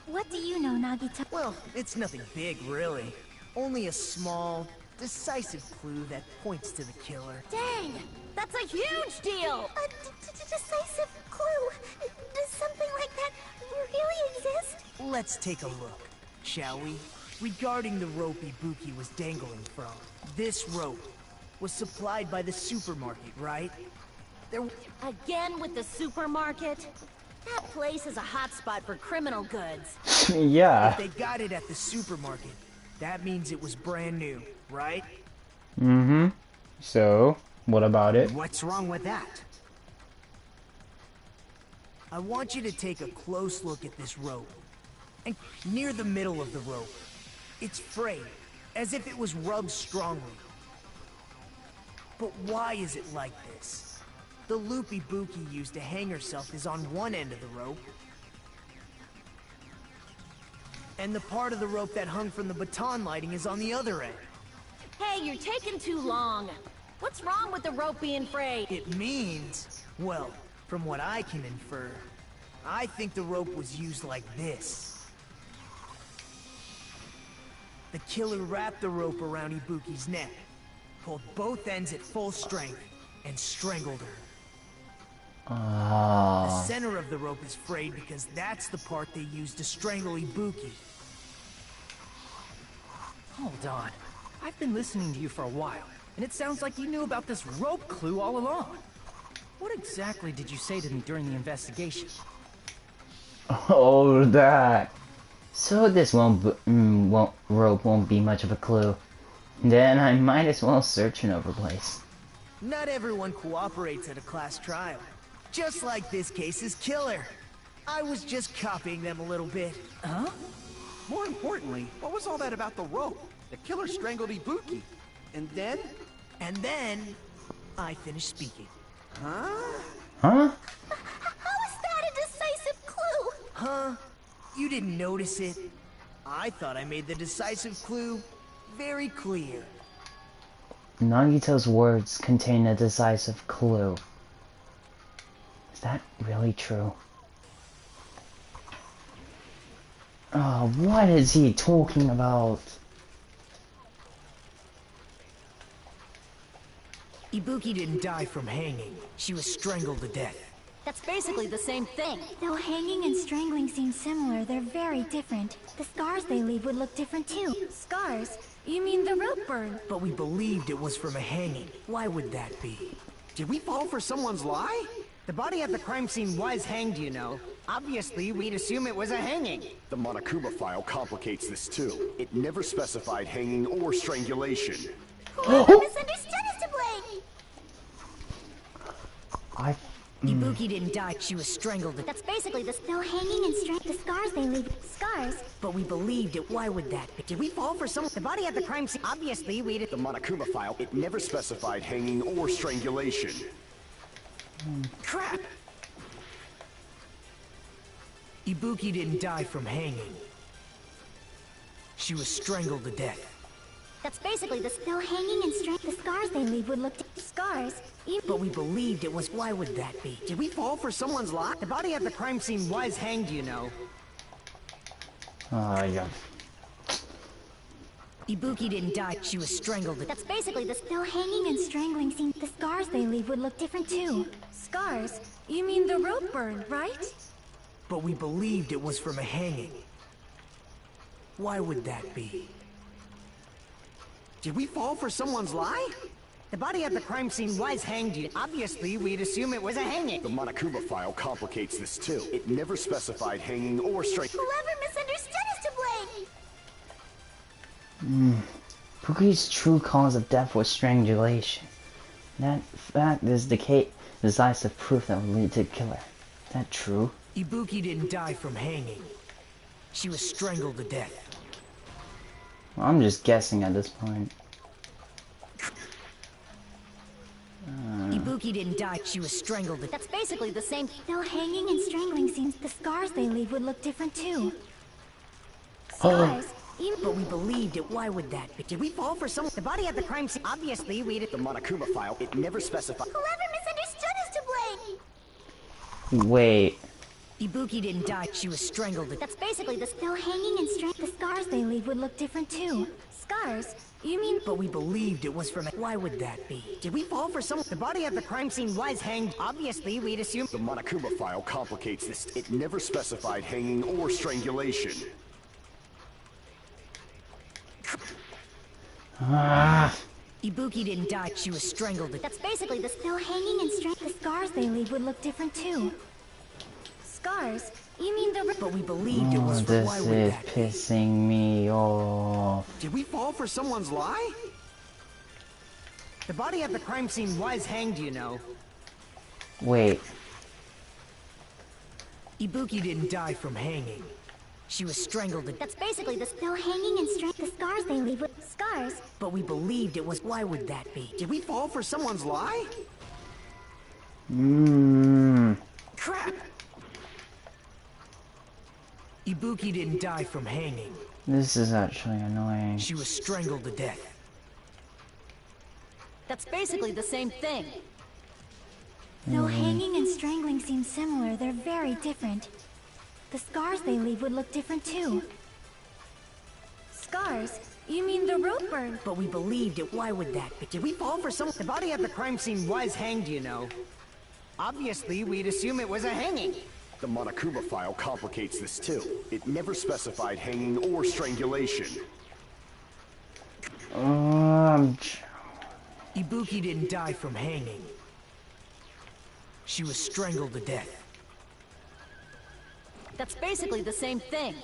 what do you know, Nagito? Well, it's nothing big, really. Only a small, decisive clue that points to the killer. Dang! That's a huge deal! A decisive clue? Does something like that really exist? Let's take a look, shall we? Regarding the rope Ibuki was dangling from, this rope was supplied by the supermarket, right? Again with the supermarket? That place is a hotspot for criminal goods. Yeah. If they got it at the supermarket, that means it was brand new, right? Mm-hmm. So, what about it? What's wrong with that? I want you to take a close look at this rope. And near the middle of the rope, it's frayed, as if it was rubbed strongly. But why is it like this? The loop Ibuki used to hang herself is on one end of the rope. And the part of the rope that hung from the baton lighting is on the other end. Hey, you're taking too long. What's wrong with the rope being frayed? It means, well, from what I can infer, I think the rope was used like this. The killer wrapped the rope around Ibuki's neck, pulled both ends at full strength, and strangled her. The center of the rope is frayed because that's the part they used to strangle Ibuki. Hold on. I've been listening to you for a while, and it sounds like you knew about this rope clue all along. What exactly did you say to me during the investigation? Oh, that. So this rope won't be much of a clue. Then I might as well search another place. Not everyone cooperates at a class trial. Just like this case's killer. I was just copying them a little bit. Huh? More importantly, what was all that about the rope? The killer strangled Ibuki. And then? And then, I finished speaking. Huh? Huh? How is that a decisive clue? Huh? You didn't notice it? I thought I made the decisive clue very clear. Nagito's words contain a decisive clue. Is that really true? Oh, what is he talking about? Ibuki didn't die from hanging. She was strangled to death. That's basically the same thing. Though hanging and strangling seem similar, they're very different. The scars they leave would look different too. Scars? You mean the rope burn? But we believed it was from a hanging. Why would that be? Did we fall for someone's lie? The body at the crime scene was hanged, you know. Obviously, we'd assume it was a hanging. The Monokuma file complicates this too. It never specified hanging or strangulation. Whoever misunderstood is to blame! Ibuki didn't die, she was strangled. That's basically the... Though hanging and the scars they leave... Scars? But we believed it. Why would that be? Did we fall for some... The body at the crime scene... Obviously, we'd... The Monokuma file, it never specified hanging or strangulation. Crap! Ibuki didn't die from hanging. She was strangled to death. That's basically the... Though hanging and the scars they leave would look... Scars? But we believed it was... Why would that be? Did we fall for someone's lie? The body at the crime scene was hanged, you know. Oh, yeah. Ibuki didn't die, she was strangled. That's basically the... Though hanging and strangling seem... The scars they leave would look different too. Scars? You mean the rope burn, right? But we believed it was from a hanging. Why would that be? Did we fall for someone's lie? The body at the crime scene was hanged, you... Obviously, we'd assume it was a hanging. The Monokuma file complicates this too. It never specified hanging or strangulation. Whoever misunderstood is to blame! Puki's true cause of death was strangulation. That fact is decisive proof that would lead to the killer. Is that true? Ibuki didn't die from hanging. She was strangled to death. Well, I'm just guessing at this point. Ibuki didn't die, she was strangled to death. That's basically the same... Though hanging and strangling seems... The scars they leave would look different too. Scars? But we believed it. Why would that be? Did we fall for some... The body at the crime scene... Obviously, we'd... The Monokuma file, it never specified... Whoever misunderstood is to blame! Wait. Ibuki didn't die, she was strangled to death. That's basically the... Though hanging and The scars they leave would look different too. Scars? You mean... But we believed it was from... Why would that be? Did we fall for some... The body at the crime scene was hanged. Obviously, we'd assume... The Monokuma file complicates this. It never specified hanging or strangulation. Ibuki didn't die, she was strangled to death. That's basically the... Though hanging and The scars they leave would look different too. Scars? You mean the... But we believed it was from... This Why would is that be? pissing me off. Did we fall for someone's lie? The body at the crime scene was hanged, you know. Wait. Ibuki didn't die from hanging. She was strangled to death. That's basically the... Though hanging and The scars they leave would... Scars? But we believed it was... Why would that be? Did we fall for someone's lie? Crap! Ibuki didn't die from hanging. This is actually annoying. She was strangled to death. That's basically the same thing. Though hanging and strangling seem similar, they're very different. The scars they leave would look different too. Scars? You mean the rope burn? But we believed it. Why would that be? Did we fall for some... The body at the crime scene was hanged, you know. Obviously, we'd assume it was a hanging. The Monokuma file complicates this too. It never specified hanging or strangulation. Ibuki didn't die from hanging. She was strangled to death. That's basically the same thing.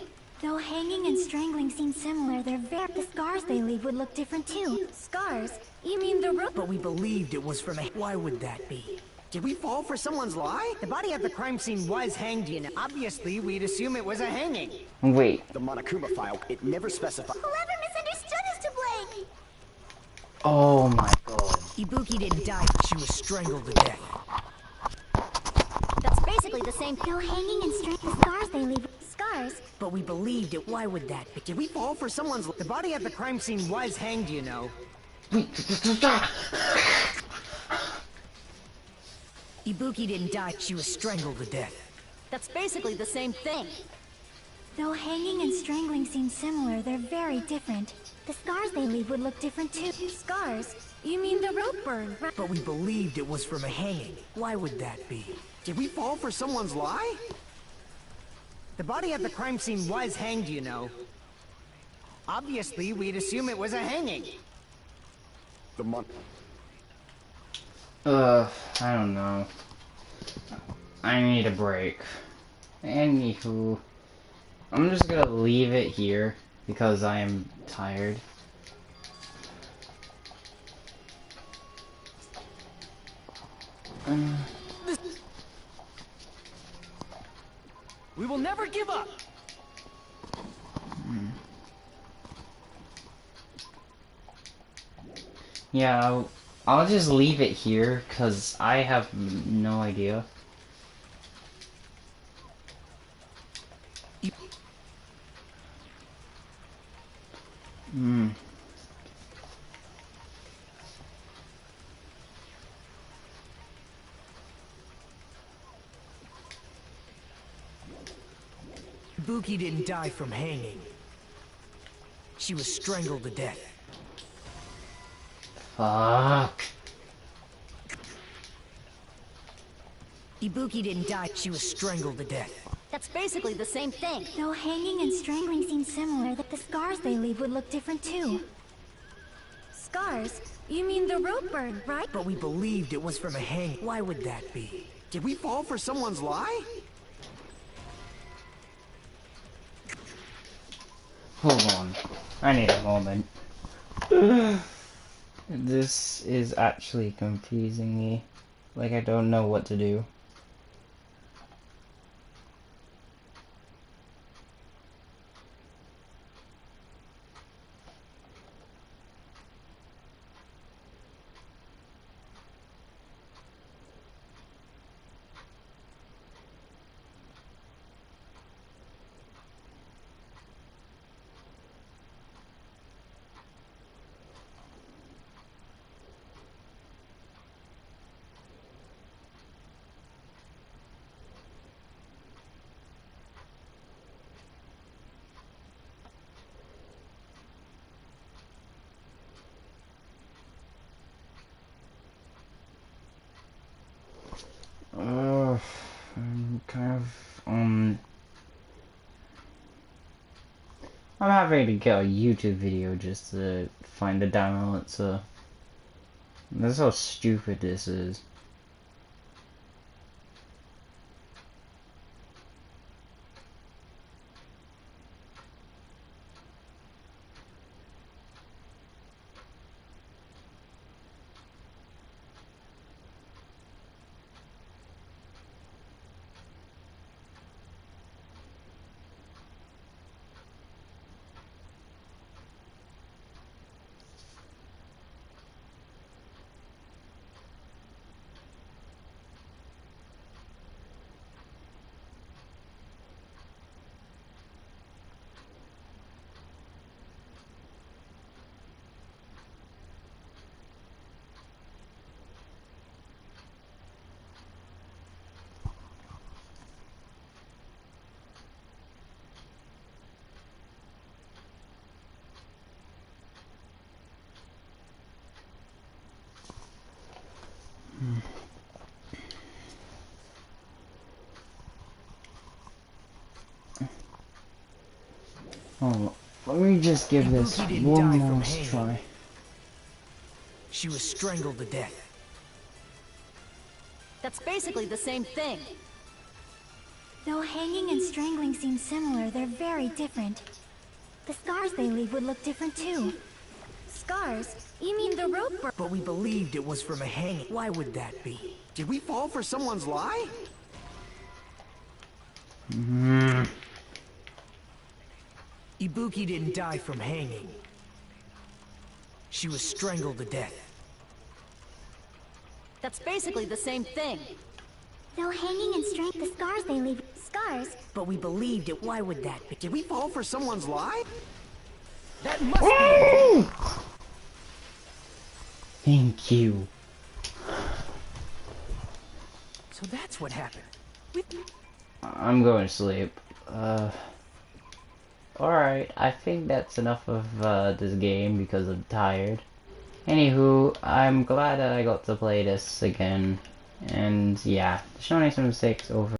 Though hanging and strangling seem similar, they're very... The scars they leave would look different too. Scars? You mean the rope... But we believed it was from a... Why would that be? Did we fall for someone's lie? The body at the crime scene was hanged, you know. Obviously, we'd assume it was a hanging. Wait. The Monokuma file, it never specified... Whoever misunderstood is to blame! Oh my god. Ibuki didn't die, she was strangled to death. That's basically the same... Though hanging and The scars they leave. Scars? But we believed it. Why would that be? Did we fall for someone's... The body at the crime scene was hanged, you know. Ibuki didn't die. She was strangled to death. That's basically the same thing. Though hanging and strangling seem similar, they're very different. The scars they leave would look different too. Scars? You mean the rope burn, right? But we believed it was from a hanging. Why would that be? Did we fall for someone's lie? The body at the crime scene was hanged, you know. Obviously, we'd assume it was a hanging. I don't know. I need a break. Anywho, I'm just gonna leave it here because I am tired. We will never give up. Yeah, I'll just leave it here because I have no idea. Ibuki didn't die from hanging. She was strangled to death. Fuck. Ibuki didn't die. She was strangled to death. That's basically the same thing. Though hanging and strangling seem similar, the scars they leave would look different too. Scars? You mean the rope burn, right? But we believed it was from a hanging. Why would that be? Did we fall for someone's lie? Hold on. I need a moment. This is actually confusing me. Like, I don't know what to do. I'm kind of, I'm having to get a YouTube video just to find the download answer. That's how stupid this is. Oh, let me just give this one more try. She was strangled to death. That's basically the same thing. Though hanging and strangling seem similar, they're very different. The scars they leave would look different too. Scars? You mean the rope burn? But we believed it was from a hanging. Why would that be? Did we fall for someone's lie? Ibuki didn't die from hanging. She was strangled to death. That's basically the same thing. Though hanging in strength, the scars they leave. Scars? But we believed it. Why would that be? Did we fall for someone's lie? That must be. Thank you. So that's what happened. I'm going to sleep. Alright, I think that's enough of this game because I'm tired. Anywho, I'm glad that I got to play this again. And yeah, Shonen 76 over.